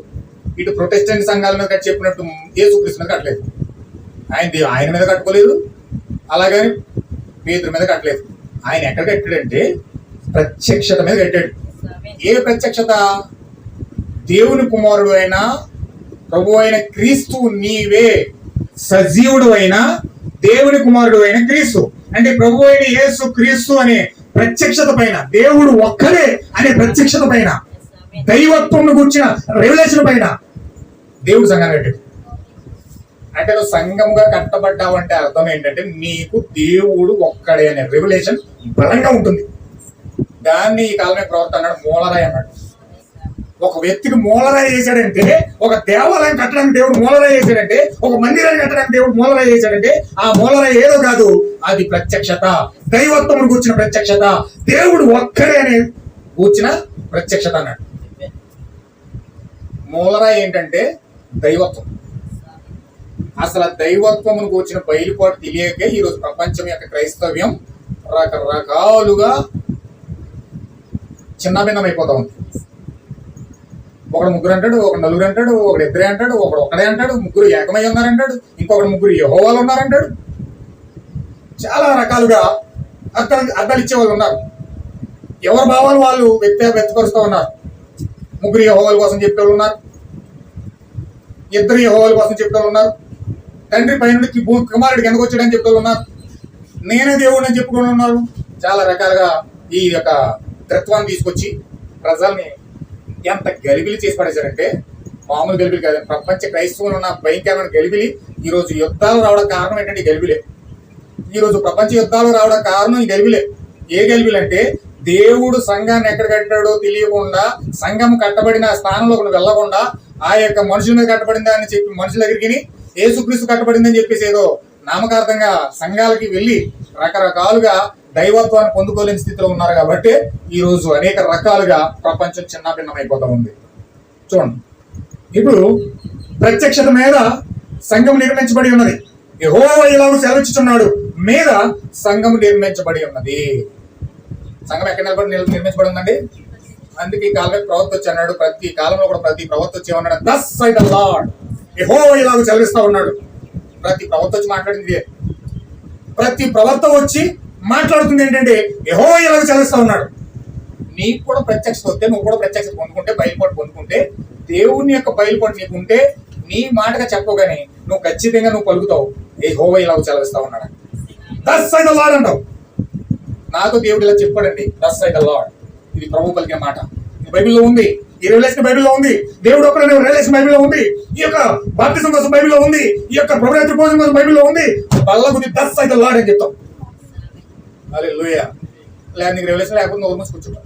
ఇటు ప్రొటెస్టెంట్ సంఘాల మీద చెప్పినట్టు యేసుక్రీస్తు మీద కట్టలేదు. ఆయన మీద కట్టుకోలేదు, అలాగని పేతురు మీద కట్టలేదు. ఆయన ఎక్కడ కట్టాడంటే ప్రత్యక్షత మీద కట్టాడు. ఏ ప్రత్యక్షత? దేవుని కుమారుడు అయిన ప్రభు అయిన క్రీస్తు నీవే, సజీవుడు అయిన దేవుని కుమారుడు అయిన క్రీస్తు. అంటే ప్రభు అయిన యేసు క్రీస్తు అనే ప్రత్యక్షత పైన, దేవుడు ఒక్కడే అనే ప్రత్యక్షత పైన, దైవత్వం గురించిన రెవల్యూషన్ పైన దేవుడు సంఘం కట్టాడు. అంటే నువ్వు సంఘంగా కట్టబడ్డావు అంటే అర్థం ఏంటంటే నీకు దేవుడు ఒక్కడే అనే రెవల్యూషన్ బలంగా ఉంటుంది. దాన్ని ఈ కాలమే ప్రవర్తన అన్నాడు, మూలరాయి అన్నాడు. ఒక వ్యక్తికి మూలరాయి వేసాడంటే, ఒక దేవాలయం కట్టడానికి దేవుడు మూలరాయి వేసాడంటే, ఒక మందిరాన్ని కట్టడానికి దేవుడు మూలరాయి వేసాడంటే, ఆ మూలరాయి ఏదో కాదు, అది ప్రత్యక్షత, దైవత్వమును కూర్చిన ప్రత్యక్షత, దేవుడు ఒక్కడే అనే కూర్చిన ప్రత్యక్షత అన్నాడు. మూలరాయి ఏంటంటే దైవత్వం. అసలు ఆ దైవత్వమును కూర్చిన బయలుపాటు తెలియకే ఈరోజు ప్రపంచం యొక్క క్రైస్తవ్యం రకరకాలుగా చిన్నభిన్నమైపోతా ఉంది. ఒకడు ముగ్గురు అంటాడు, ఒక నలుగురు అంటాడు, ఒకడు ఇద్దరే అంటాడు, ఒకడు ఒక్కడే అంటాడు, ముగ్గురు ఏకమై ఉన్నారంటాడు, ఇంకొకడు ముగ్గురు యెహోవాలు ఉన్నారంటాడు. చాలా రకాలుగా అర్థాలు ఇచ్చేవాళ్ళు ఉన్నారు. ఎవరి భావాలు వాళ్ళు వ్యక్తపరుస్తూ ఉన్నారు. ముగ్గురు యెహోవాల కోసం చెప్పేవాళ్ళు ఉన్నారు, ఇద్దరు యెహోవాల కోసం చెప్పేవాళ్ళు ఉన్నారు, తండ్రి పైనుండి కుమారుడికి ఎందుకు వచ్చాడని చెప్పేవాళ్ళు ఉన్నారు, నేనే దేవుడు అని చెప్పుకుని ఉన్నారు. చాలా రకాలుగా ఈ యొక్క తత్వాన్ని తీసుకొచ్చి ప్రజల్ని ఎంత గలిబిలి చేసి పడేశారంటే మామూలు గలిబిలి కాదు. ప్రపంచ క్రైస్తవులు ఉన్న భయంకరమైన గలిబిలి. ఈరోజు యుద్ధాలు రావడం కారణం ఏంటంటే ఈ గలిబిలే. ఈరోజు ప్రపంచ యుద్ధాలు రావడం కారణం ఈ గలిబిలే. ఏ గలిబిలి అంటే దేవుడు సంఘాన్ని ఎక్కడ కట్టాడో తెలియకుండా, సంఘం కట్టబడిన స్థానంలోకి వెళ్లకుండా, ఆ యొక్క మనుషుల మీద కట్టబడిందా అని చెప్పి మనుషుల దగ్గరికి యేసుక్రీస్తు కట్టబడిందని చెప్పేసి ఏదో నామకార్థంగా సంఘాలకి వెళ్ళి రకరకాలుగా దైవత్వాన్ని పొందుకోలేని స్థితిలో ఉన్నారు. కాబట్టి ఈ రోజు అనేక రకాలుగా ప్రపంచం చిన్నభిన్నమైపోతా ఉంది. చూడండి, ఇప్పుడు ప్రత్యక్షత మీద సంఘం నిర్మించబడి ఉన్నది. యెహోవా ఇలాగ సెలవిచ్చుచున్నాడు మీద సంఘం నిర్మించబడి ఉన్నది. సంఘం ఎక్కడ నిర్మించబడి ఉందండి? అందుకే ఈ కాలంలో ప్రవక్త వచ్చి అన్నాడు, ప్రతి కాలంలో కూడా ప్రతి ప్రవక్త వచ్చి ఉన్నాడు, దస్ సై ద లార్డ్, యెహోవా ఇలాగ సెలవిస్తా ఉన్నాడు. ప్రతి ప్రవక్త వచ్చి మాట్లాడింది. ప్రతి ప్రవక్త వచ్చి మాట్లాడుతుంది ఏంటంటే యెహోవా ఇలాగ సెలవిస్తా ఉన్నాడు. నీకు కూడా ప్రత్యక్షత వస్తే, నువ్వు కూడా ప్రత్యక్షత పొందుకుంటే, బయలుపాటు పొందుకుంటే, దేవుని యొక్క బయలుపాటు నీకుంటే, నీ మాటగా చెప్పగానే నువ్వు ఖచ్చితంగా నువ్వు పలుకుతావు, యెహోవా ఇలాగ సెలవిస్తా ఉన్నాడు. దస్ సై ద లార్డ్ అంటావు. నాతో దేవుడు ఇలా చెప్పాడండి, దస్ సై ద లార్డ్. ఇది ప్రభు పలికే మాట. ఇది బైబిల్లో ఉంది. ఈ రెవల్యూషన్ బైబిల్లో ఉంది. దేవుడు ఒక్కడే రెవల్యూషన్ బైబిల్లో ఉంది. ఈ యొక్క బాప్తిజం కోసం బైబిల్లో ఉంది. ఈ యొక్క ప్రభురాత్రి భోజనం కోసం బైబిల్లో ఉంది. బల్లగుది దస్ సై ద లార్డ్ అని చెప్తాం. హల్లెలూయా. లేదా నీకు రెవల్యూషన్ లేకపోతే నోరు మూసి కూర్చుంటావు.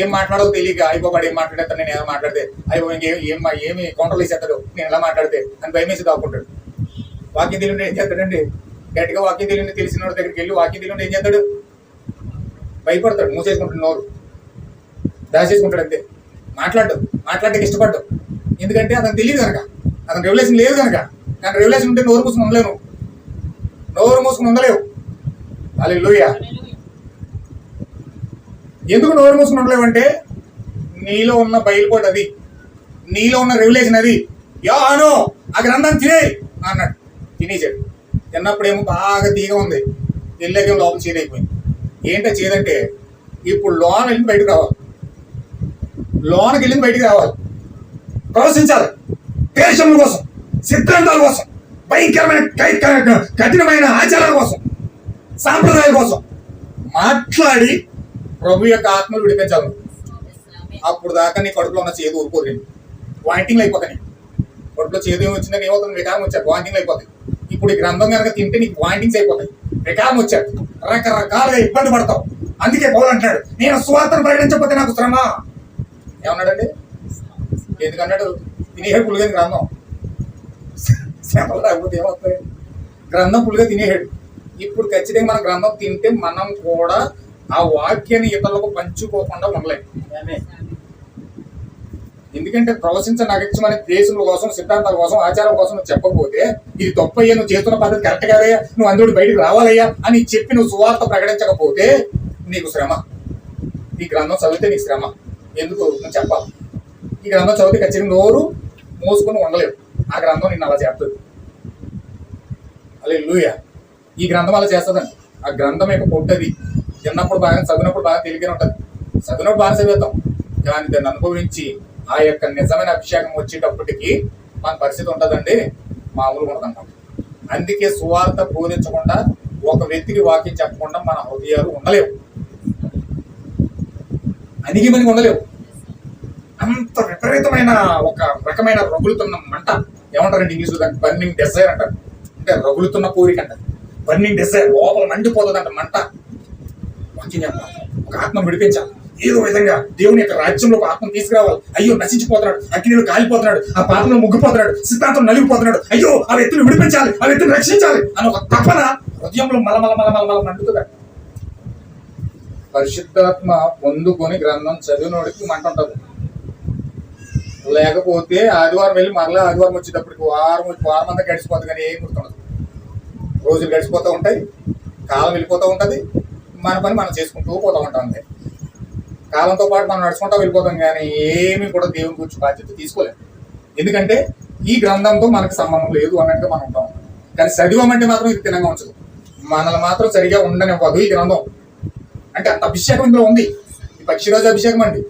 ఏం మాట్లాడో తెలియక అయిపోబాడు ఏం మాట్లాడేస్తాను, నేను ఎలా మాట్లాడితే అయిపో ఏమి కౌంటర్లు వేసేస్తాడు, నేను ఎలా మాట్లాడితే అని భయం వేసి దాక్కుంటాడు. వాక్యం తెలియని ఏం చేస్తాడండి? గట్టిగా వాక్యం తెలియని తెలిసిన వాడి దగ్గరికి వెళ్ళి వాక్యం తెలియని ఏం చేస్తాడు? భయపడతాడు, మూసేసుకుంటాడు, నోరు దాచేసుకుంటాడు. అంతే. మాట్లాడటానికి ఇష్టపడ్డు. ఎందుకంటే అతను తెలియదు కనుక, అతను రెవల్యూషన్ లేదు కనుక. కానీ రెవల్యూషన్ ఉంటే నోరు మూసుకుని ఉండలేను, నోరు మూసుకుని ఉండలేవు. హల్లెలూయా. ఎందుకు నోరు మూసుకుని ఉండలేవంటే నీలో ఉన్న బయలుపాటు అది, నీలో ఉన్న రెవల్యూషన్ అది. యానో ఆ గ్రంథాన్ని తినే అన్నాడు, తినేసాడు. తిన్నప్పుడేమో బాగా తీగ ఉంది, వెళ్ళాకేమో లోపల చేదైపోయింది. ఏంటో చేదంటే ఇప్పుడు లోన వెళ్ళి బయటకు రావాలి, లోనకి వెళ్ళింది బయటికి రావాలి, ప్రవేశించాలి. దేశం కోసం, సిద్ధాంతాల కోసం, భయంకరమైన కఠినమైన ఆచారాల కోసం, సాంప్రదాయాల కోసం మాట్లాడి ప్రభు యొక్క ఆత్మలు విడిపించాలి. అప్పుడు దాకా నీ కడుపులో ఉన్న చేదు ఊరుకోలేదు, వాంటింగ్లు అయిపోతాయి. కడుపులో చేదు ఏమి వచ్చిందని ఏమవుతుంది? వికారం వచ్చారు, వాంటింగ్లు అయిపోతాయి. ఇప్పుడు ఈ గ్రంథం కనుక తింటే నీకు వాంటింగ్స్ అయిపోతాయి, వికారం వచ్చారు, రకరకాలుగా ఇబ్బంది పడతావు. అందుకే పౌలు అంటాడు, నేను సువార్తను ప్రకటించకపోతే నాకు శ్రమ. ఏమన్నాడండి? ఎందుకన్నాడు? తినేహాడు పులుగా గ్రంథం. శ్రమలు రాకపోతే ఏమవుతాయి? గ్రంథం పులుగా తినేహాడు. ఇప్పుడు ఖచ్చితంగా మన గ్రంథం తింటే మనం కూడా ఆ వాక్యాన్ని ఇతరులకు పంచుకోకుండా ఉండలేము. ఎందుకంటే ప్రవచించని అగత్యమనే దేశముల కోసం, సిద్ధాంతాల కోసం, ఆచారాల కోసం నువ్వు చెప్పకపోతే, ఇది తప్పయ్యా, నువ్వు చేస్తున్న పద్ధతి కరెక్ట్ కాదయ్యా, నువ్వు అందులో బయటకు రావాలయ్యా అని చెప్పి నువ్వు సువార్త ప్రకటించకపోతే నీకు శ్రమ. ఈ గ్రంథం చదివితే నీకు శ్రమ. ఎందుకు నువ్వు చెప్పాలి? ఈ గ్రంథం చదివితే ఖచ్చితంగా నోరు మోసుకొని ఉండలేవు. ఆ గ్రంథం నిన్ను అలా చేస్తుంది. హల్లెలూయా. ఈ గ్రంథం అలా చేస్తుందండి. ఆ గ్రంథం యొక్క పొట్టది. తిన్నప్పుడు బాగా, చదివినప్పుడు బాగా తెలియగానే ఉంటుంది, చదివినప్పుడు బాగా చదివేస్తాం. కానీ దాన్ని అనుభవించి ఆ యొక్క నిజమైన అభిషేకం వచ్చేటప్పటికి మన పరిస్థితి ఉంటుందండి, మామూలుగా ఉండదంటాం. అందుకే సువార్త బోధించకుండా, ఒక వ్యక్తికి వాక్యం చెప్పకుండా మన హృదయాలు ఉండలేవు, అణిగి మనకి ఉండలేవు. అంత విపరీతమైన ఒక రకమైన రగులుతున్న మంట. ఏమంటారండి ఇంగ్లీష్లో? దాన్ని బర్నింగ్ డిజైర్ అంటారు. అంటే రగులుతున్న కోరిక అంటారు, బర్నింగ్ డిజైర్. లోపల మండిపోతుందంట మంట. వాక్యం చెప్పాలి, ఒక ఆత్మ విడిపించాలి. ఏదో విధంగా దేవుని యొక్క రాజ్యంలో ఆత్మను తీసుకురావాలి. అయ్యో నశించిపోతున్నాడు, అగ్నిలో కాలిపోతున్నాడు, ఆ పాపంలో ముగ్గిపోతున్నాడు, సిద్ధాంతం నలిగిపోతున్నాడు, అయ్యో ఆ వ్యక్తిని విడిపించాలి, ఆ వ్యక్తిని రక్షించాలి అని ఒక తపన హృదయంలో మలమల మండుతుంది. పరిశుద్ధాత్మ పొందుకొని గ్రంథం చదివినోడికి మంట ఉంటుంది. లేకపోతే ఆదివారం వెళ్ళి మరలా ఆదివారం వచ్చేటప్పటికి వారం అంతా గడిచిపోతుంది, కానీ ఏం గుర్తుండదు. రోజులు గడిచిపోతూ ఉంటాయి, కాలం వెళ్ళిపోతూ ఉంటుంది, మన పని మనం చేసుకుంటూ పోతూ ఉంటాం. అంతే, కాలంతో పాటు మనం నడుచుకుంటూ వెళ్ళిపోతాం, కానీ ఏమీ కూడా దేవుని గురించి బాధ్యత తీసుకోలేము. ఎందుకంటే ఈ గ్రంథంతో మనకు సంబంధం లేదు అన్నట్టుగా మనం ఉంటాం. కానీ చదివమంటే మాత్రం ఇది తినంగా ఉంచదు, మనల్ని మాత్రం సరిగా ఉండనివ్వదు ఈ గ్రంథం. అంటే అంత అభిషేకం ఇందులో ఉంది. ఈ పక్షిరాజు అభిషేకం అండి.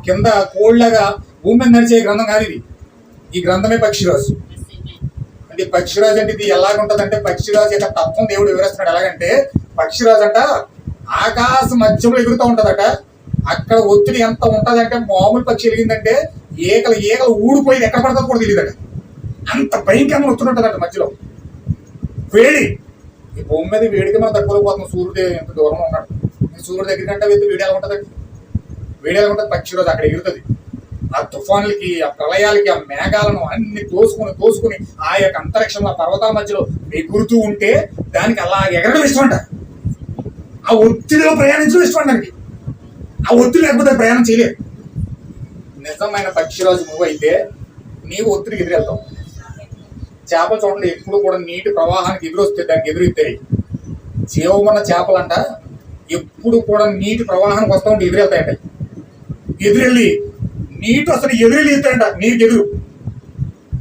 కింద కోళ్ళగా భూమి మీద నడిచే గ్రంథం కాదు ఇది. ఈ గ్రంథమే పక్షిరాజు. అంటే పక్షిరాజు అంటే ఇది ఎలాగుంటది అంటే, పక్షిరాజు యొక్క తత్వం దేవుడు వివరిస్తున్నాడు. ఎలాగంటే పక్షిరాజు అంట ఆకాశ మధ్యలో ఎగురుతూ ఉంటదట. అక్కడ ఒత్తిడి ఎంత ఉంటదంటే, మామూలు పక్షి ఎలిగిందంటే ఏకలు ఊడిపోయి ఎక్కడ పడతాదో కూడా తెలియదట. అంత భయంకరంగా ఒత్తిడి ఉంటదట మధ్యలో. వేడి, ఈ భూమి మీద వేడికి మనం తట్టుకోలేకపోతున్నాం. సూర్యుడు ఎంత దూరంలో ఉన్నాడు, సూర్యుడు దగ్గర కంటే వేడి ఎలా ఉంటదండి? వేడి ఎలా ఉంటుంది? పక్షిరాజు అక్కడ ఎగురుతుంది. ఆ తుఫానులకి, ఆ ప్రళయాలకి, ఆ మేఘాలను అన్ని తోసుకుని ఆ యొక్క అంతరిక్షంలో పర్వతాల మధ్యలో ఎగురుతూ ఉంటే దానికి అలా ఎగరడం ఇష్టం అంట. ఆ ఒత్తిడిలో ప్రయాణించడం ఇష్టం అంట దానికి. ఆ ఒత్తిడి లేకపోతే ప్రయాణం చేయలేదు. నిజమైన పక్షిరాజు నువ్వు అయితే నీవు ఒత్తిడికి ఎదురెళ్తావు. చేపలు చూడండి, ఎప్పుడు కూడా నీటి ప్రవాహానికి ఎదురొస్తే దానికి ఎదురెత్తాయి. జీవమున్న చేపలంట ఎప్పుడు కూడా నీటి ప్రవాహానికి వస్తూ ఉంటే ఎదురెళ్తాయంట. ఎదురెళ్ళి నీటి అసలు ఎదురెళ్ళి ఎత్తాయంట, నీటికి ఎదురు.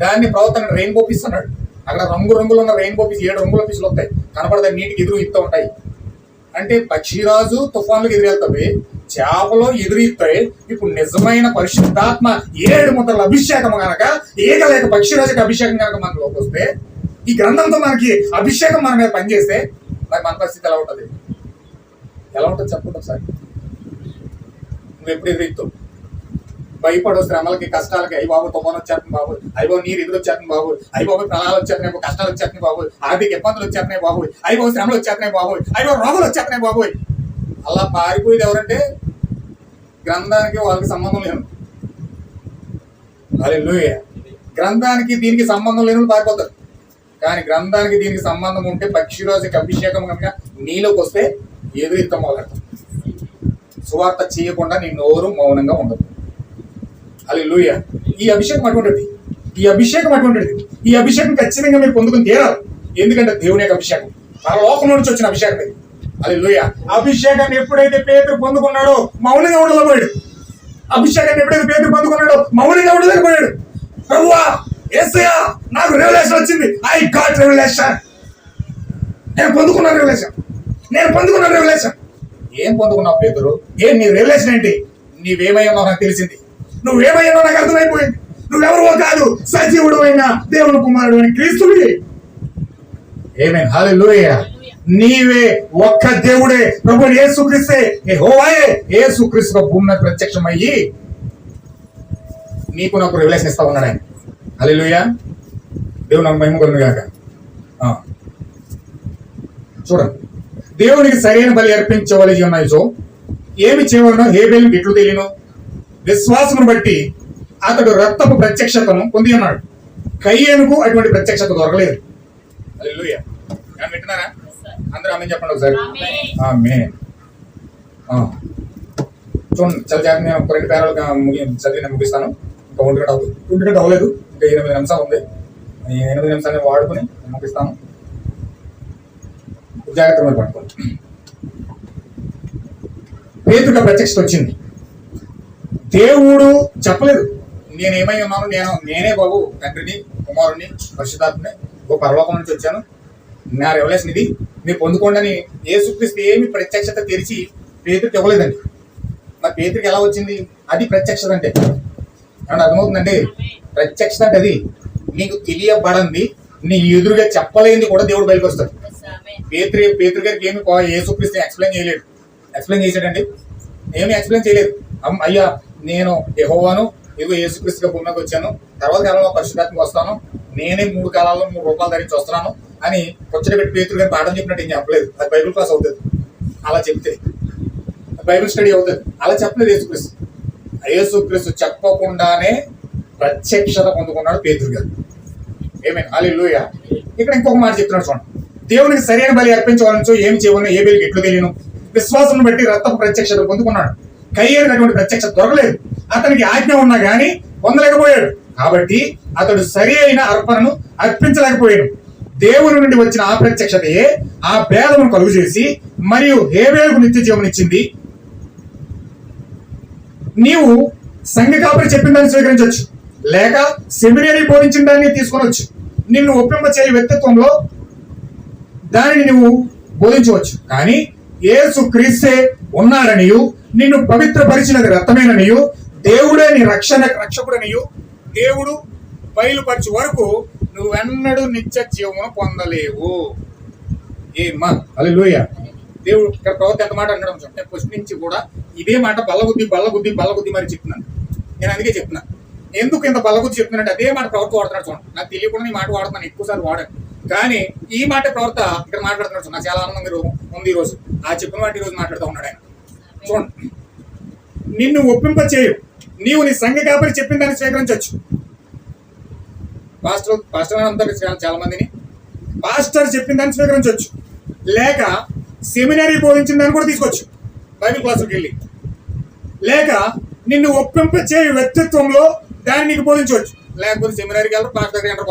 దాన్ని ప్రవర్తన రెయిన్బో పీస్ అన్నాడు. అక్కడ రంగులు ఉన్న రెయిన్బో పీస్ 7 రంగుల పీసులు వస్తాయి, కనపడతాయి, నీటికి ఎదురు ఇస్తూ ఉంటాయి. అంటే పక్షిరాజు తుఫాన్లకు ఎదురెళ్తాయి, చేపలు ఎదురు ఇస్తాయి. ఇప్పుడు నిజమైన పరిశుద్ధాత్మ 7 ముద్రల అభిషేకం కనుక, ఏకలేక పక్షిరాజుకి అభిషేకం కనుక మనలోకి వస్తే, ఈ గ్రంథంతో మనకి అభిషేకం మన మీద పనిచేస్తే మరి మన పరిస్థితి ఎలా ఉంటుంది? చెప్పండి ఒకసారి. నువ్వు ఎప్పుడు ఎదురెత్తావు? భయపడు శ్రమలకి, కష్టాలకి. అయ్యి బాబు తుఫాను వచ్చేస్తుంది బాబు, అయ్యి బాబు నీరు ఎదురు వచ్చేస్తుంది బాబు, అయ్యి బాబు ప్రళయాలు వచ్చేస్తున్నాయి, కష్టాలు వచ్చేస్తున్నాయి బాబు, ఆర్థిక ఇబ్బందులు వచ్చేస్తున్నాయి బాబు, అయ్యి బాబు శ్రమలు వచ్చేస్తున్నాయి బాబు, అయ్యి బాబు రోగులు వచ్చేస్తున్నాయి బాబు. అలా పారిపోయేది ఎవరంటే గ్రంథానికి వాళ్ళకి సంబంధం లేదు. హల్లెలూయా. గ్రంథానికి దీనికి సంబంధం లేని పారిపోతారు. కానీ గ్రంథానికి దీనికి సంబంధం ఉంటే పక్షిరాజుకి అభిషేకం కనుక నీలోకి వస్తే ఎదురెత్తం మొదలెడతాం. సువార్త చేయకుండా నీ నోరు మౌనంగా ఉండదు. హల్లెలూయా. ఈ అభిషేకం అటువంటిది. ఈ అభిషేకం ఖచ్చితంగా మీరు పొందుకుని తీరాలి. ఎందుకంటే దేవుని యొక్క అభిషేకం పరలోకం నుంచి వచ్చిన అభిషేకం ఇది. హల్లెలూయా. అభిషేకాన్ని ఎప్పుడైతే పేతురు పొందుకున్నాడో మౌనంగా ఉండలేకపోయాడు. అభిషేకాన్ని ఎప్పుడైతే పేతురు పొందుకున్నాడో మౌనంగా ఉండలేకపోయాడు. ప్రభువా, యేసయ్యా, నాకు రెవల్యూషన్ వచ్చింది. I got revolution. నేను పొందుకున్నాను రెవల్యూషన్. ఏం పొందుకున్నావు పేతురు? నీ రెవల్యూషన్ ఏంటి? నీవేమై ఉన్నావు నాకు తెలిసింది. నువ్వేమై ఉన్నావు నాకు అర్థమైపోయింది. నువ్వెవరో కాదు, సజీవుడు అయిన దేవుని కుమారుడు అని క్రీస్తువి. ఆమేన్. హల్లెలూయా. నీవే ఒక్క దేవుడే, ప్రభువు యేసుక్రీస్తే, యెహోవాయే యేసుక్రీస్తు భూమి మీద ప్రత్యక్షమయ్యి నీకు నాకు రెవల్యూషన్ ఇస్తా ఉన్నాడు ఆయన. హల్లెలూయా. దేవుడు నాకు మహిమ కలుగును గాక. చూడండి, దేవునికి సరైన బలి అర్పించవలసి ఉన్నాయి. ఏమి చేయవలనో హేబేలుకి ఎట్లు తెలియను? విశ్వాసమును బట్టి అతడు రక్తపు ప్రత్యక్షతను పొంది ఉన్నాడు. కయ్యేనుకు అటువంటి ప్రత్యక్షత దొరకలేదు. హల్లెలూయా. వింటున్నారా? అందరూ ఆమేన్ చెప్పండి ఒకసారి. ఆమేన్. చూడండి, చదివి నేను 2 పేరాలు చదివి నేను ముగిస్తాను. ఇంకా 1 గంట అవ్వలేదు. ఇంకా 8 నిమిషాలు ఉంది. ఈ 8 నిమిషాన్ని వాడుకుని ముగిస్తాను. జాగ్రత్త మీద పట్టుకోండి. పేతురుకు ప్రత్యక్షత వచ్చింది. దేవుడు చెప్పలేదు నేనేమై ఉన్నాను, నేనే బాబు తండ్రిని, కుమారుని, పరిశుద్ధాత్మని, పరలోకం నుంచి వచ్చాను, నా రెవల్యూషన్ ఇది, మీరు పొందుకోండి అని యేసుక్రీస్తు ఏమి ప్రత్యక్షత తెరిచి పేతురుకి ఇవ్వలేదండి. మరి పేతురుకి ఎలా వచ్చింది? అది ప్రత్యక్షత అంటే. ఏమన్నా అర్థమవుతుందండి? ప్రత్యక్షత అంటే అది నీకు తెలియబడింది, నీ ఎదురుగా చెప్పలేనిది కూడా దేవుడు బయటకు వస్తాడు. పేతురు గారికి ఏమి యేసుక్రీస్తు ఎక్స్ప్లెయిన్ చేయలేడు. ఎక్స్ప్లెయిన్ చేశాడండి? ఏమి ఎక్స్ప్లెయిన్ చేయలేదు. అయ్యా, నేను యెహోవాను, ఇదిగో యేసుక్రీస్తుగా భూమికి వచ్చాను, తర్వాత కాలంలో పరిశుద్ధాత్మకు వస్తాను, నేనే 3 కాలాల్లో 3 రూపాయలు ధరించి వస్తున్నాను అని కొచ్చట పెట్టి పేతురు గారు పాఠం చెప్పినట్టు ఏం చెప్పలేదు. అది బైబిల్ క్లాస్ అవుతుంది అలా చెప్తే. బైబిల్ స్టడీ అవుతుంది. అలా చెప్పలేదు యేసుక్రీస్తు. యేసుక్రీస్తు చెప్పకుండానే ప్రత్యక్షత పొందుకున్నాడు పేతురు గారు. ఏమైనా హల్లెలూయా. ఇక్కడ ఇంకొక మాట చెప్తున్నాడు చూడండి. దేవునికి సరైన బలి అర్పించవాలని ఏమి చేయవలను ఏ బలికి ఎట్లు తెలియను. విశ్వాసం బట్టి రక్తపు ప్రత్యక్షత పొందుకున్నాడు. కయ్యేటువంటి ప్రత్యక్షత దొరకలేదు. అతనికి ఆజ్ఞ ఉన్నా గానీ పొందలేకపోయాడు. కాబట్టి అతడు సరి అయిన అర్పణను అర్పించలేకపోయాడు. దేవుని నుండి వచ్చిన ఆ ప్రత్యక్షతయే ఆ భేదమును కలుగు చేసి మరియు హేబేలుకు నిత్య జీవనిచ్చింది. నీవు సంఘ కాపరి చెప్పిన దాన్ని స్వీకరించవచ్చు, లేక సెమినరీ బోధించిన దాన్ని తీసుకొనవచ్చు. నిన్ను ఒప్పింప చేయ వ్యక్తిత్వంలో దానిని నువ్వు బోధించవచ్చు. కానీ యేసు క్రీస్తే ఉన్నాడనియు నిన్ను పవిత్రపరిచినది రక్తమేననియు దేవుడే నీ రక్షకుడనియు దేవుడు బయలుపరచు వరకు నువ్వెన్నడూ నిత్య జీవమును పొందలేవు. ఏమ్మా హల్లెలూయా. దేవుడు ఇక్కడ ప్రవక్త ఎంత మాట అనడం అంటే ఫస్ట్ నుంచి కూడా ఇదే మాట బల్లగుద్ది మరి చెప్తున్నాను. నేను అందుకే చెప్తున్నాను. ఎందుకు ఇంత బల్లగుద్ది చెప్తున్నానంటే అదే మాట ప్రవక్త వాడుతున్నాడు చూడండి. నాకు తెలియకుండా ఈ మాట వాడుతున్నాను, ఎక్కువసార్లు వాడాను. కానీ ఈ మాట ప్రవక్త ఇక్కడ మాట్లాడుతున్నాడు చూడండి. నాకు చాలా ఆనందంగా ఉంది ఈ రోజు. ఆ చెప్పిన మాట ఈ రోజు మాట్లాడుతూ ఉన్నాడు ఆయన. చూడండి, నిన్ను ఒప్పింప చేయు, నీవు నీ సంఘ కాపరి చెప్పిన దాన్ని స్వీకరించవచ్చు. పాస్టర్ అంతా చాలా మందిని పాస్టర్ చెప్పిన దాన్ని స్వీకరించవచ్చు, లేక సెమినరీ బోధించిన దాన్ని కూడా తీసుకోవచ్చు బైబిల్ క్లాసుకి వెళ్ళి, లేక నిన్ను ఒప్పింప చేయు వ్యక్తిత్వంలో దాన్ని నీకు బోధించవచ్చు. లేకపోతే సెమినరీకి వెళ్ళరు, పాస్టర్ దగ్గర అంటారు.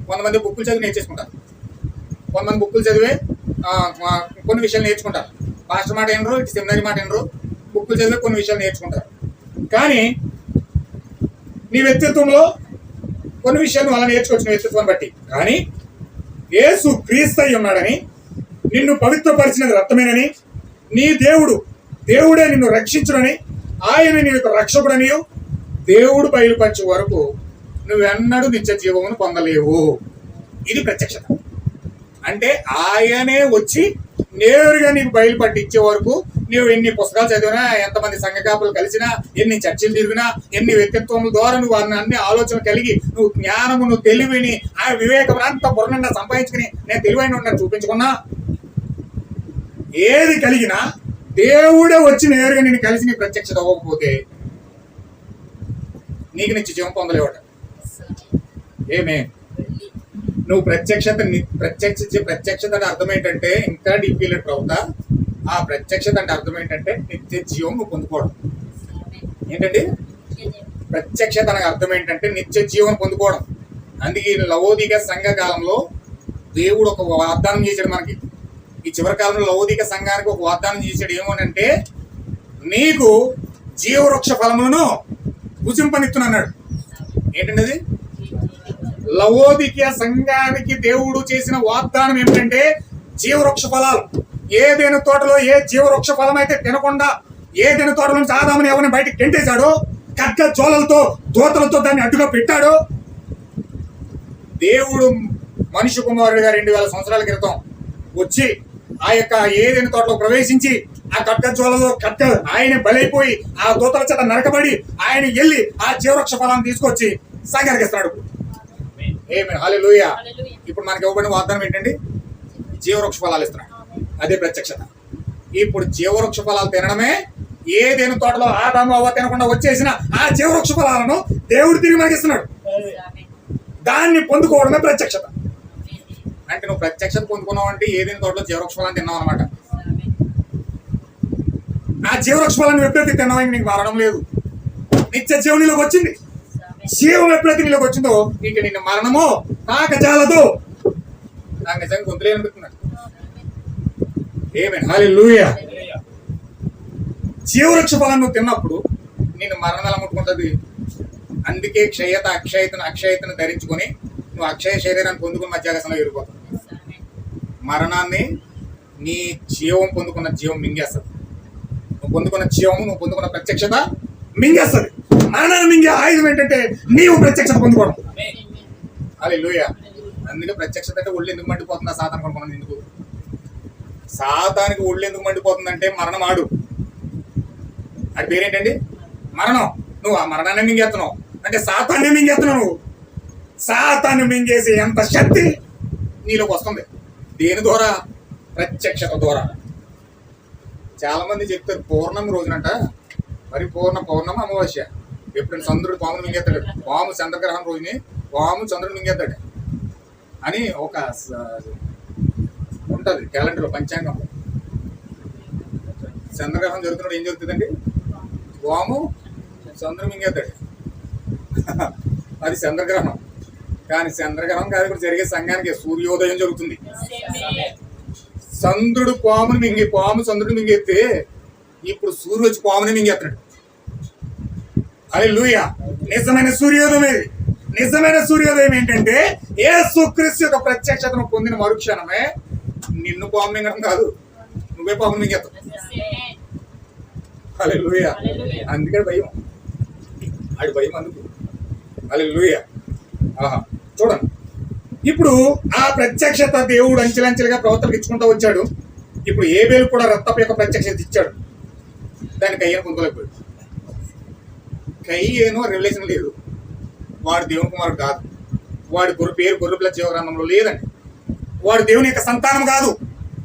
కొంతమంది బుక్కులు చదివి నేర్చేసుకుంటారు. కొంతమంది బుక్కులు చదివే కొన్ని విషయాలు నేర్చుకుంటారు. పాస్టర్ మాట వినరు, ఇటు సెమినరీ మాట వినరు, బుక్కులు చదివే కొన్ని విషయాలు నేర్చుకుంటారు. కానీ నీ వ్యక్తిత్వంలో కొన్ని విషయాలు అలా నేర్చుకోవచ్చు, నీ వ్యక్తిత్వాన్ని బట్టి. కానీ యేసు క్రీస్తు ఉన్నాడని, నిన్ను పవిత్రపరిచినది రక్తమేనని, నీ దేవుడే నిన్ను రక్షించునని, ఆయన నీ యొక్క రక్షకుడని దేవుడు బయలుపరిచే వరకు నువ్వెన్నడూ నిత్య జీవమును పొందలేవు. ఇది ప్రత్యక్షత. అంటే ఆయనే వచ్చి నేరుగా నీకు బయలుపట్టించే వరకు నువ్వు ఎన్ని పుస్తకాలు చదివినా, ఎంతమంది సంఘ కాపులు కలిసినా, ఎన్ని చర్చలు తిరిగినా, ఎన్ని వ్యక్తిత్వముల ద్వారా నువ్వు అన్ని ఆలోచనలు కలిగి నువ్వు జ్ఞానము, నువ్వు తెలివిని, ఆ వివేకం అంతా బుర్రనిండా సంపాదించుకుని నేను తెలివైన ఉన్నాను చూపించుకున్నా, ఏది కలిగినా దేవుడే వచ్చి నేరుగా నేను కలిసి నీ ప్రత్యక్షత అవ్వకపోతే నీకు నిత్య జీవం పొందలేవట. ఏమే నువ్వు ప్రత్యక్షత అంటే అర్థం ఏంటంటే, ఇంకా డీపీలెట్ అవుతా, ఆ ప్రత్యక్షత అంటే అర్థం ఏంటంటే నిత్య జీవం నువ్వు పొందుకోవడం. ఏంటండి ప్రత్యక్షత అనగా అర్థం ఏంటంటే నిత్య జీవం పొందుకోవడం. అందుకే లవోదిక సంఘ కాలంలో దేవుడు ఒక వాగ్దానం చేశాడు మనకి. ఈ చివరి కాలంలో లవోదిక సంఘానికి ఒక వాగ్దానం చేశాడు. ఏమోనంటే, నీకు జీవవృక్ష ఫలములను భుజింపనిస్తున్నాడు. ఏంటండి అది? లవోదిక సంఘానికి దేవుడు చేసిన వాగ్దానం ఏమిటంటే జీవవృక్ష ఫలాలు. ఏదైనా తోటలో ఏ జీవవృక్ష ఫలం అయితే తినకుండా ఏదైనా తోటలో నుంచి ఆదాముని ఎవరిని బయటకు గెంటేశాడో, కట్ట జోలలతో దూతలతో దాన్ని అడ్డుగా పెట్టాడో, దేవుడు మనిషి కుమారుడిగా 2000 సంవత్సరాల క్రితం వచ్చి ఆ యొక్క ఏదైనా తోటలో ప్రవేశించి ఆ కట్ట జ్వాలలో ఆయన బలైపోయి ఆ దూతల చేత నరకబడి ఆయన వెళ్ళి ఆ జీవవృక్ష ఫలాన్ని తీసుకొచ్చి సంఘానికి ఇస్తున్నాడు. ఆమేన్ హల్లెలూయా. ఇప్పుడు మనకి ఇవ్వబడిన వాగ్దానం ఏంటండి? జీవవృక్ష ఫలాలు ఇస్తున్నాడు. అదే ప్రత్యక్షత. ఇప్పుడు జీవవృక్ష ఫలాలు తినడమే. ఏదైనా తోటలో ఆదాము అవ్వ తినకుండా వచ్చేసిన ఆ జీవవృక్ష ఫలాలను దేవుడు తిరిగి మనకి ఇస్తున్నాడు. దాన్ని పొందుకోవడమే ప్రత్యక్షత. అంటే నువ్వు ప్రత్యక్షత పొందుకున్నావు అంటే ఏదైనా తోటలో జీవవృక్ష ఫలాన్ని తిన్నావు అనమాట. ఆ జీవవృక్ష ఫలాన్ని ఎప్పుడైతే తిన్నావు నీకు మరణం లేదు, నిత్య జీవనిలోకి వచ్చింది. జీవం ఎప్పుడైతే నీలోకి వచ్చిందో ఇక నిన్ను మరణము తాకజాలదు. నాకు నిజంగా గొంతులే అనిపిస్తున్నాడు. ఆమేన్ హల్లెలూయా. జీవవృక్ష ఫలాన్ని నువ్వు తిన్నప్పుడు నిన్ను మరణం ఎలా ముట్టుకుంటుంది? అందుకే అక్షయతను ధరించుకొని నువ్వు అక్షయ శరీరాన్ని పొందుకుని మధ్యాకాశంలో ఎగిరిపోతావు. మరణాన్ని నీ జీవం పొందుకున్న జీవం మింగేస్తుంది. నువ్వు పొందుకున్న జీవము, నువ్వు పొందుకున్న ప్రత్యక్షత మింగేస్తుంది. మరణాన్ని మింగే ఆయుధం ఏంటంటే నీవు ప్రత్యక్షత పొందుకోవడం. హల్లెలూయా. అందుకే ప్రత్యక్షత అంటే ఒళ్ళు ఎందుకు మండిపోతుందా సాతానికి అనుకున్నాను. ఎందుకు సాతానికి ఒళ్ళు ఎందుకు మండిపోతుందంటే మరణం ఆడు పేరేంటండి? మరణం. నువ్వు ఆ మరణాన్ని మింగేస్తున్నావు అంటే సాతాన్ని మింగేస్తున్నావు. నువ్వు సాతాన్ని మింగేసి ఎంత శక్తి నీలోకి వస్తుంది. దేని ద్వారా? ప్రత్యక్షత ద్వారా. చాలా మంది చెప్తారు పూర్ణమి రోజునంట, మరి పౌర్ణమి అమావాస్య ఎప్పుడైనా చంద్రుడు పామును మింగేస్తాడు, పాము చంద్రగ్రహణం రోజుని పాము చంద్రుడు మింగేస్తాడు అని ఒక ఉంటుంది క్యాలెండర్లో, పంచాంగం. చంద్రగ్రహణం జరుగుతున్నప్పుడు ఏం జరుగుతుందండి? పాము చంద్రుడు మింగేస్తాడు. అది చంద్రగ్రహణం. కానీ చంద్రగ్రహణం కాదు, ఇప్పుడు జరిగే సంఘానికి సూర్యోదయం జరుగుతుంది. చంద్రుడు పాము చంద్రుడు మింగెత్తే ఇప్పుడు సూర్యుడు వచ్చి పాముని మింగేస్తున్నాడు. హల్లెలూయా. నిజమైన సూర్యోదయం ఏది? నిజమైన సూర్యోదయం ఏంటంటే యేసుక్రీస్తు యొక్క ప్రత్యక్షతను పొందిన మరుక్షణమే నిన్ను పాము మింగడం కాదు, నువ్వే పాముని మింగేస్తావు. హల్లెలూయా. అందుకని భయం, ఆడి భయం అందుకు. హల్లెలూయా. ఆహా, చూడండి, ఇప్పుడు ఆ ప్రత్యక్షత దేవుడు అంచెలంచెలుగా ప్రవర్తనకు ఇచ్చుకుంటూ వచ్చాడు. ఇప్పుడు ఏబేలు కూడా రక్తపు యొక్క ప్రత్యక్షత ఇచ్చాడు, దానికి కయ్యను పొందలేకపోయాడు. కయ్యేను రిలేషన్ లేదు, వాడు దేవుని కుమారుడు కాదు, వాడి పేరు గొర్రెపిల్ల జీవ గ్రంథంలో లేదండి. వాడు దేవుని యొక్క సంతానం కాదు,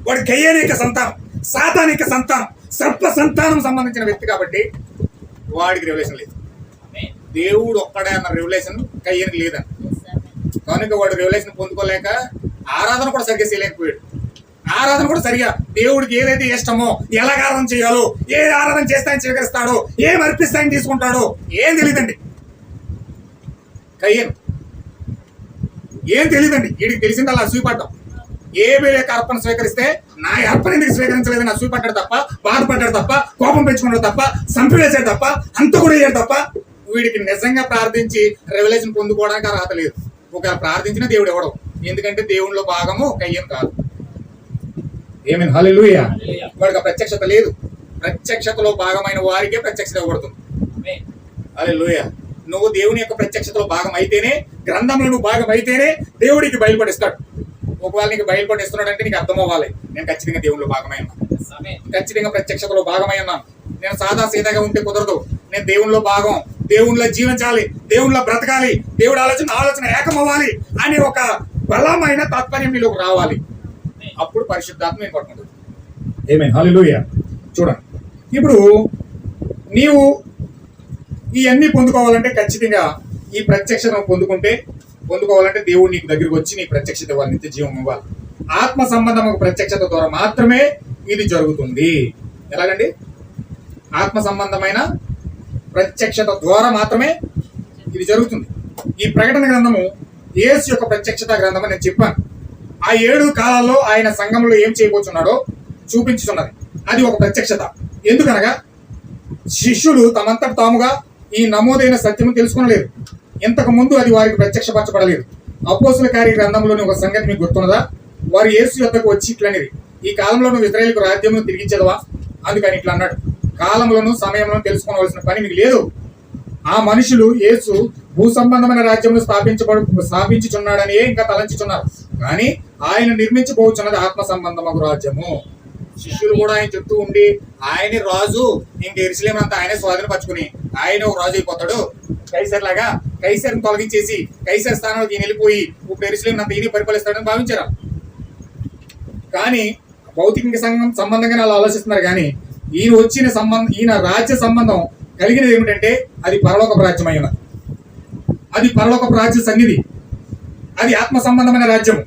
వాడు కయ్యేను యొక్క సంతానం, సాతాను యొక్క సంతానం, సర్ప సంతానం సంబంధించిన వ్యక్తి కాబట్టి వాడికి రెవల్యూషన్ లేదు. దేవుడు ఒక్కడే అన్న రెవల్యూషన్ కయ్యేనికి లేదని, కనుక వాడు రెవల్యూషన్ పొందుకోలేక ఆరాధన కూడా సరిగ్గా చేయలేకపోయాడు. ఆరాధన కూడా సరిగా దేవుడికి ఏదైతే ఇష్టమో, ఎలా ఆరాధన చేయాలో, ఏ ఆరాధన చేస్తే ఆయన స్వీకరిస్తాడో, ఏం అర్పిస్తే ఆయన తీసుకుంటాడో ఏం తెలియదండి. కయ్యను ఏం తెలియదండి. వీడికి తెలిసింది అలా అసూయపడ్డాం. ఏ వేళ అర్పణ స్వీకరిస్తే నా అర్పణ ఎందుకు స్వీకరించలేదని అసూయపడ్డాడు తప్ప, బాధపడ్డాడు తప్ప, కోపం పెంచుకున్నాడు తప్ప, సంపివేశాడు తప్ప, అంత కూడా అయ్యాడు తప్ప వీడికి నిజంగా ప్రార్థించి రెవల్యూషన్ పొందుకోవడానికి అర్హత లేదు. ఒకవేళ ప్రార్థించిన దేవుడు ఎవడో, ఎందుకంటే దేవునిలో భాగము కయ్యను కాదు. ఏమైనా హల్లెలూయా. వాడికి ప్రత్యక్షత లేదు. ప్రత్యక్షతలో భాగమైన వారికే ప్రత్యక్షత ఇవ్వబడుతుంది. హల్లెలూయా. నువ్వు దేవుని యొక్క ప్రత్యక్షతలో భాగం అయితేనే, గ్రంథంలో నువ్వు భాగం అయితేనే దేవుడికి బయలుపడిస్తాడు. ఒకవేళ నీకు బయలుపడిస్తున్నాడు అంటే నీకు అర్థం అవ్వాలి, నేను ఖచ్చితంగా దేవునిలో భాగమై ఉన్నాను, ఖచ్చితంగా ప్రత్యక్షతలో భాగమై ఉన్నాను. నేను సాదా సీదాగా ఉంటే కుదరదు, నేను దేవునిలో భాగం, దేవునిలో జీవించాలి, దేవునిలో బ్రతకాలి, దేవుడి ఆలోచన ఏకమవ్వాలి అనే ఒక బలమైన తాత్పర్యం నీలోకి రావాలి. అప్పుడు పరిశుద్ధాత్మ నేను పట్టుకుంటుంది. ఆమేన్. హల్లెలూయా. చూడండి, ఇప్పుడు నీవు ఇవన్నీ పొందుకోవాలంటే ఖచ్చితంగా ఈ ప్రత్యక్షతను పొందుకోవాలంటే దేవుడు నీకు దగ్గరికి వచ్చి నీ ప్రత్యక్షత ఇవ్వాలి, నిత్య జీవం ఇవ్వాలి. ఆత్మ సంబంధం ఒక ప్రత్యక్షత ద్వారా మాత్రమే ఇది జరుగుతుంది. ఎలాగండి? ఆత్మ సంబంధమైన ప్రత్యక్షత ద్వారా మాత్రమే ఇది జరుగుతుంది. ఈ ప్రకటన గ్రంథము యేసు యొక్క ప్రత్యక్షత గ్రంథం అని నేను చెప్పాను. ఆ 7 కాలాల్లో ఆయన సంఘంలో ఏం చేయబోతున్నాడో చూపించుతున్నది. అది ఒక ప్రత్యక్షత. ఎందుకనగా శిష్యులు తమంతట తాముగా ఈ నమోదైన సత్యము తెలుసుకొనలేరు. ఇంతకు ముందు అది వారికి ప్రత్యక్షపరచబడలేదు. అపోస్తుల కార్య గ్రంథంలోని ఒక సంగతి మీకు గుర్తున్నదా? వారు యేసు యొద్దకు వచ్చి ఇట్లనేది, ఈ కాలంలో నువ్వు ఇశ్రాయేలుకు రాజ్యమును తిరిగించదవా? అందుకని ఇట్లా అన్నాడు, కాలంలోను సమయంలో తెలుసుకోవలసిన పని మీకు లేదు. ఆ మనుషులు యేసు భూ సంబంధమైన రాజ్యమును స్థాపించుచున్నాడని ఇంకా తలంచుచున్నారు, కానీ ఆయన నిర్మించబోచున్నది ఆత్మ సంబంధమగు రాజ్యము. శిష్యులు కూడా ఆయన చెప్తూ ఉండి, ఆయనే రాజు, ఇంక యెరూషలేము అంతా ఆయనే స్వాధీనపరచుకుని ఆయన ఒక రాజు అయిపోతాడు, కైసర్ లాగా కైసర్ని తొలగించేసి కైసర్ స్థానంలోకి ఈయన వెళ్ళిపోయి ఇప్పుడు యెరూషలేము అంతా ఈయన పరిపాలిస్తాడని భావించారు. కానీ భౌతిక సంబంధంగా అలా ఆలోచిస్తున్నారు. కానీ ఈయన రాజ్య సంబంధం కలిగినది ఏమిటంటే అది పరలోకపు రాజ్యం అయినది, అది పరలోకపు రాజ్య సన్నిధి, అది ఆత్మ సంబంధమైన రాజ్యం.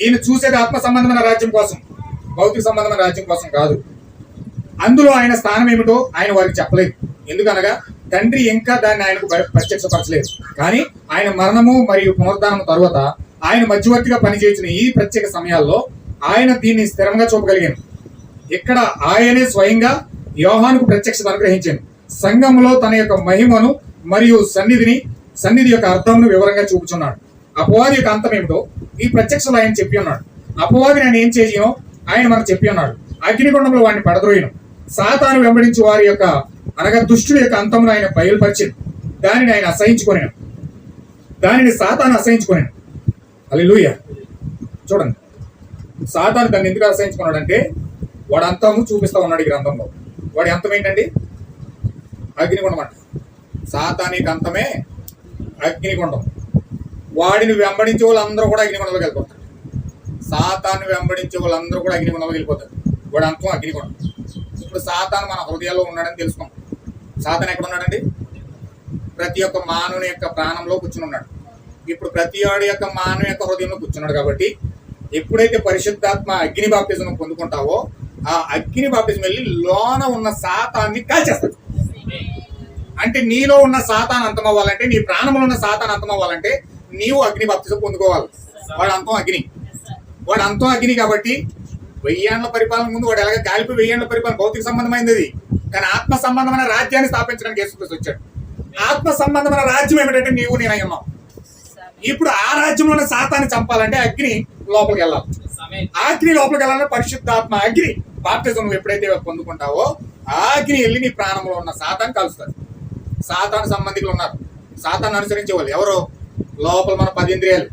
ఈయన చూసేది ఆత్మ సంబంధమైన రాజ్యం కోసం, భౌతిక సంబంధమైన రాజ్యం కోసం కాదు. అందులో ఆయన స్థానం ఏమిటో ఆయన వారికి చెప్పలేదు. ఎందుకనగా తండ్రి ఇంకా దాన్ని ఆయనకు ప్రత్యక్షపరచలేదు. కానీ ఆయన మరణము మరియు పునరుద్ధానం తరువాత ఆయన మధ్యవర్తిగా పనిచేసిన ఈ ప్రత్యేక సమయాల్లో ఆయన దీన్ని స్థిరంగా చూపగలిగాను. ఇక్కడ ఆయనే స్వయంగా యోహానుకు ప్రత్యక్షత అనుగ్రహించాను. సంఘంలో తన యొక్క మహిమను మరియు సన్నిధి యొక్క అర్థంను వివరంగా చూపుచున్నాడు. అపవాది యొక్క అంతం ఏమిటో ఈ ప్రత్యక్షలో ఆయన చెప్పి ఉన్నాడు. అపవాదిని ఆయన ఏం చేయనో ఆయన మనకు చెప్పి ఉన్నాడు. అగ్నిగుండంలో వాడిని పడద్రోయను. సాతాను వెంబడించి వారి యొక్క అనగా దుష్టుల యొక్క అంతమును ఆయన బయలుపరిచింది. దానిని ఆయన అసహించుకొనేను, దానిని సాతాను అసహించుకొనేను. హల్లెలూయా. చూడండి, సాతాను దాన్ని ఎందుకు అసహించుకున్నాడంటే వాడు అంతము చూపిస్తా ఉన్నాడు ఈ గ్రంథంలో. వాడి అంతం ఏంటండి? అగ్నిగుండం అంట. సాతానికి అంతమే అగ్నిగుండం. వాడిని వెంబడించే వాళ్ళందరూ కూడా అగ్నిగుండంలోకి వెళ్ళిపోతారు. సాతాన్ని వెంబడించే వాళ్ళందరూ కూడా అగ్నిగుండంలోకి వెళ్ళిపోతారు. వాడు అంతం అగ్నిగుండం. ఇప్పుడు ఇప్పుడు సాతాను మన హృదయాల్లో ఉన్నాడని తెలుసుకున్నాం. సాతాను ఎక్కడ ఉన్నాడండి? ప్రతి ఒక్క మానవుని యొక్క ప్రాణంలో కూర్చుని ఉన్నాడు. ఇప్పుడు ప్రతి వాడి యొక్క మానవ యొక్క హృదయంలో కూర్చున్నాడు. కాబట్టి ఎప్పుడైతే పరిశుద్ధాత్మ అగ్ని బాప్తిజం పొందుకుంటావో ఆ అగ్ని బాప్తిజం వెళ్ళి లోన ఉన్న సాతాన్ని కాల్చేస్తాడు. అంటే నీలో ఉన్న సాతాన్ అంతం అవ్వాలంటే, నీ ప్రాణంలో ఉన్న సాతాన్ అంతం అవ్వాలంటే నీవు అగ్ని బాప్తిజం పొందుకోవాలి. వాడు అంతం అగ్ని కాబట్టి 1000 ఏళ్ల పరిపాలన ముందు వాడు ఎలాగ కాలిపి 1000 ఏళ్ల పరిపాలన భౌతిక సంబంధమైనది అది. కానీ ఆత్మ సంబంధమైన రాజ్యాన్ని స్థాపించడానికి యేసుక్రీస్తు వచ్చాడు. ఆత్మ సంబంధమైన రాజ్యం ఏమిటంటే నీవు నేనై ఉన్నాం. ఇప్పుడు ఆ రాజ్యంలో సాతాన్ని చంపాలంటే అగ్ని లోపలికి వెళ్ళాలి. ఆ అగ్ని లోపలికి వెళ్ళాలంటే పరిశుద్ధాత్మ అగ్ని బాప్తిజం నువ్వు ఎప్పుడైతే పొందుకుంటావో ఆ అగ్ని వెళ్ళి నీ ప్రాణంలో ఉన్న సాతాన్ని కలుస్తుంది. సాతాను సంబంధికులు ఉన్నారు, సాతాన్ని అనుసరించే వాళ్ళు ఎవరు? లోపల మన 10 ఇంద్రియాలు,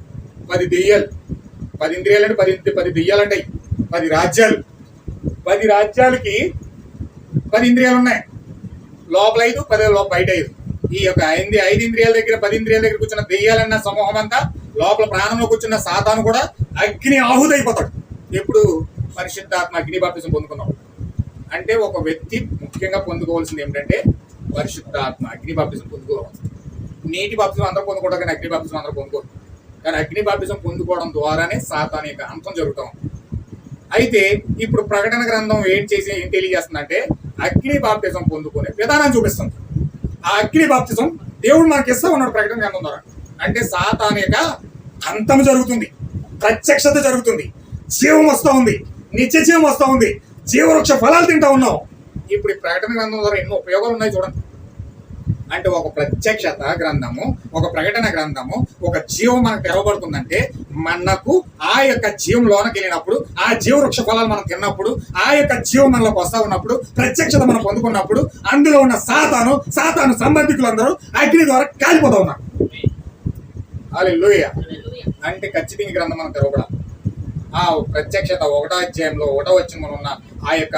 10 దెయ్యాలు. 10 ఇంద్రియాలు అంటే 10 దెయ్యాలు అంటే 10 రాజ్యాలు. 10 రాజ్యాలకి 10 ఇంద్రియాలు ఉన్నాయి. లోపల 5, 10 బయట 5. ఈ యొక్క 5 ఇంద్రియాల దగ్గర 10 ఇంద్రియాల దగ్గర కూర్చున్న దెయ్యాలన్న సమూహం అంతా లోపల ప్రాణంలో కూర్చున్న సాతాను కూడా అగ్ని ఆహుతైపోతాడు. ఎప్పుడు? పరిశుద్ధాత్మ అగ్ని బాప్తిజం పొందుకున్నాం. అంటే ఒక వ్యక్తి ముఖ్యంగా పొందుకోవాల్సింది ఏమిటంటే పరిశుద్ధాత్మ అగ్ని బాప్తిజం పొందుకోవాలి. నీటి బాప్తిజం అందరూ పొందుకుంటారు, కానీ అగ్ని బాప్తిజం అందరూ పొందుకోరు. కానీ అగ్ని బాప్తిజం పొందుకోవడం ద్వారానే సాతాను యొక్క అంతం జరుగుతాం. అయితే ఇప్పుడు ప్రకటన గ్రంథం ఏం తెలియజేస్తుందంటే అగ్ని బాప్తిజం పొందుకునే విధానాన్ని చూపిస్తుంది. ఆ అగ్ని బాప్తిజం దేవుడు మనకి ఇస్తా ఉన్నాడు ప్రకటన గ్రంథం ద్వారా. అంటే సాతాను యొక్క అంతం జరుగుతుంది, ప్రత్యక్షత జరుగుతుంది, జీవం వస్తూ ఉంది, నిత్య జీవం వస్తూ ఉంది, జీవవృక్ష ఫలాలు తింటా ఉన్నాం. ఇప్పుడు ఈ ప్రకటన గ్రంథం ద్వారా ఎన్నో ఉపయోగాలు ఉన్నాయి చూడండి. అంటే ఒక ప్రత్యక్షత గ్రంథము, ఒక ప్రకటన గ్రంథము, ఒక జీవం మనకు తెరవబడుతుందంటే మనకు ఆ యొక్క జీవం లోనకి వెళ్ళినప్పుడు, ఆ జీవవృక్ష ఫలాలు మనం తిన్నప్పుడు, ఆ యొక్క జీవం మనలోకి వస్తా ఉన్నప్పుడు, ప్రత్యక్షత మనం పొందుకున్నప్పుడు అందులో ఉన్న సాతాను సంబంధికులందరూ అగ్ని ద్వారా కాలిపోతా ఉన్నారు. హల్లెలూయా. అంటే ఖచ్చితంగా ఈ గ్రంథం మనం తెరవబడాలి. ఆ ప్రత్యక్షత 1వ అధ్యాయంలో 1వ వచనంలో ఉన్న ఆ యొక్క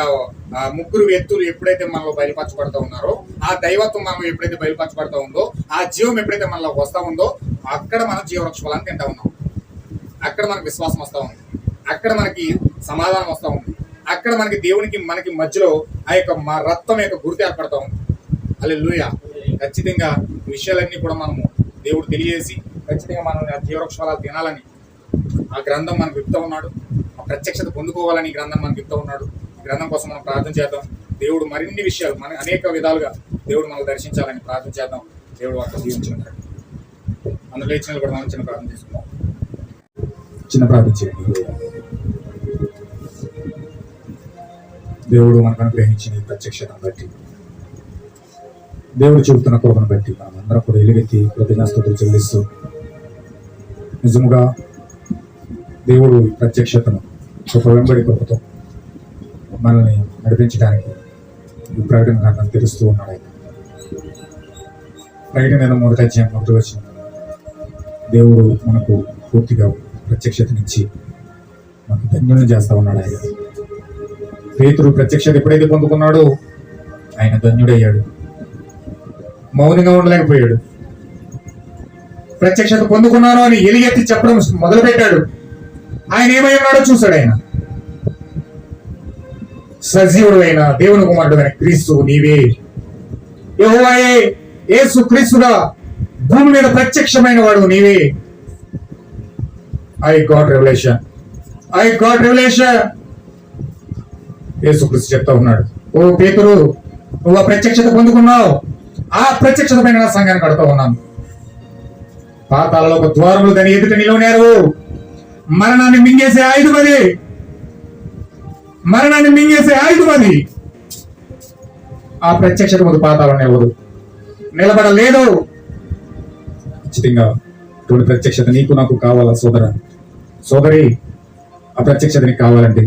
3 వ్యక్తులు ఎప్పుడైతే మనలో బయలుపరచబడతా ఉన్నారో, ఆ దైవత్వం మనలో ఎప్పుడైతే బయలుపరచబడతా ఉందో, ఆ జీవం ఎప్పుడైతే మనలో వస్తా ఉందో అక్కడ మనం జీవవృక్ష ఫలాన్ని తింటా ఉన్నాం. అక్కడ మనకి విశ్వాసం వస్తూ ఉంది, అక్కడ మనకి సమాధానం వస్తూ ఉంది, అక్కడ మనకి దేవునికి మనకి మధ్యలో ఆ యొక్క రక్తం యొక్క గుర్తు ఏర్పడతా ఉంది. హల్లెలూయా. ఖచ్చితంగా విషయాలన్నీ కూడా మనము దేవుడు తెలియజేసి ఖచ్చితంగా మనం ఆ జీవవృక్ష ఫలాలు తినాలని ఆ గ్రంథం మనకు చెప్తా ఉన్నాడు. ఆ ప్రత్యక్షత పొందుకోవాలని ఈ గ్రంథం మనకు చెప్తా ఉన్నాడు. ఈ గ్రంథం కోసం మనం ప్రార్థన చేద్దాం. దేవుడు మరిన్ని విషయాలు మన అనేక విధాలుగా దేవుడు మనకు దర్శించాలని ప్రార్థన చేద్దాం. దేవుడు వాటిని దీవించిన అందులో ఇచ్చిన కూడా మనం చిన్న ప్రార్థన చేసుకుందాం. చిన్న ప్రార్థన చేయండి. దేవుడు మనకు అనుగ్రహించిన ఈ ప్రత్యక్షతను బట్టి, దేవుడు చెబుతున్న కృపను బట్టి మనం అందరం కూడా ఎలుగెత్తి కృతజ్ఞతాస్తుతులు చెల్లిస్తూ, నిజముగా దేవుడు ప్రత్యక్షతను ఒక వెంబడి కృపతో మనల్ని నడిపించడానికి ఈ ప్రకటన గ్రంథం తెలుస్తూ ఉన్నాడు. ఆయన ప్రకటన 1వ అధ్యాయం 1వ వచనం దేవుడు మనకు పూర్తిగా ప్రత్యక్షతనిచ్చి మనకు ధన్యులను చేస్తా ఉన్నాడు. ఆయన పేతురు ప్రత్యక్షత ఎప్పుడైతే పొందుకున్నాడో ఆయన ధన్యుడయ్యాడు, మౌనంగా ఉండలేకపోయాడు. ప్రత్యక్షత పొందుకున్నాను అని ఎలుగెత్తి చెప్పడం మొదలుపెట్టాడు. ఆయన ఏమై ఉన్నాడో చూశాడు. ఆయన సజీవుడు అయిన దేవుని కుమారుడు అయిన క్రీస్తు నీవే, యెహోవాయే, యేసు క్రీస్తుగా భూమి మీద ప్రత్యక్షమైన వాడు నీవే. I got revolution. యేసు క్రీస్తు చెప్తా ఉన్నాడు, ఓ పేతురు, నువ్వు ఆ ప్రత్యక్షత పొందుకున్నావు, ఆ ప్రత్యక్షత పైన నా సంఘాన్ని కడుతూ ఉన్నాను. పాతాళంలో ఒక ద్వారములు దాని ఎదుట నిలవనారు. మరణాన్ని మింగేసే ఆయుధమది. ఆ ప్రత్యక్షత ముందు పాతాళం నిలబడలేదు. ఖచ్చితంగా ఇటువంటి ప్రత్యక్షత నీకు నాకు కావాలా సోదరి? ఆ ప్రత్యక్షత నీకు కావాలంటే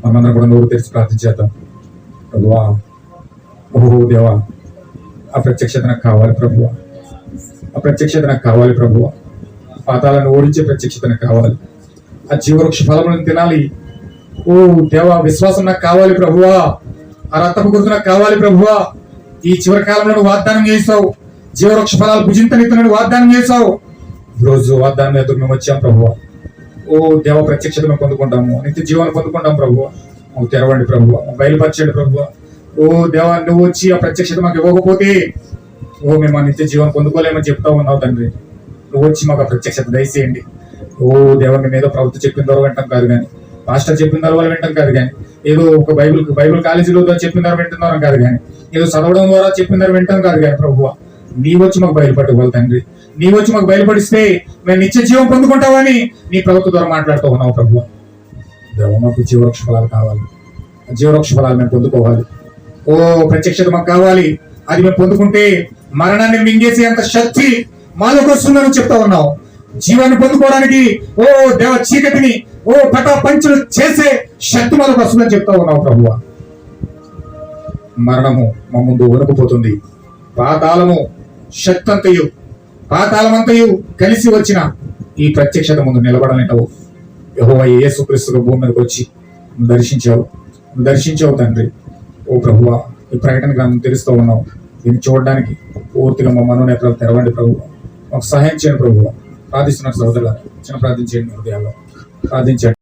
మనమందరం కూడా నోరు తెరిచి ప్రార్థించేద్దాం. ప్రభువా, ఓహో దేవా, ఆ ప్రత్యక్షత నాకు కావాలి ప్రభువా, ఆ ప్రత్యక్షత నాకు కావాలి ప్రభువా. పాతాలను ఓడించే ప్రత్యక్షత నాకు కావాలి. ఆ జీవవృక్ష ఫలములను తినాలి. ఓ దేవా, విశ్వాసం నాకు కావాలి ప్రభువా. ఆ రక్తపు గుర్తు నాకు కావాలి ప్రభువా. ఈ చివరి కాలంలో వాగ్దానం చేసావు, జీవవృక్ష ఫలాలు భుజించనిత్తనని వాగ్దానం చేసావు. ఈరోజు వాగ్దానం ఎదురు మేము వచ్చాం ప్రభువా. ఓ దేవ, ప్రత్యక్షతను పొందుకుంటాము, నిత్య జీవాన్ని పొందుకుంటాం ప్రభువా. మాకు తెరవండి ప్రభు, బయలుపరచండి ప్రభు. ఓ దేవా, నువ్వు వచ్చి ఆ ప్రత్యక్షత మాకు ఇవ్వకపోతే మేము ఆ నిత్య జీవనం పొందుకోలేమని చెప్తా ఉన్నావు తండ్రి. నువ్వు వచ్చి మాకు ఆ ప్రత్యక్షత దయచేయండి. ఓ దేవా, మేము ఏదో ప్రభుత్వం చెప్పిన ద్వారా వింటాం కాదు కానీ, మాస్టర్ చెప్పిన ద్వారా వింటాం కాదు కానీ, ఏదో ఒక బైబిల్ కాలేజీలో చెప్పిన ద్వారా వింటున్నాం కాదు కానీ, ఏదో చదవడం ద్వారా చెప్పిన ద్వారా వింటాం కాదు కానీ ప్రభువా, నీ వచ్చి మాకు బయలుపడగలవు తండ్రి. నీ వచ్చి మాకు బయలుపడిస్తే మేము నిత్య జీవం పొందుకుంటామని నీ ప్రభుత్వం ద్వారా మాట్లాడుతూ ఉన్నావు ప్రభువా. దేవ, మాకు జీవవృక్ష ఫలాలు కావాలి. జీవవృక్ష ఫలాలు మేము పొందుకోవాలి. ఓ ప్రత్యక్షత మాకు కావాలి. అది మేము పొందుకుంటే మరణాన్ని మింగేసే అంత శక్తి మాలోకి వస్తుందని చెప్తా ఉన్నావు. జీవాన్ని పొందుకోవడానికి ఓ దేవ చీకటిని పంచులు చేసే శక్తి మాలోకి వస్తుందని చెప్తా ఉన్నావు ప్రభువా. మరణము మా ముందు వణుకుపోతుంది. పాతాళము శక్తి అంతయు, పాతాళమంతయు కలిసి వచ్చిన ఈ ప్రత్యక్షత ముందు నిలబడలేటవు. యెహోవా యేసుక్రీస్తు భూమి మీదకి వచ్చి దర్శించావు తండ్రి. ఓ ప్రభువా, ఈ ప్రకటన గ్రంథం తెలుస్తూ ఉన్నావు. దీన్ని చూడడానికి పూర్తిగా మా మనోనేత్రాలు తెరవండి ప్రభువా. మాకు సహాయం చేయండి ప్రభువా. ప్రార్థిస్తున్నారు సహోదరులారా, చిన్న ప్రార్థించండి, హృదయాల్లో ప్రార్థించండి.